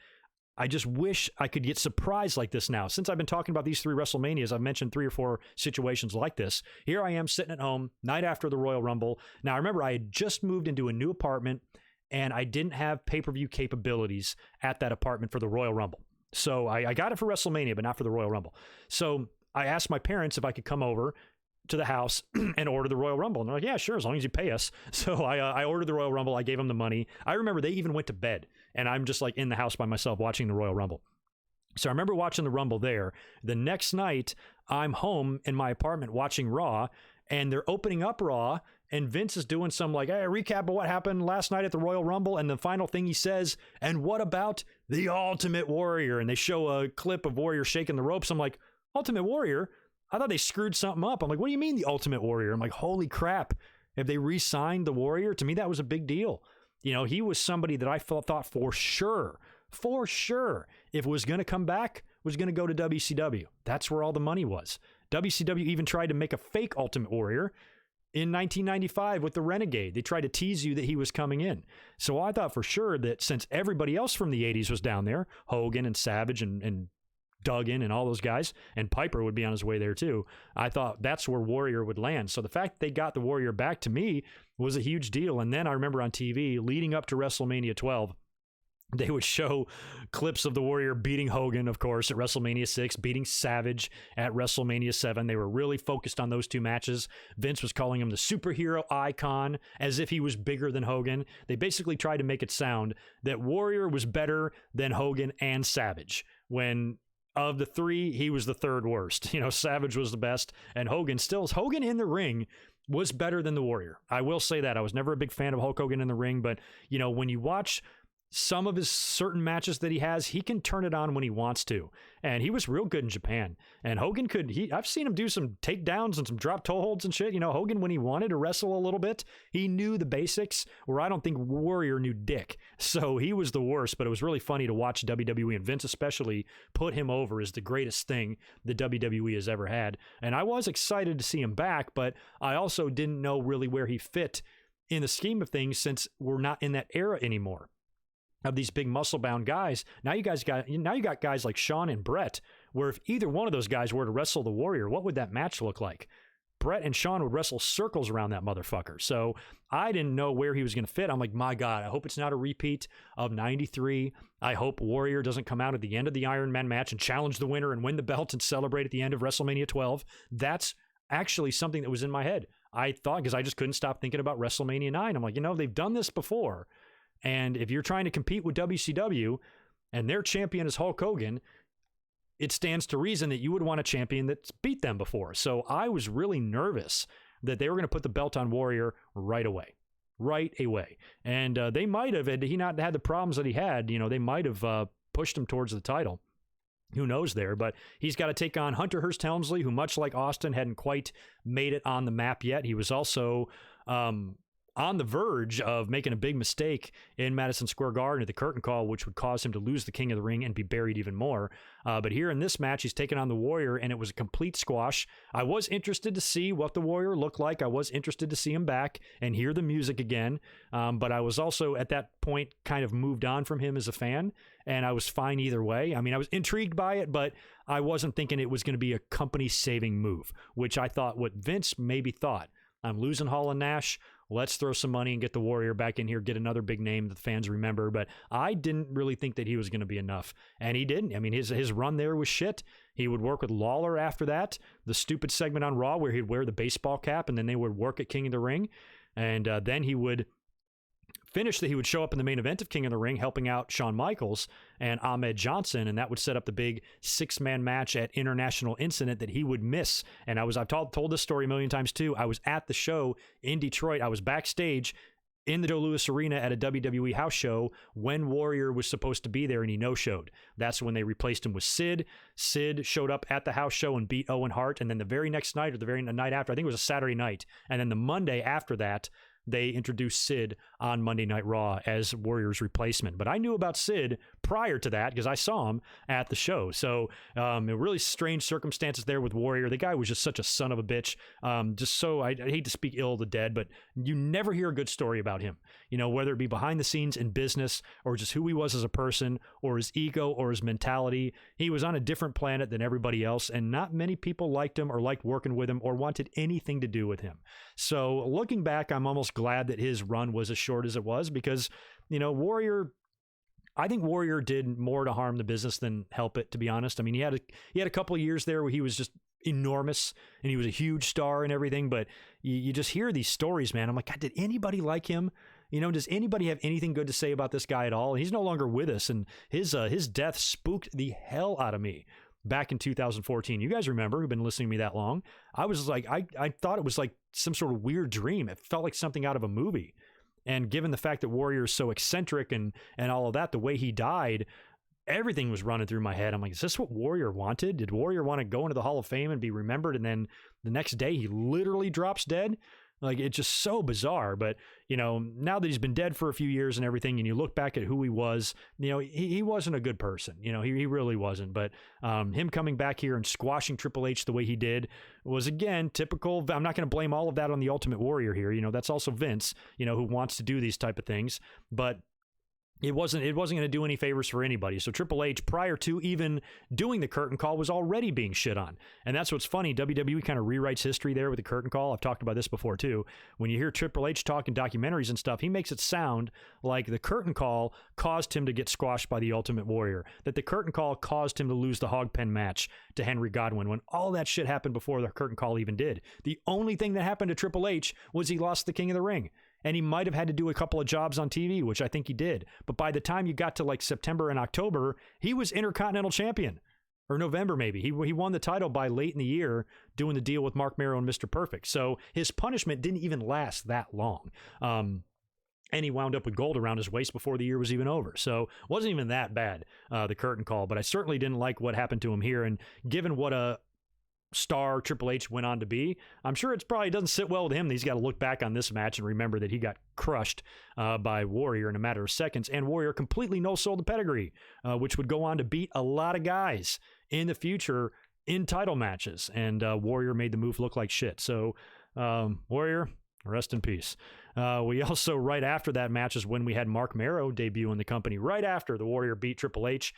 I just wish I could get surprised like this now. Since I've been talking about these 3 WrestleManias, I've mentioned 3 or 4 situations like this. Here I am sitting at home, night after the Royal Rumble. Now, I remember I had just moved into a new apartment, and I didn't have pay-per-view capabilities at that apartment for the Royal Rumble. So I got it for WrestleMania, but not for the Royal Rumble. So I asked my parents if I could come over to the house and order the Royal Rumble. And they're like, yeah, sure, as long as you pay us. So I ordered the Royal Rumble. I gave them the money. I remember they even went to bed, and I'm just like in the house by myself watching the Royal Rumble. So I remember watching the Rumble there. The next night, I'm home in my apartment watching Raw, and they're opening up Raw, and Vince is doing some like, hey, recap of what happened last night at the Royal Rumble. And the final thing he says, and what about the Ultimate Warrior? And they show a clip of Warrior shaking the ropes. I'm like, Ultimate Warrior? I thought they screwed something up. I'm like, what do you mean the Ultimate Warrior? I'm like, holy crap. If they re-signed the Warrior, to me, that was a big deal. You know, he was somebody that I thought for sure, if it was going to come back, was going to go to WCW. That's where all the money was. WCW even tried to make a fake Ultimate Warrior in 1995 with the Renegade. They tried to tease you that he was coming in. So I thought for sure that since everybody else from the 80s was down there, Hogan and Savage and Duggan and all those guys, and Piper would be on his way there too, I thought that's where Warrior would land. So the fact that they got the Warrior back, to me, was a huge deal. And then I remember on TV, leading up to WrestleMania 12, they would show clips of the Warrior beating Hogan, of course, at WrestleMania 6, beating Savage at WrestleMania 7. They were really focused on those 2 matches. Vince was calling him the superhero icon, as if he was bigger than Hogan. They basically tried to make it sound that Warrior was better than Hogan and Savage, when of the 3, he was the 3rd worst. You know, Savage was the best, and Hogan in the ring was better than the Warrior. I will say that. I was never a big fan of Hulk Hogan in the ring, but, you know, when you watch some of his certain matches that he has, he can turn it on when he wants to. And he was real good in Japan. And Hogan I've seen him do some takedowns and some drop toe holds and shit. You know, Hogan, when he wanted to wrestle a little bit, he knew the basics, where I don't think Warrior knew dick. So he was the worst, but it was really funny to watch WWE, and Vince especially, put him over as the greatest thing the WWE has ever had. And I was excited to see him back, but I also didn't know really where he fit in the scheme of things, since we're not in that era anymore of these big muscle-bound guys. Now you got guys like Shawn and Bret, where if either one of those guys were to wrestle the Warrior, what would that match look like? Bret and Shawn would wrestle circles around that motherfucker. So I didn't know where he was going to fit. I'm like, my God, I hope it's not a repeat of 93. I hope Warrior doesn't come out at the end of the Iron Man match and challenge the winner and win the belt and celebrate at the end of WrestleMania 12. That's actually something that was in my head. I thought, because I just couldn't stop thinking about WrestleMania 9. I'm like, you know, they've done this before. And if you're trying to compete with WCW and their champion is Hulk Hogan, it stands to reason that you would want a champion that's beat them before. So I was really nervous that they were going to put the belt on Warrior right away. And they might have, had he not had the problems that he had, you know, they might have pushed him towards the title. Who knows there? But he's got to take on Hunter Hearst Helmsley, who, much like Austin, hadn't quite made it on the map yet. He was also on the verge of making a big mistake in Madison Square Garden at the curtain call, which would cause him to lose the King of the Ring and be buried even more. But here in this match, he's taking on the Warrior, and it was a complete squash. I was interested to see what the Warrior looked like. I was interested to see him back and hear the music again. But I was also, at that point, kind of moved on from him as a fan, and I was fine either way. I mean, I was intrigued by it, but I wasn't thinking it was going to be a company-saving move, which I thought what Vince maybe thought. I'm losing Hall and Nash. Let's throw some money and get the Warrior back in here, get another big name that the fans remember. But I didn't really think that he was going to be enough. And he didn't. I mean, his run there was shit. He would work with Lawler after that. The stupid segment on Raw where he'd wear the baseball cap and then they would work at King of the Ring. And then he would finish that he would show up in the main event of King of the Ring, helping out Shawn Michaels and Ahmed Johnson, and that would set up the big 6-man match at International Incident that he would miss. And I've told this story a million times too. I was at the show in Detroit. I was backstage in the Joe Louis Arena at a WWE house show when Warrior was supposed to be there, and he no-showed. That's when they replaced him with Sid. Sid showed up at the house show and beat Owen Hart, and then the very next night, or the very night after, I think it was a Saturday night, and then the Monday after that, they introduced Sid on Monday Night Raw as Warrior's replacement. But I knew about Sid prior to that because I saw him at the show. So really strange circumstances there with Warrior. The guy was just such a son of a bitch. I hate to speak ill of the dead, but you never hear a good story about him. Whether it be behind the scenes in business or just who he was as a person or his ego or his mentality. He was on a different planet than everybody else, and not many people liked him or liked working with him or wanted anything to do with him. So looking back, I'm almost glad that his run was as short as it was because, I think Warrior did more to harm the business than help it, to be honest. I mean, he had a couple of years there where he was just enormous and he was a huge star and everything, but you just hear these stories, man. I'm like, God, did anybody like him? Does anybody have anything good to say about this guy at all? And he's no longer with us, and his death spooked the hell out of me back in 2014. You guys remember, who've been listening to me that long? I was like, I thought it was like some sort of weird dream. It felt like something out of a movie. And given the fact that Warrior is so eccentric and all of that, the way he died, everything was running through my head. I'm like, is this what Warrior wanted? Did Warrior want to go into the Hall of Fame and be remembered? And then the next day he literally drops dead? Like, it's just so bizarre. But, now that he's been dead for a few years and everything, and you look back at who he was, he wasn't a good person. He really wasn't. But him coming back here and squashing Triple H the way he did was, again, typical. I'm not going to blame all of that on the Ultimate Warrior here. That's also Vince, who wants to do these type of things. But it wasn't going to do any favors for anybody. So Triple H, prior to even doing the curtain call, was already being shit on. And that's what's funny. WWE kind of rewrites history there with the curtain call. I've talked about this before too. When you hear Triple H talk in documentaries and stuff, he makes it sound like the curtain call caused him to get squashed by the Ultimate Warrior, that the curtain call caused him to lose the hog pen match to Henry Godwinn, when all that shit happened before the curtain call even did. The only thing that happened to Triple H was he lost the King of the Ring. And he might have had to do a couple of jobs on TV, which I think he did. But by the time you got to like September and October, he was Intercontinental Champion. Or November, maybe. He won the title by late in the year doing the deal with Mark Marrow and Mr. Perfect. So his punishment didn't even last that long. And he wound up with gold around his waist before the year was even over. So it wasn't even that bad, the curtain call. But I certainly didn't like what happened to him here. And given what a star Triple H went on to be, I'm sure it probably doesn't sit well with him that he's got to look back on this match and remember that he got crushed by Warrior in a matter of seconds, and Warrior completely no-sold the pedigree, which would go on to beat a lot of guys in the future in title matches, and Warrior made the move look like shit. So Warrior, rest in peace. We also, right after that match, is when we had Mark Marrow debut in the company. Right after the Warrior beat Triple H,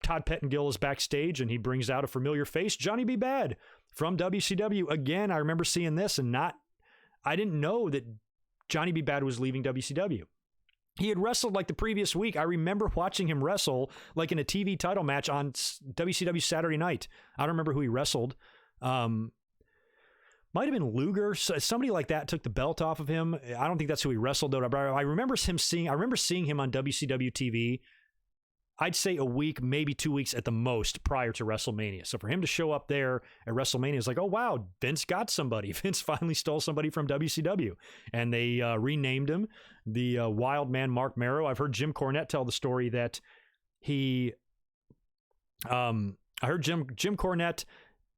Todd Pettengill is backstage, and he brings out a familiar face, Johnny B. Bad from WCW. Again, I remember seeing this I didn't know that Johnny B. Bad was leaving WCW. He had wrestled like the previous week. I remember watching him wrestle like in a TV title match on WCW Saturday Night. I don't remember who he wrestled. Might have been Luger. Somebody like that took the belt off of him. I don't think that's who he wrestled, though. I remember seeing him on WCW TV. I'd say a week, maybe 2 weeks at the most prior to WrestleMania. So for him to show up there at WrestleMania is like, oh, wow, Vince got somebody. Vince finally stole somebody from WCW. And they renamed him the Wild Man Mark Marrow. I've heard Jim Cornette tell the story that I heard Jim Cornette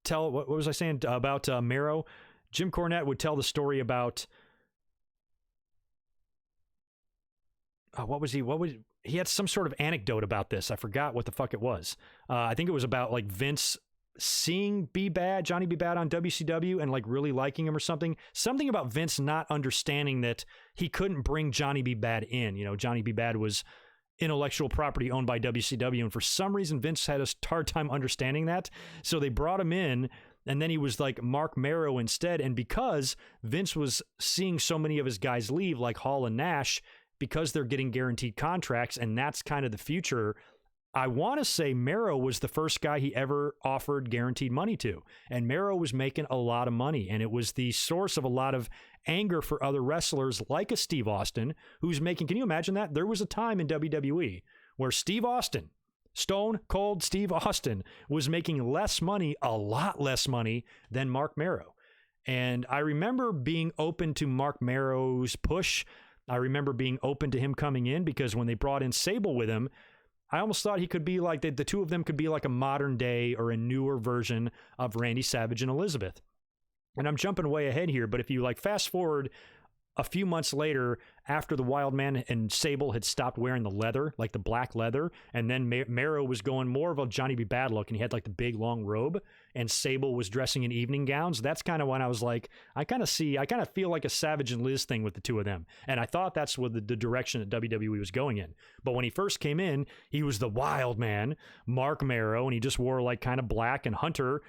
tell, what was I saying about Marrow? Jim Cornette would tell the story about, he had some sort of anecdote about this. I forgot what the fuck it was. I think it was about like Vince seeing Johnny B. Bad on WCW and like really liking him or something. Something about Vince not understanding that he couldn't bring Johnny B. Bad in. Johnny B. Bad was intellectual property owned by WCW, and for some reason Vince had a hard time understanding that. So they brought him in, and then he was like Mark Marrow instead. And because Vince was seeing so many of his guys leave, like Hall and Nash, because they're getting guaranteed contracts, and that's kind of the future, I want to say Marrow was the first guy he ever offered guaranteed money to. And Marrow was making a lot of money, and it was the source of a lot of anger for other wrestlers like a Steve Austin, who's making, can you imagine that? There was a time in WWE where Steve Austin, Stone Cold Steve Austin, was making less money, a lot less money than Mark Marrow. And I remember being open to Mark Marrow's push. I remember being open to him coming in because when they brought in Sable with him, I almost thought he could be like, the two of them could be like a modern day or a newer version of Randy Savage and Elizabeth. And I'm jumping way ahead here, but if you like fast forward a few months later, after the Wild Man and Sable had stopped wearing the leather, like the black leather, and then Mero was going more of a Johnny B. Bad look, and he had like the big long robe, and Sable was dressing in evening gowns. That's kind of when I was like, I kind of feel like a Savage and Liz thing with the two of them. And I thought that's what the direction that WWE was going in. But when he first came in, he was the Wild Man, Mark Mero, and he just wore like kind of black, and Hunter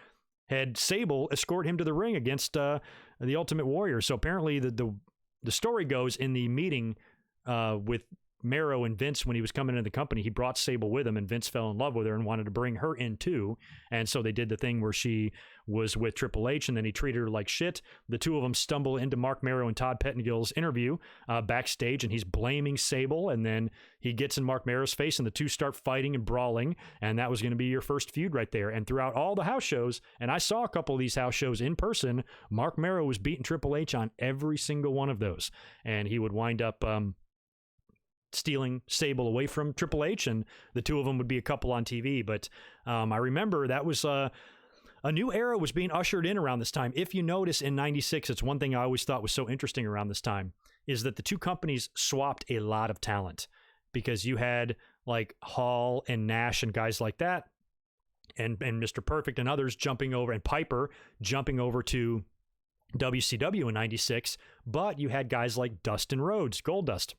had Sable escort him to the ring against the Ultimate Warrior. So apparently the story goes, in the meeting with Mero and Vince when he was coming into the company, he brought Sable with him, and Vince fell in love with her and wanted to bring her in too. And so they did the thing where she was with Triple H, and then he treated her like shit. The two of them stumble into Mark Mero and Todd Pettingill's interview backstage, and he's blaming Sable, and then he gets in Mark Mero's face, and the two start fighting and brawling, and that was going to be your first feud right there. And throughout all the house shows, and I saw a couple of these house shows in person, Mark Mero was beating Triple H on every single one of those, and he would wind up stealing Sable away from Triple H, and the two of them would be a couple on TV. But I remember that was a new era was being ushered in around this time. If you notice, in 96, it's one thing I always thought was so interesting around this time, is that the two companies swapped a lot of talent, because you had like Hall and Nash and guys like that, and Mr. Perfect and others jumping over, and Piper jumping over to WCW in 96, but you had guys like Dustin Rhodes, Goldust,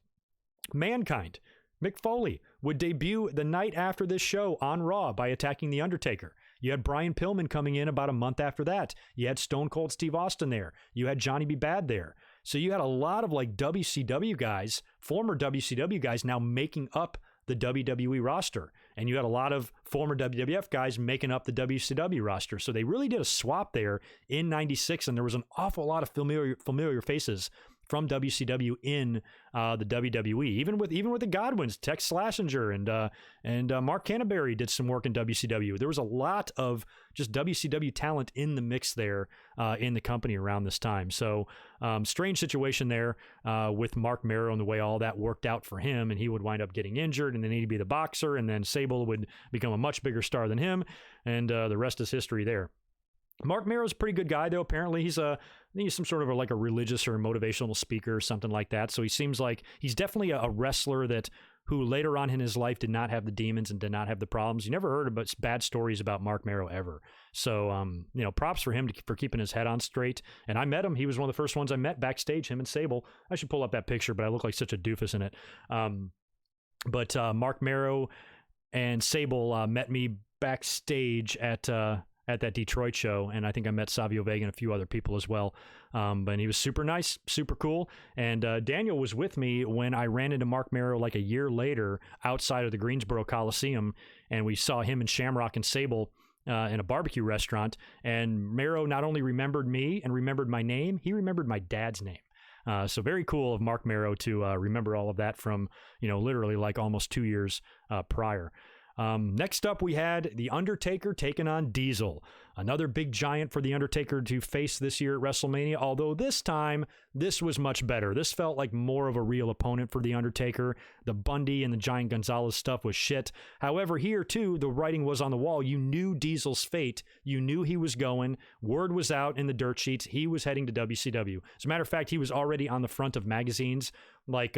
Mankind, Mick Foley would debut the night after this show on Raw by attacking The Undertaker. You had Brian Pillman coming in about a month after that. You had Stone Cold Steve Austin there. You had Johnny B. Bad there. So you had a lot of like WCW guys, former WCW guys, now making up the WWE roster. And you had a lot of former WWF guys making up the WCW roster. So they really did a swap there in 96, and there was an awful lot of familiar faces from WCW in the WWE. Even with the Godwins, Tex Slazenger and Mark Canterbury did some work in WCW. There was a lot of just WCW talent in the mix there in the company around this time. So strange situation there with Mark Mero and the way all that worked out for him, and he would wind up getting injured, and then he'd be the boxer, and then Sable would become a much bigger star than him, and the rest is history there. Mark Mero's a pretty good guy, though. Apparently, he's some sort of like a religious or motivational speaker or something like that. So he seems like he's definitely a wrestler who later on in his life did not have the demons and did not have the problems. You never heard about bad stories about Mark Mero ever. So, props for him for keeping his head on straight. And I met him. He was one of the first ones I met backstage, him and Sable. I should pull up that picture, but I look like such a doofus in it. But Mark Mero and Sable met me backstage at that Detroit show, and I think I met Savio Vega and a few other people as well. But he was super nice, super cool. And Daniel was with me when I ran into Mark Mero like a year later outside of the Greensboro Coliseum, and we saw him and Shamrock and Sable in a barbecue restaurant. And Mero not only remembered me and remembered my name, he remembered my dad's name. So very cool of Mark Mero to remember all of that from, literally like almost 2 years prior. Next up, we had The Undertaker taking on Diesel. Another big giant for The Undertaker to face this year at WrestleMania, although this time, this was much better. This felt like more of a real opponent for The Undertaker. The Bundy and the Giant Gonzalez stuff was shit. However, here, too, the writing was on the wall. You knew Diesel's fate. You knew he was going. Word was out in the dirt sheets. He was heading to WCW. As a matter of fact, he was already on the front of magazines, like,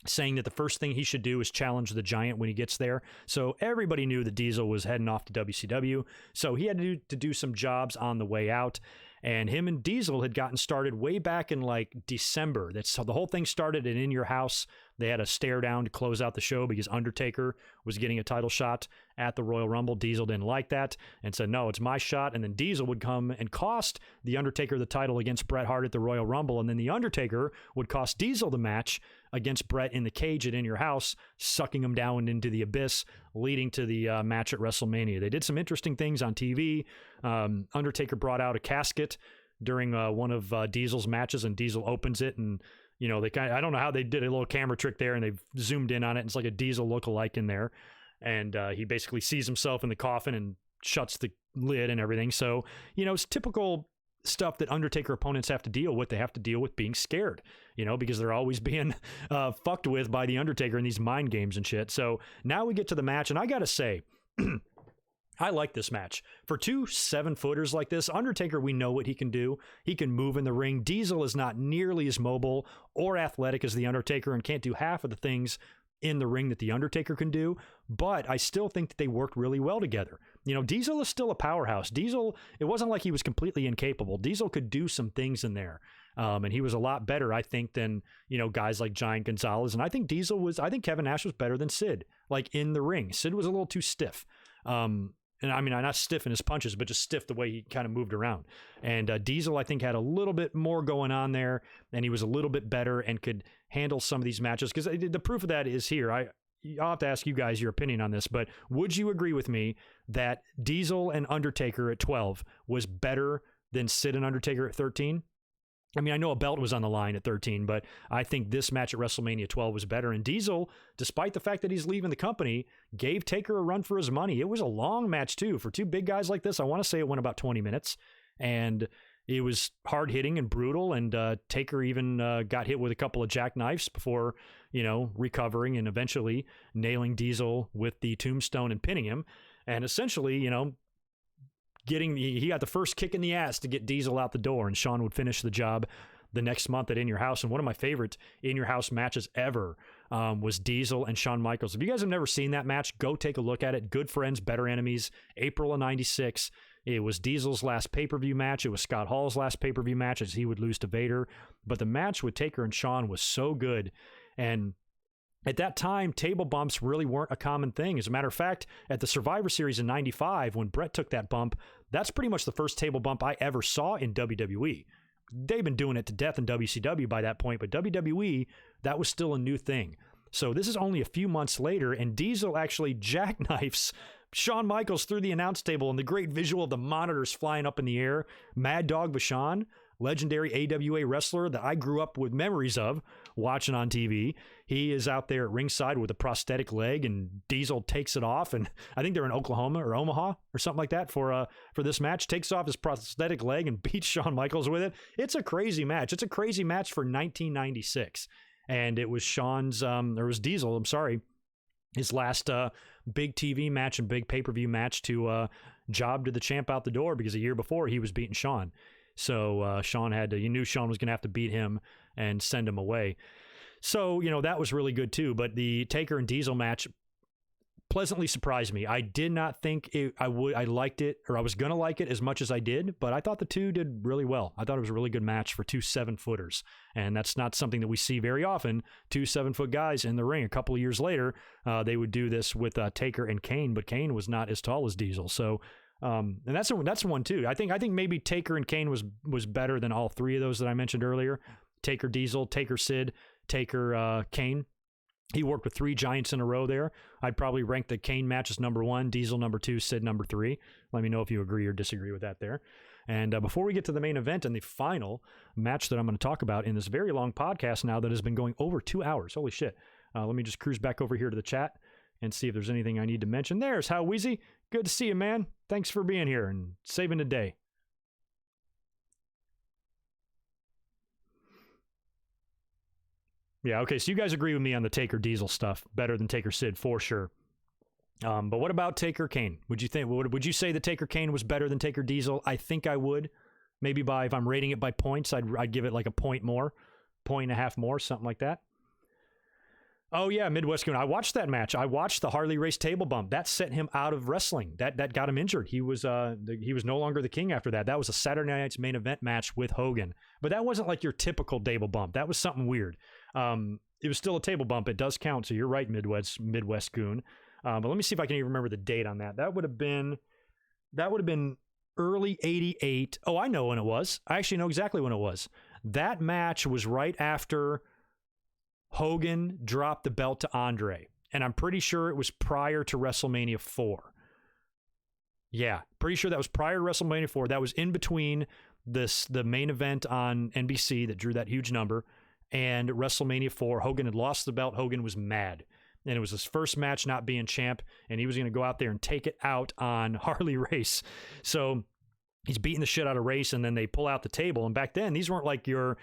saying that the first thing he should do is challenge the Giant when he gets there. So everybody knew that Diesel was heading off to WCW. So he had to do some jobs on the way out. And him and Diesel had gotten started way back in like December. That's how the whole thing started at In Your House. They had a stare down to close out the show because Undertaker was getting a title shot at the Royal Rumble. Diesel didn't like that and said, no, it's my shot. And then Diesel would come and cost the Undertaker the title against Bret Hart at the Royal Rumble. And then the Undertaker would cost Diesel the match against Bret in the cage at In Your House, sucking him down into the abyss, leading to the match at WrestleMania. They did some interesting things on TV. Undertaker brought out a casket during one of Diesel's matches, and Diesel opens it, and I don't know how they did a little camera trick there, and they've zoomed in on it. It's like a Diesel lookalike in there, and he basically sees himself in the coffin and shuts the lid and everything. So it's typical stuff that Undertaker opponents have to deal with. They have to deal with being scared, because they're always being fucked with by the Undertaker in these mind games and shit. So now we get to the match, and I gotta say, I like this match. For two 7-footers like this, Undertaker, we know what he can do. He can move in the ring. Diesel is not nearly as mobile or athletic as The Undertaker and can't do half of the things in the ring that The Undertaker can do, but I still think that they worked really well together. Diesel is still a powerhouse. Diesel, it wasn't like he was completely incapable. Diesel could do some things in there, and he was a lot better, I think, than, guys like Giant Gonzalez, and I think Kevin Nash was better than Sid, like in the ring. Sid was a little too stiff. And I mean, not stiff in his punches, but just stiff the way he kind of moved around. And Diesel, I think, had a little bit more going on there, and he was a little bit better and could handle some of these matches. Because the proof of that is here. I'll have to ask you guys your opinion on this, but would you agree with me that Diesel and Undertaker at 12 was better than Sid and Undertaker at 13? I mean, I know a belt was on the line at 13, but I think this match at WrestleMania 12 was better. And Diesel, despite the fact that he's leaving the company, gave Taker a run for his money. It was a long match, too. For two big guys like this, I want to say it went about 20 minutes. And it was hard-hitting and brutal, and Taker even got hit with a couple of jackknives before, recovering and eventually nailing Diesel with the tombstone and pinning him. And essentially, he got the first kick in the ass to get Diesel out the door, and Shawn would finish the job the next month at In Your House. And one of my favorite In Your House matches ever was Diesel and Shawn Michaels. If you guys have never seen that match, go take a look at it. Good Friends, Better Enemies, April of '96. It was Diesel's last pay-per-view match. It was Scott Hall's last pay-per-view match, as he would lose to Vader. But the match with Taker and Shawn was so good. And at that time, table bumps really weren't a common thing. As a matter of fact, at the Survivor Series in '95, when Bret took that bump, that's pretty much the first table bump I ever saw in WWE. They've been doing it to death in WCW by that point, but WWE, that was still a new thing. So this is only a few months later, and Diesel actually jackknifes Shawn Michaels through the announce table, and the great visual of the monitors flying up in the air. Mad Dog Vachon, legendary AWA wrestler that I grew up with memories of watching on TV. He is out there at ringside with a prosthetic leg, and Diesel takes it off. And I think they're in Oklahoma or Omaha or something like that for this match. Takes off his prosthetic leg and beats Shawn Michaels with it. It's a crazy match. It's a crazy match for 1996. And it was Diesel, his last big TV match and big pay-per-view match to job to the champ out the door, because a year before he was beating Shawn. So you knew Shawn was going to have to beat him and send him away. So, that was really good too. But the Taker and Diesel match pleasantly surprised me. I did not think I liked it, or I was going to like it as much as I did, but I thought the two did really well. I thought it was a really good match for two 7-footers. And that's not something that we see very often. Two 7-foot guys in the ring. A couple of years later, they would do this with Taker and Kane, but Kane was not as tall as Diesel. So, and that's one too. I think maybe Taker and Kane was better than all three of those that I mentioned earlier. Taker Diesel, Taker Sid, Taker Kane. He worked with three giants in a row there. I'd probably rank the Kane match as number 1, Diesel number 2, Sid number 3. Let me know if you agree or disagree with that there. And before we get to the main event and the final match that I'm going to talk about in this very long podcast now that has been going over 2 hours. Holy shit. Let me just cruise back over here to the chat and see if there's anything I need to mention. There's How Weezy. Good to see you, man. Thanks for being here and saving the day. Yeah, okay, so you guys agree with me on the Taker Diesel stuff. Better than Taker Sid, for sure. But what about Taker Kane? Would you say that Taker Kane was better than Taker Diesel? I think I would. Maybe if I'm rating it by points, I'd give it like a point more, 1.5 more, something like that. Oh yeah, Midwest Goon. I watched that match. I watched the Harley Race table bump. That sent him out of wrestling. That got him injured. He was no longer the king after that. That was a Saturday Night's Main Event match with Hogan. But that wasn't like your typical table bump. That was something weird. It was still a table bump. It does count. So you're right, Midwest Goon. But let me see if I can even remember the date on that. That would have been early '88. Oh, I know when it was. I actually know exactly when it was. That match was right after Hogan dropped the belt to Andre. And I'm pretty sure it was prior to WrestleMania 4. Yeah, pretty sure that was prior to WrestleMania 4. That was in between the main event on NBC that drew that huge number and WrestleMania 4. Hogan had lost the belt. Hogan was mad. And it was his first match not being champ, and he was going to go out there and take it out on Harley Race. So he's beating the shit out of Race, and then they pull out the table. And back then, these weren't like your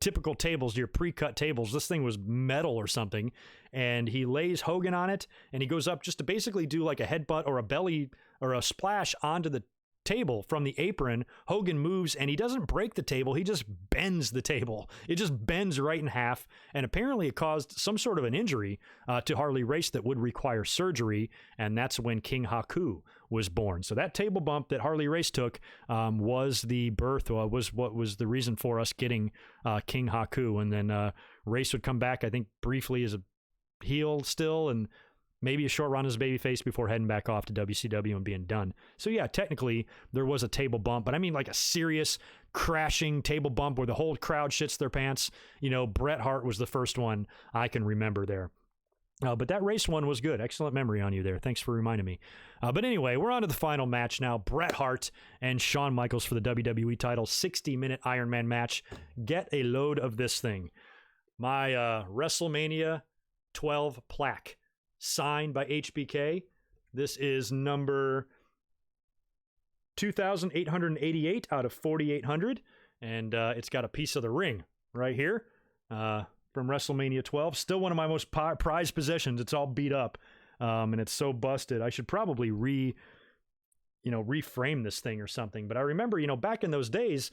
typical tables, your pre-cut tables. This thing was metal or something, and he lays Hogan on it, and he goes up just to basically do like a headbutt or a belly or a splash onto the table from the apron. Hogan moves, and he doesn't break the table, he just bends the table. It just bends right in half, and apparently it caused some sort of an injury to Harley Race that would require surgery, and that's when King Haku was born. So that table bump that Harley Race took was the birth, was what was the reason for us getting King Haku. And then Race would come back, I think, briefly as a heel still, and maybe a short run as a babyface before heading back off to WCW and being done. So yeah, technically there was a table bump, but I mean like a serious crashing table bump where the whole crowd shits their pants. You know, Bret Hart was the first one I can remember there. But that Race one was good. Excellent memory on you there. Thanks for reminding me. But anyway, we're on to the final match now. Bret Hart and Shawn Michaels for the WWE title. 60-minute Iron Man match. Get a load of this thing. My WrestleMania 12 plaque, signed by HBK. This is number 2,888 out of 4,800. And it's got a piece of the ring right here from WrestleMania 12. Still one of my most prized possessions. It's all beat up and it's so busted. I should probably reframe this thing or something. But I remember, back in those days,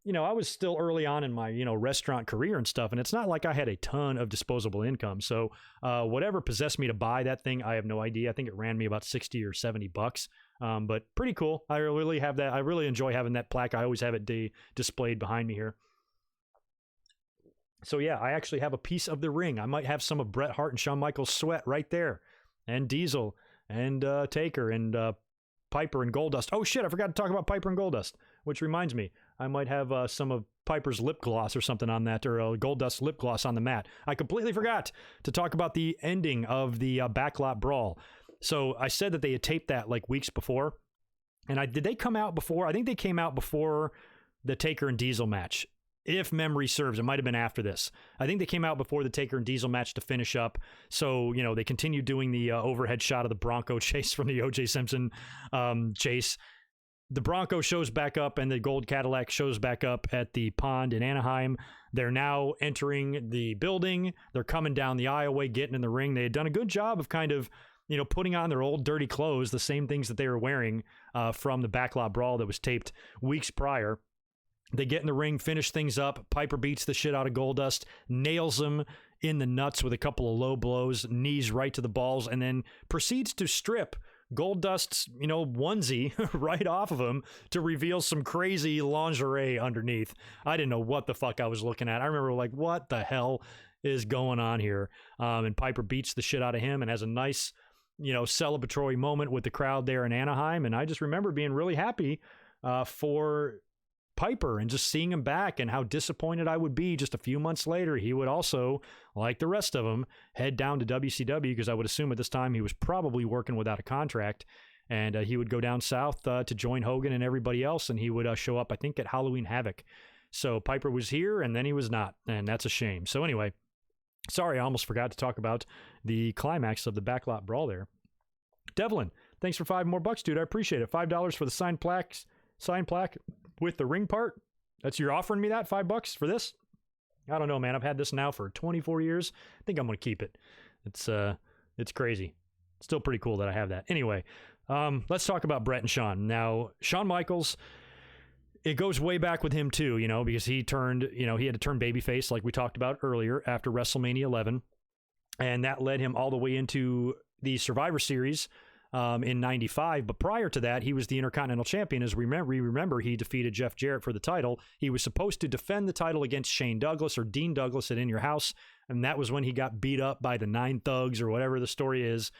I was still early on in my, restaurant career and stuff, and it's not like I had a ton of disposable income. So whatever possessed me to buy that thing, I have no idea. I think it ran me about 60 or 70 bucks, but pretty cool. I really have that. I really enjoy having that plaque. I always have it displayed behind me here. So yeah, I actually have a piece of the ring. I might have some of Bret Hart and Shawn Michaels' sweat right there, and Diesel and Taker and Piper and Goldust. Oh shit, I forgot to talk about Piper and Goldust, which reminds me, I might have some of Piper's lip gloss or something on that, or Goldust lip gloss on the mat. I completely forgot to talk about the ending of the Backlot Brawl. So I said that they had taped that like weeks before, and did they come out before? I think they came out before the Taker and Diesel match. If memory serves, it might have been after this. I think they came out before the Taker and Diesel match to finish up. So, they continued doing the overhead shot of the Bronco chase from the O.J. Simpson chase. The Bronco shows back up and the gold Cadillac shows back up at the pond in Anaheim. They're now entering the building. They're coming down the aisleway, getting in the ring. They had done a good job of kind of, putting on their old dirty clothes, the same things that they were wearing from the Backlot Brawl that was taped weeks prior. They get in the ring, finish things up. Piper beats the shit out of Goldust, nails him in the nuts with a couple of low blows, knees right to the balls, and then proceeds to strip Goldust's, onesie right off of him to reveal some crazy lingerie underneath. I didn't know what the fuck I was looking at. I remember like, what the hell is going on here? And Piper beats the shit out of him and has a nice, celebratory moment with the crowd there in Anaheim. And I just remember being really happy for Piper and just seeing him back, and how disappointed I would be just a few months later. He would also, like the rest of them, head down to WCW, because I would assume at this time he was probably working without a contract, and he would go down south to join Hogan and everybody else, and he would show up, I think, at Halloween Havoc. So Piper was here, and then he was not, and that's a shame. So anyway, sorry, I almost forgot to talk about the climax of the Backlot Brawl there. Devlin, thanks for $5 more, dude. I appreciate it. $5 for the signed plaque with the ring part. You're offering me that $5 for this? I don't know, man. I've had this now for 24 years. I think I'm going to keep it. It's crazy. It's still pretty cool that I have that. Anyway, let's talk about Bret and Shawn. Now, Shawn Michaels, it goes way back with him too, because he turned, he had to turn babyface like we talked about earlier after WrestleMania 11. And that led him all the way into the Survivor Series in 95. But prior to that, he was the Intercontinental Champion. As we remember, he defeated Jeff Jarrett for the title. He was supposed to defend the title against Shane Douglas or Dean Douglas at In Your House. And that was when he got beat up by the 9 Thugs or whatever the story is.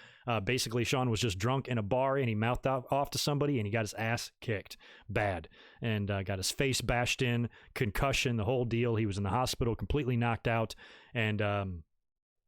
Basically, Shawn was just drunk in a bar and he mouthed off to somebody and he got his ass kicked bad and got his face bashed in, concussion, the whole deal. He was in the hospital, completely knocked out. And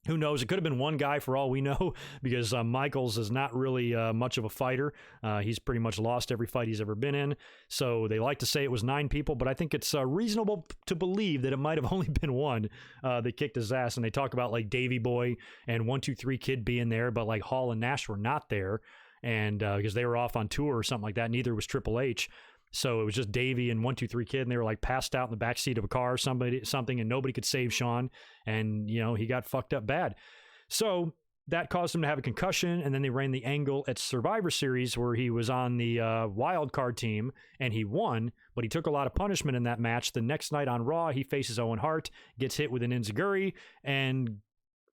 who knows? It could have been one guy for all we know, because Michaels is not really much of a fighter. He's pretty much lost every fight he's ever been in. So they like to say it was 9 people, but I think it's reasonable to believe that it might have only been one that kicked his ass. And they talk about like Davey Boy and 1-2-3 Kid being there, but like Hall and Nash were not there, and because they were off on tour or something like that. Neither was Triple H. So it was just Davey and 1-2-3 Kid, and they were like passed out in the backseat of a car or something, and nobody could save Shawn. And, he got fucked up bad. So that caused him to have a concussion, and then they ran the angle at Survivor Series where he was on the wild card team, and he won, but he took a lot of punishment in that match. The next night on Raw, he faces Owen Hart, gets hit with an enziguri, and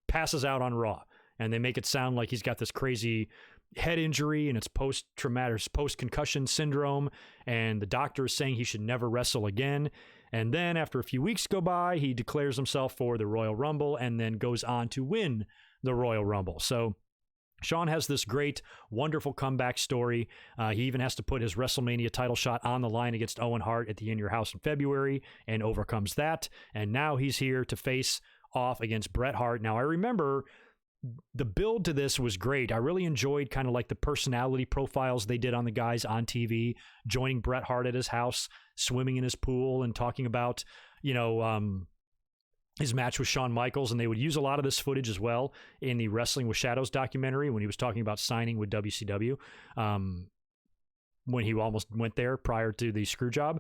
passes out on Raw. And they make it sound like he's got this crazy head injury and it's post-concussion syndrome, and the doctor is saying he should never wrestle again. And then after a few weeks go by, he declares himself for the Royal Rumble and then goes on to win the Royal Rumble. So Shawn has this great, wonderful comeback story. He even has to put his WrestleMania title shot on the line against Owen Hart at the In Your House in February and overcomes that. And now he's here to face off against Bret Hart. Now, I remember the build to this was great. I really enjoyed kind of like the personality profiles they did on the guys on TV, joining Bret Hart at his house, swimming in his pool, and talking about, his match with Shawn Michaels. And they would use a lot of this footage as well in the Wrestling with Shadows documentary when he was talking about signing with WCW, when he almost went there prior to the screw job.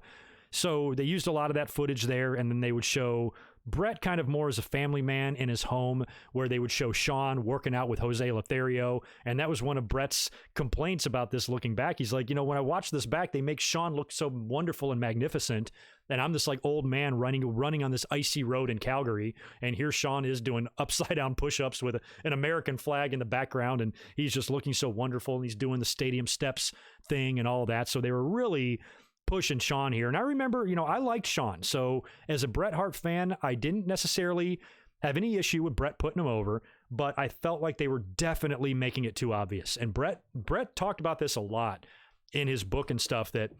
So they used a lot of that footage there, and then they would show Bret kind of more as a family man in his home, where they would show Shawn working out with Jose Lothario. And that was one of Bret's complaints about this looking back. He's like, when I watch this back, they make Shawn look so wonderful and magnificent. And I'm this like old man running on this icy road in Calgary. And here Shawn is doing upside down push-ups with an American flag in the background. And he's just looking so wonderful. And he's doing the stadium steps thing and all that. So they were really pushing Shawn here. And I remember, I liked Shawn. So as a Bret Hart fan, I didn't necessarily have any issue with Bret putting him over, but I felt like they were definitely making it too obvious. And Bret talked about this a lot in his book and stuff, that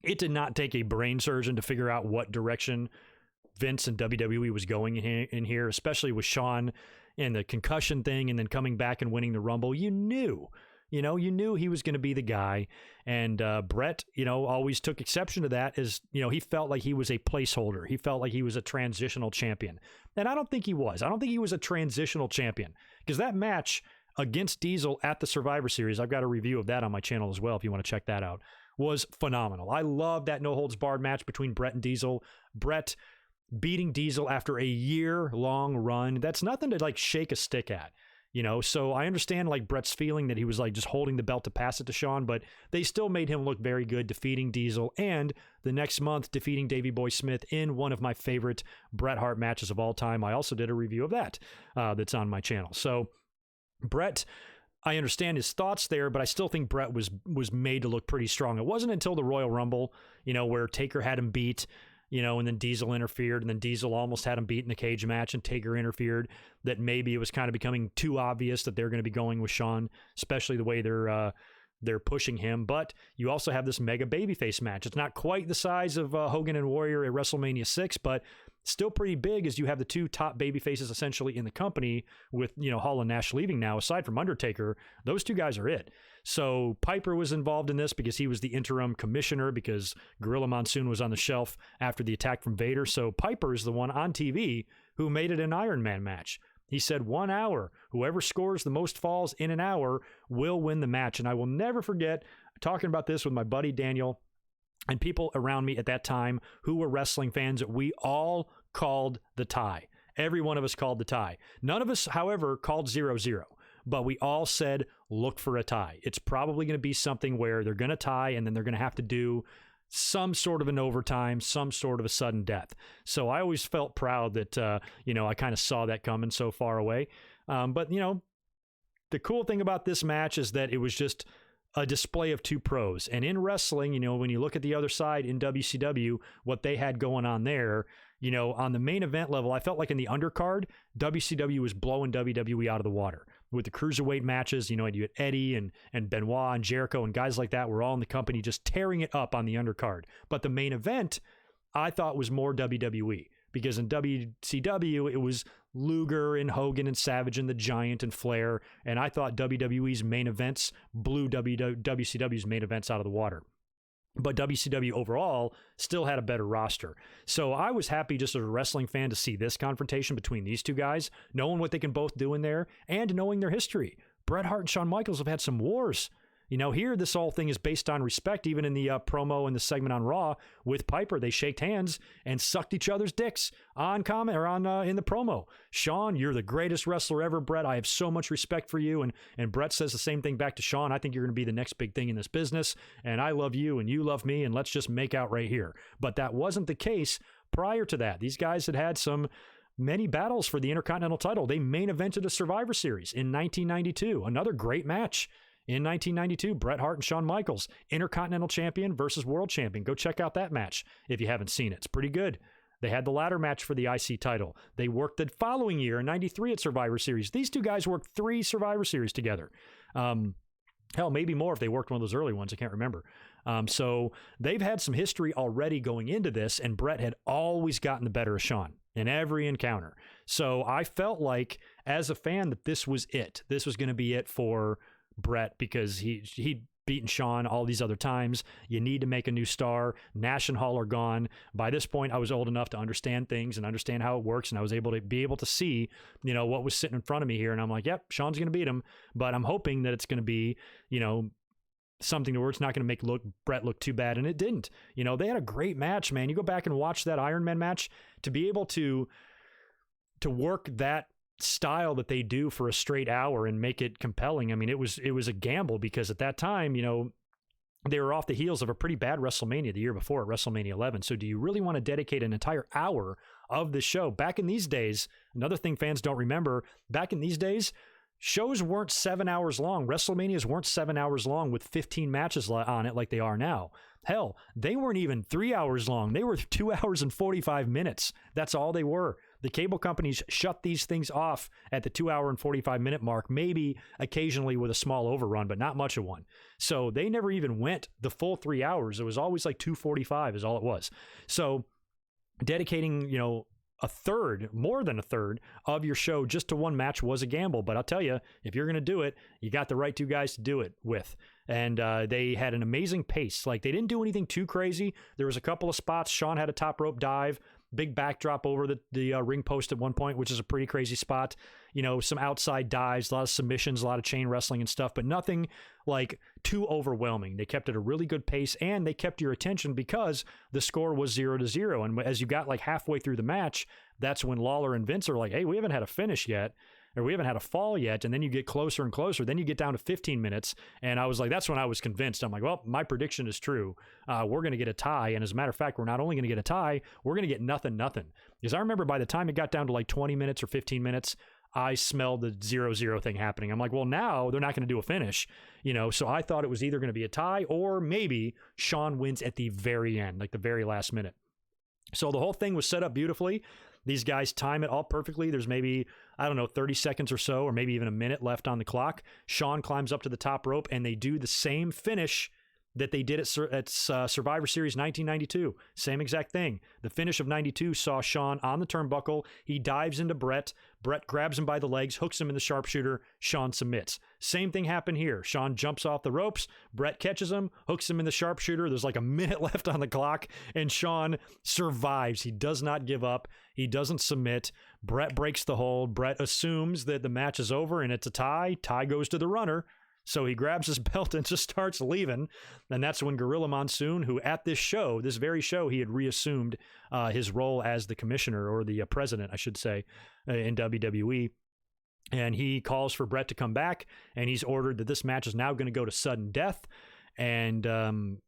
it did not take a brain surgeon to figure out what direction Vince and WWE was going in here, especially with Shawn and the concussion thing and then coming back and winning the Rumble. You knew he was going to be the guy. And Bret, always took exception to that, as, he felt like he was a placeholder. He felt like he was a transitional champion. And I don't think he was. I don't think he was a transitional champion, because that match against Diesel at the Survivor Series, I've got a review of that on my channel as well if you want to check that out, was phenomenal. I love that no-holds-barred match between Bret and Diesel. Bret beating Diesel after a year-long run. That's nothing to, shake a stick at. So I understand Bret's feeling that he was just holding the belt to pass it to Shawn, but they still made him look very good, defeating Diesel, and the next month defeating Davey Boy Smith in one of my favorite Bret Hart matches of all time. I also did a review of that that's on my channel. So Bret, I understand his thoughts there, but I still think Bret was made to look pretty strong. It wasn't until the Royal Rumble, where Taker had him beat, and then Diesel interfered, and then Diesel almost had him beat in the cage match, and Taker interfered, that maybe it was kind of becoming too obvious that they're going to be going with Shawn, especially the way they're pushing him. But you also have this mega babyface match. It's not quite the size of Hogan and Warrior at WrestleMania 6, but still pretty big, as you have the two top babyfaces essentially in the company, with, Hall and Nash leaving now. Aside from Undertaker, those two guys are it. So Piper was involved in this because he was the interim commissioner, because Gorilla Monsoon was on the shelf after the attack from Vader. So Piper is the one on TV who made it an Iron Man match. He said 1 hour. Whoever scores the most falls in an hour will win the match. And I will never forget talking about this with my buddy Daniel and people around me at that time who were wrestling fans. We all called the tie. Every one of us called the tie. None of us, however, called 0-0. But we all said, look for a tie. It's probably going to be something where they're going to tie, and then they're going to have to do some sort of an overtime, some sort of a sudden death. So I always felt proud that, I kind of saw that coming so far away. But the cool thing about this match is that it was just a display of two pros. And in wrestling, when you look at the other side in WCW, what they had going on there, on the main event level, I felt like in the undercard, WCW was blowing WWE out of the water. With the cruiserweight matches, you had Eddie and Benoit and Jericho and guys like that were all in the company just tearing it up on the undercard. But the main event, I thought, was more WWE, because in WCW, it was Luger and Hogan and Savage and the Giant and Flair. And I thought WWE's main events blew WCW's main events out of the water. But WCW overall still had a better roster. So I was happy just as a wrestling fan to see this confrontation between these two guys, knowing what they can both do in there and knowing their history. Bret Hart and Shawn Michaels have had some wars. You know, here, this whole thing is based on respect. Even in the promo and the segment on Raw with Piper, they shaked hands and sucked each other's dicks on comment or on in the promo. Shawn, you're the greatest wrestler ever, Bret. I have so much respect for you. And Bret says the same thing back to Shawn. I think you're going to be the next big thing in this business. And I love you and you love me. And let's just make out right here. But that wasn't the case prior to that. These guys had many battles for the Intercontinental title. They main evented a Survivor Series in 1992. Another great match. In 1992, Bret Hart and Shawn Michaels, Intercontinental Champion versus World Champion. Go check out that match if you haven't seen it. It's pretty good. They had the ladder match for the IC title. They worked the following year in 93 at Survivor Series. These two guys worked 3 Survivor Series together. Hell, maybe more if they worked one of those early ones. I can't remember. So they've had some history already going into this, and Bret had always gotten the better of Shawn in every encounter. So I felt like, as a fan, that this was it. This was going to be it for Bret, because he'd beaten Shawn all these other times. You need to make a new star. Nash and Hall are gone. By this point, I was old enough to understand things and understand how it works, and I was able to see, you know, what was sitting in front of me here. And I'm like, yep, Shawn's going to beat him, but I'm hoping that it's going to be, you know, something where it's not going to make Bret look too bad, and it didn't. You know, they had a great match, man. You go back and watch that Iron Man match, to be able to work that style that they do for a straight hour and make it compelling. I mean, it was a gamble, because at that time, you know, they were off the heels of a pretty bad WrestleMania the year before at WrestleMania 11. So do you really want to dedicate an entire hour of the show? Back in these days, another thing fans don't remember, back in these days, shows weren't 7 hours long. WrestleManias weren't 7 hours long with 15 matches on it like they are now. Hell, they weren't even 3 hours long. They were 2 hours and 45 minutes. That's all they were. The cable companies shut these things off at the 2 hour and 45 minute mark, maybe occasionally with a small overrun, but not much of one. So they never even went the full 3 hours. It was always like 2:45 is all it was. So dedicating, you know, more than a third of your show just to one match was a gamble. But I'll tell you, if you're going to do it, you got the right two guys to do it with. And they had an amazing pace. Like, they didn't do anything too crazy. There was a couple of spots. Shawn had a top rope dive, big backdrop over the ring post at one point, which is a pretty crazy spot. You know, some outside dives, a lot of submissions, a lot of chain wrestling and stuff, but nothing like too overwhelming. They kept it a really good pace, and they kept your attention because the score was 0-0. And as you got like halfway through the match, that's when Lawler and Vince are like, hey, we haven't had a finish yet, or we haven't had a fall yet. And then you get closer and closer. Then you get down to 15 minutes. And I was like, that's when I was convinced. I'm like, well, my prediction is true. We're going to get a tie. And as a matter of fact, we're not only going to get a tie, we're going to get nothing. Because I remember by the time it got down to like 20 minutes or 15 minutes, I smelled the 0-0 thing happening. I'm like, well, now they're not going to do a finish, you know? So I thought it was either going to be a tie or maybe Shawn wins at the very end, like the very last minute. So the whole thing was set up beautifully. These guys time it all perfectly. There's maybe, 30 seconds or so, or maybe even a minute left on the clock. Shawn climbs up to the top rope, and they do the same finish that they did at Survivor Series 1992. Same exact thing. The finish of 92 saw Shawn on the turnbuckle. He dives into Bret. Bret grabs him by the legs, hooks him in the sharpshooter. Shawn submits. Same thing happened here. Shawn jumps off the ropes. Bret catches him, hooks him in the sharpshooter. There's like a minute left on the clock, and Shawn survives. He does not give up. He doesn't submit. Bret breaks the hold. Bret assumes that the match is over and it's a tie. Tie goes to the runner. So he grabs his belt and just starts leaving. And that's when Gorilla Monsoon, who at this very show, he had reassumed his role as the commissioner, or the president, I should say, in WWE. And he calls for Bret to come back, and he's ordered that this match is now going to go to sudden death. And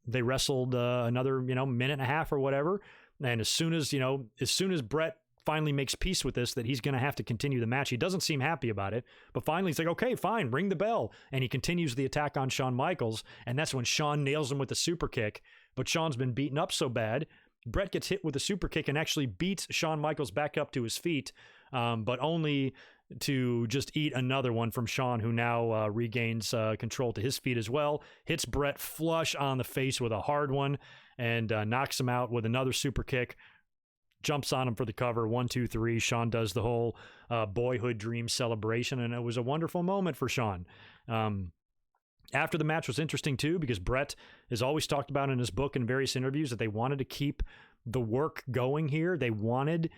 they wrestled another, minute and a half or whatever. And as soon as Bret finally makes peace with this, that he's going to have to continue the match, he doesn't seem happy about it, but finally he's like, okay, fine, ring the bell. And he continues the attack on Shawn Michaels, and that's when Shawn nails him with the super kick. But Shawn's been beaten up so bad, Bret gets hit with the super kick and actually beats Shawn Michaels back up to his feet, but only to just eat another one from Shawn, who now regains control to his feet as well, hits Bret flush on the face with a hard one, and knocks him out with another super kick. Jumps on him for the cover. 1, 2, 3. Shawn does the whole boyhood dream celebration, and it was a wonderful moment for Shawn. After the match was interesting too, because Bret has always talked about in his book and various interviews that they wanted to keep the work going here. They wanted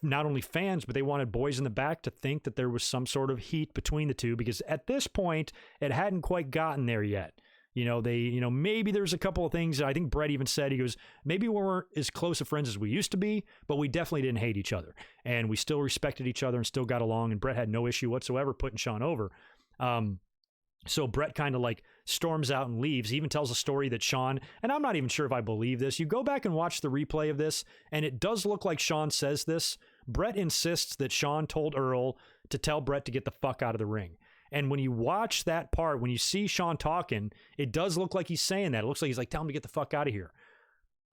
not only fans, but they wanted boys in the back to think that there was some sort of heat between the two, because at this point, it hadn't quite gotten there yet. Maybe there's a couple of things. I think Bret even said, he goes, maybe we weren't as close of friends as we used to be, but we definitely didn't hate each other. And we still respected each other and still got along. And Bret had no issue whatsoever putting Shawn over. So Bret kind of like storms out and leaves. He even tells a story that Shawn, and I'm not even sure if I believe this. You go back and watch the replay of this, and it does look like Shawn says this. Bret insists that Shawn told Earl to tell Bret to get the fuck out of the ring. And when you watch that part, when you see Shawn talking, it does look like he's saying that. It looks like he's like, tell him to get the fuck out of here.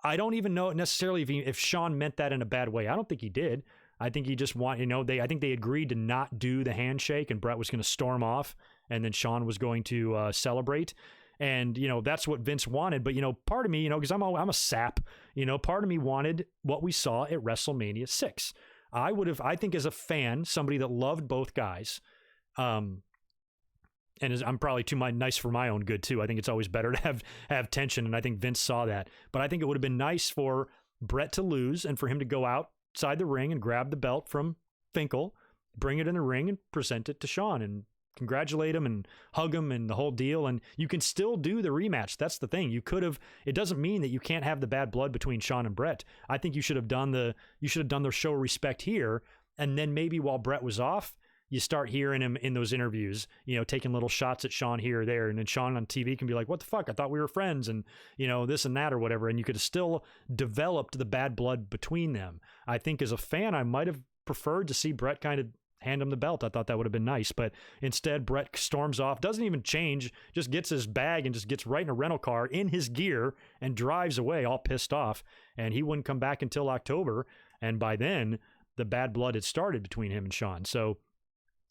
I don't even know necessarily if Shawn meant that in a bad way. I don't think he did. I think he just I think they agreed to not do the handshake, and Bret was going to storm off, and then Shawn was going to celebrate. And, that's what Vince wanted. But, part of me, because I'm a sap, part of me wanted what we saw at WrestleMania 6. I think as a fan, somebody that loved both guys, and I'm probably too nice for my own good, too. I think it's always better to have tension, and I think Vince saw that. But I think it would have been nice for Bret to lose and for him to go outside the ring and grab the belt from Finkel, bring it in the ring, and present it to Shawn and congratulate him and hug him and the whole deal. And you can still do the rematch. That's the thing. It doesn't mean that you can't have the bad blood between Shawn and Bret. I think you should have done the show of respect here, and then maybe while Bret was off, you start hearing him in those interviews, taking little shots at Shawn here or there. And then Shawn on TV can be like, what the fuck? I thought we were friends, and, this and that or whatever. And you could have still developed the bad blood between them. I think as a fan, I might have preferred to see Bret kind of hand him the belt. I thought that would have been nice. But instead, Bret storms off, doesn't even change, just gets his bag and just gets right in a rental car in his gear and drives away all pissed off. And he wouldn't come back until October. And by then, the bad blood had started between him and Shawn. So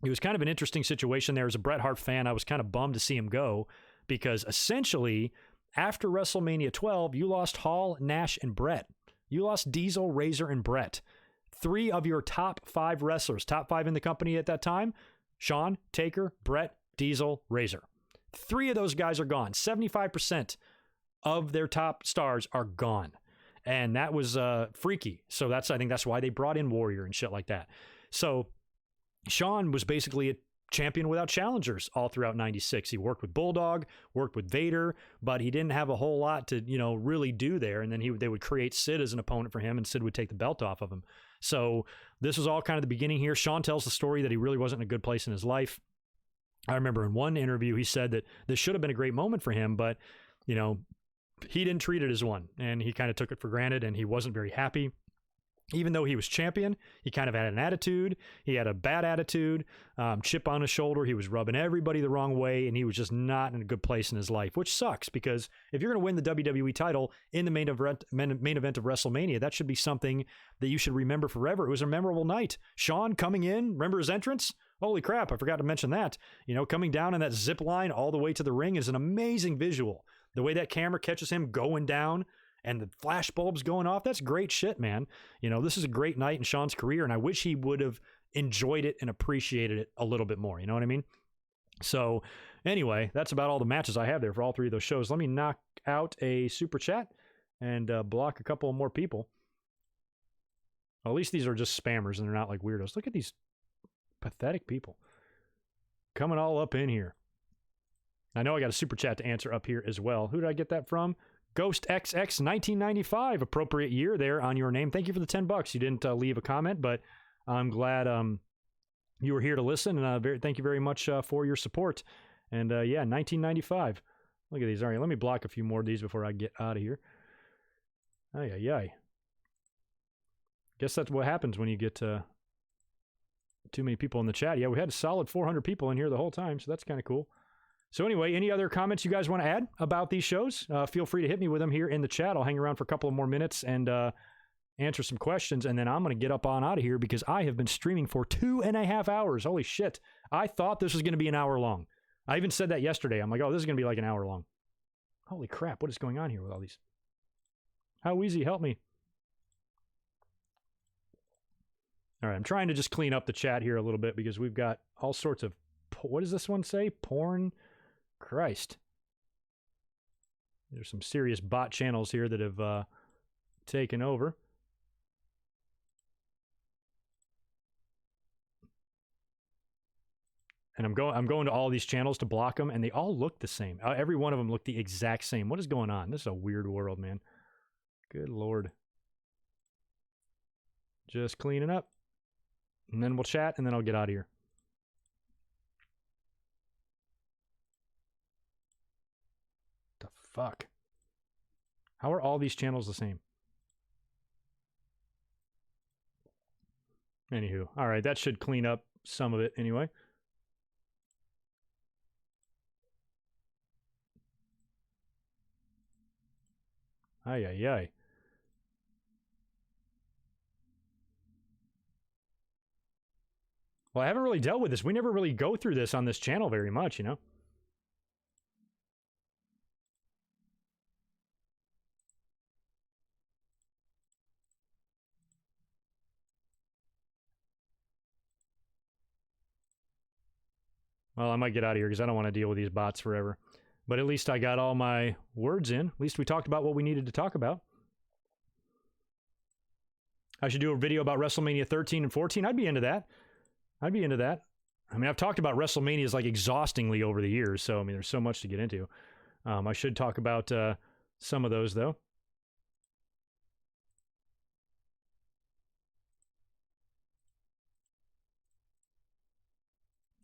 it was kind of an interesting situation there. As a Bret Hart fan, I was kind of bummed to see him go, because essentially after WrestleMania 12, you lost Hall, Nash, and Bret. You lost Diesel, Razor, and Bret. 3 of your top 5 wrestlers, top 5 in the company at that time: Shawn, Taker, Bret, Diesel, Razor. 3 of those guys are gone. 75% of their top stars are gone. And that was freaky. So I think that's why they brought in Warrior and shit like that. So Shawn was basically a champion without challengers all throughout 96. He worked with Bulldog, worked with Vader, but he didn't have a whole lot to, really do there. And then they would create Sid as an opponent for him, and Sid would take the belt off of him. So this was all kind of the beginning here. Shawn tells the story that he really wasn't in a good place in his life. I remember in one interview, he said that this should have been a great moment for him, but, he didn't treat it as one, and he kind of took it for granted, and he wasn't very happy. Even though he was champion, he kind of had an attitude. He had a bad attitude, chip on his shoulder. He was rubbing everybody the wrong way, and he was just not in a good place in his life, which sucks, because if you're going to win the WWE title in the main event of WrestleMania, that should be something that you should remember forever. It was a memorable night. Shawn coming in, remember his entrance? Holy crap, I forgot to mention that. Coming down in that zip line all the way to the ring is an amazing visual. The way that camera catches him going down, and the flash bulbs going off, that's great shit, man. This is a great night in Shawn's career, and I wish he would have enjoyed it and appreciated it a little bit more. You know what I mean? So anyway, that's about all the matches I have there for all 3 of those shows. Let me knock out a super chat and block a couple more people. Well, at least these are just spammers and they're not like weirdos. Look at these pathetic people coming all up in here. I know I got a super chat to answer up here as well. Who did I get that from? Ghost XX 1995, appropriate year there on your name. Thank you for the $10. You didn't leave a comment, but I'm glad you were here to listen, and thank you very much for your support. And 1995. Look at these. All right, let me block a few more of these before I get out of here. Ay. Guess that's what happens when you get too many people in the chat. Yeah, we had a solid 400 people in here the whole time, so that's kind of cool. So anyway, any other comments you guys want to add about these shows? Feel free to hit me with them here in the chat. I'll hang around for a couple of more minutes and answer some questions, and then I'm going to get up on out of here because I have been streaming for 2.5 hours. Holy shit. I thought this was going to be an hour long. I even said that yesterday. I'm like, oh, this is going to be like an hour long. Holy crap, what is going on here with all these? How easy, help me. All right, I'm trying to just clean up the chat here a little bit because we've got all sorts of, what does this one say? Porn? Christ. There's some serious bot channels here that have taken over. And I'm going to all these channels to block them, and they all look the same. Every one of them look the exact same. What is going on? This is a weird world, man. Good Lord. Just cleaning up. And then we'll chat, and then I'll get out of here. The fuck? How are all these channels the same? Anywho. All right, that should clean up some of it anyway. Ay, ay, ay. Well, I haven't really dealt with this. We never really go through this on this channel very much, you know? Well, I might get out of here because I don't want to deal with these bots forever. But at least I got all my words in. At least we talked about what we needed to talk about. I should do a video about WrestleMania 13 and 14. I'd be into that. I'd be into that. I mean, I've talked about WrestleManias like exhaustingly over the years, so I mean, there's so much to get into. I should talk about some of those, though.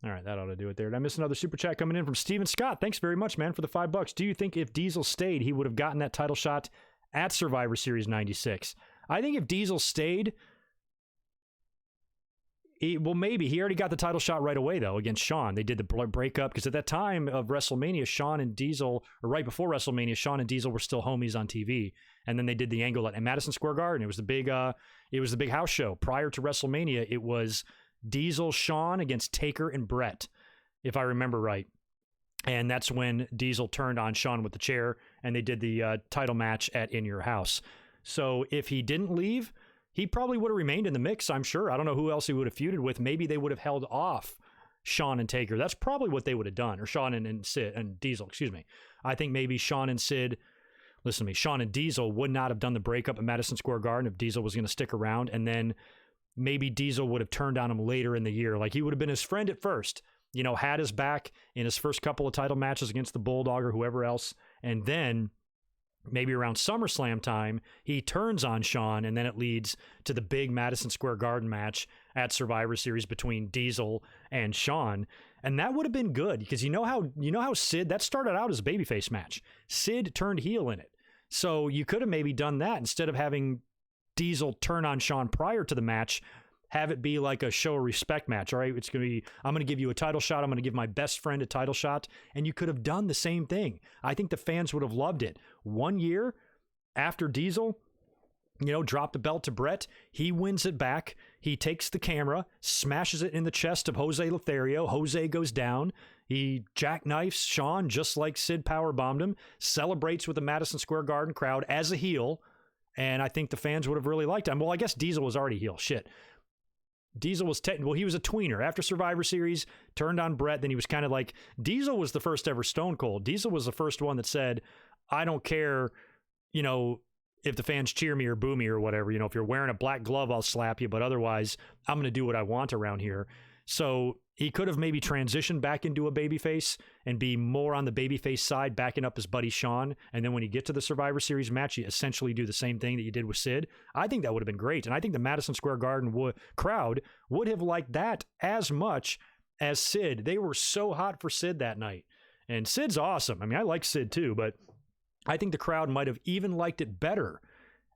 All right, that ought to do it there. Did I miss another super chat coming in from Steven Scott? Thanks very much, man, for the $5. Do you think if Diesel stayed, he would have gotten that title shot at Survivor Series 96? I think if Diesel stayed, well, maybe. He already got the title shot right away, though, against Shawn. They did the breakup, because at that time of WrestleMania, Shawn and Diesel, or right before WrestleMania, Shawn and Diesel were still homies on TV. And then they did the angle at Madison Square Garden. It was the big house show. Prior to WrestleMania, it was Diesel, Shawn against Taker and Bret, if I remember right. And that's when Diesel turned on Shawn with the chair, and they did the title match at In Your House. So if he didn't leave, he probably would have remained in the mix, I'm sure. I don't know who else he would have feuded with. Maybe they would have held off Shawn and Taker. That's probably what they would have done. Or Shawn and Sid and Diesel, excuse me. I think maybe Shawn and Sid, listen to me, Shawn and Diesel would not have done the breakup at Madison Square Garden if Diesel was going to stick around. And then maybe Diesel would have turned on him later in the year. Like, he would have been his friend at first, you know, had his back in his first couple of title matches against the Bulldog or whoever else. And then maybe around SummerSlam time, he turns on Shawn, and then it leads to the big Madison Square Garden match at Survivor Series between Diesel and Shawn. And that would have been good, because you know how Sid, that started out as a babyface match. Sid turned heel in it. So you could have maybe done that instead of having Diesel turn on Shawn prior to the match. Have it be like a show of respect match. All right, it's going to be, I'm going to give you a title shot. I'm going to give my best friend a title shot. And you could have done the same thing. I think the fans would have loved it. 1 year after Diesel, you know, dropped the belt to Bret, he wins it back. He takes the camera, smashes it in the chest of Jose Lothario. Jose goes down. He jackknifes Shawn just like Sid powerbombed him, celebrates with the Madison Square Garden crowd as a heel. And I think the fans would have really liked him. Well, I guess Diesel was already heel. Shit. Diesel was he was a tweener. After Survivor Series, turned on Bret, then he was kind of like, Diesel was the first ever Stone Cold. Diesel was the first one that said, I don't care, you know, if the fans cheer me or boo me or whatever. You know, if you're wearing a black glove, I'll slap you, but otherwise, I'm going to do what I want around here. So he could have maybe transitioned back into a babyface and be more on the babyface side, backing up his buddy Shawn. And then when you get to the Survivor Series match, you essentially do the same thing that you did with Sid. I think that would have been great. And I think the Madison Square Garden crowd would have liked that as much as Sid. They were so hot for Sid that night. And Sid's awesome. I mean, I like Sid too, but I think the crowd might have even liked it better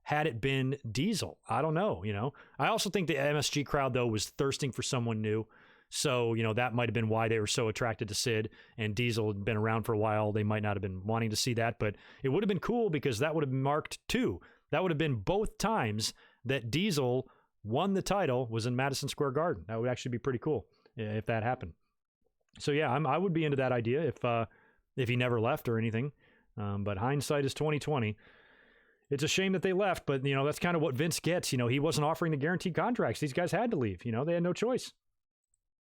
had it been Diesel. I don't know, you know. I also think the MSG crowd, though, was thirsting for someone new. So, you know, that might have been why they were so attracted to Sid, and Diesel had been around for a while. They might not have been wanting to see that, but it would have been cool because that would have marked two. That would have been both times that Diesel won the title was in Madison Square Garden. That would actually be pretty cool if that happened. So, yeah, I would be into that idea if he never left or anything. But hindsight is 2020. It's a shame that they left, but, you know, that's kind of what Vince gets. You know, he wasn't offering the guaranteed contracts. These guys had to leave. You know, they had no choice.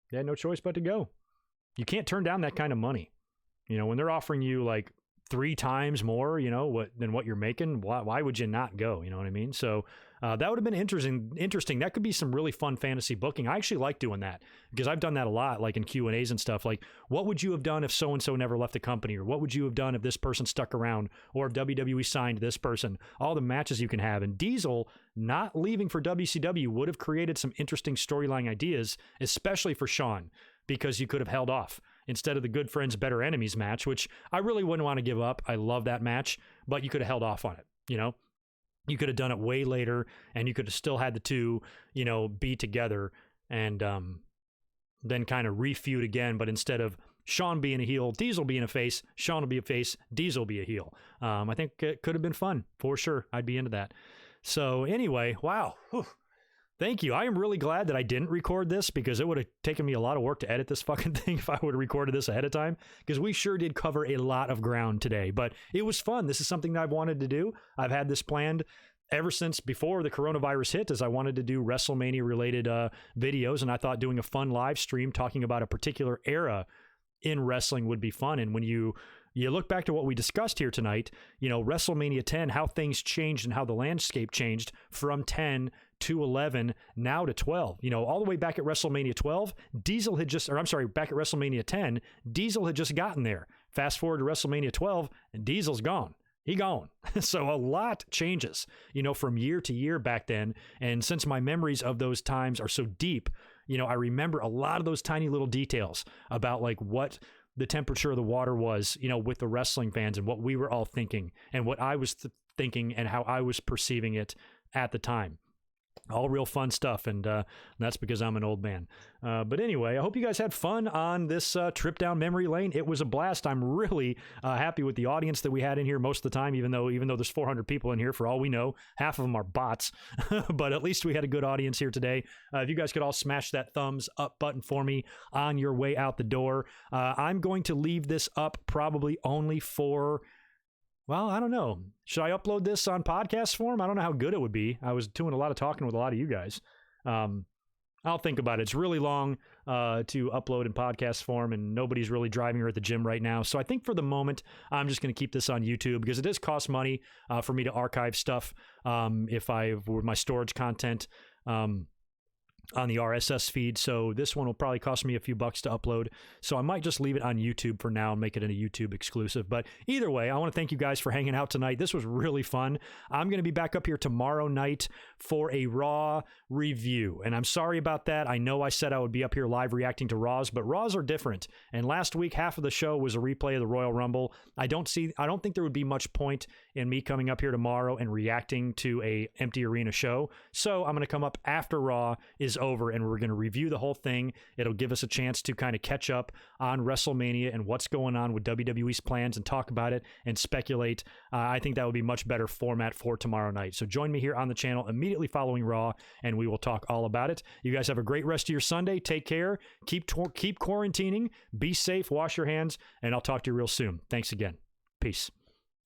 They had no choice but to go. You can't turn down that kind of money. You know, when they're offering you like 3 times more, than what you're making, why would you not go? You know what I mean? So that would have been interesting. That could be some really fun fantasy booking. I actually like doing that because I've done that a lot, like in Q&As and stuff. Like, what would you have done if so-and-so never left the company? Or what would you have done if this person stuck around? Or if WWE signed this person? All the matches you can have. And Diesel not leaving for WCW would have created some interesting storyline ideas, especially for Shawn, because you could have held off instead of the Good Friends, Better Enemies match, which I really wouldn't want to give up. I love that match, but you could have held off on it, You could have done it way later, and you could have still had the two, be together and then kind of refeud again. But instead of Shawn being a heel, Diesel being a face, Shawn will be a face, Diesel be a heel. I think it could have been fun for sure. I'd be into that. So anyway, wow. Whew. Thank you. I am really glad that I didn't record this because it would have taken me a lot of work to edit this fucking thing if I would have recorded this ahead of time, because we sure did cover a lot of ground today, but it was fun. This is something that I've wanted to do. I've had this planned ever since before the coronavirus hit, as I wanted to do WrestleMania related videos, and I thought doing a fun live stream talking about a particular era in wrestling would be fun. And when you look back to what we discussed here tonight, WrestleMania 10, how things changed and how the landscape changed from 10 to 11, now to 12. All the way back at WrestleMania 12, back at WrestleMania 10, Diesel had just gotten there. Fast forward to WrestleMania 12, and Diesel's gone. He gone. So a lot changes, from year to year back then. And since my memories of those times are so deep, I remember a lot of those tiny little details about like what the temperature of the water was, with the wrestling fans and what we were all thinking and what I was thinking and how I was perceiving it at the time. All real fun stuff, and that's because I'm an old man. But anyway, I hope you guys had fun on this trip down memory lane. It was a blast. I'm really happy with the audience that we had in here most of the time, even though there's 400 people in here. For all we know, half of them are bots. But at least we had a good audience here today. If you guys could all smash that thumbs up button for me on your way out the door. I'm going to leave this up probably only for... Well, I don't know. Should I upload this on podcast form? I don't know how good it would be. I was doing a lot of talking with a lot of you guys. I'll think about it. It's really long to upload in podcast form, and nobody's really driving her at the gym right now. So I think for the moment, I'm just going to keep this on YouTube because it does cost money for me to archive stuff with my storage content. On the RSS feed, so this one will probably cost me a few bucks to upload, so I might just leave it on YouTube for now and make it a YouTube exclusive. But either way, I want to thank you guys for hanging out tonight. This was really fun. I'm going to be back up here tomorrow night for a Raw review, and I'm sorry about that. I know I said I would be up here live reacting to Raws, but Raws are different, and last week half of the show was a replay of the Royal Rumble. I don't think there would be much point in me coming up here tomorrow and reacting to a empty arena show, so I'm going to come up after Raw is over, and we're going to review the whole thing. It'll give us a chance to kind of catch up on WrestleMania and what's going on with WWE's plans and talk about it and speculate. I think that would be much better format for tomorrow night. So join me here on the channel immediately following Raw, and we will talk all about it. You guys have a great rest of your Sunday. Take care. Keep quarantining. Be safe. Wash your hands, and I'll talk to you real soon. Thanks again. Peace.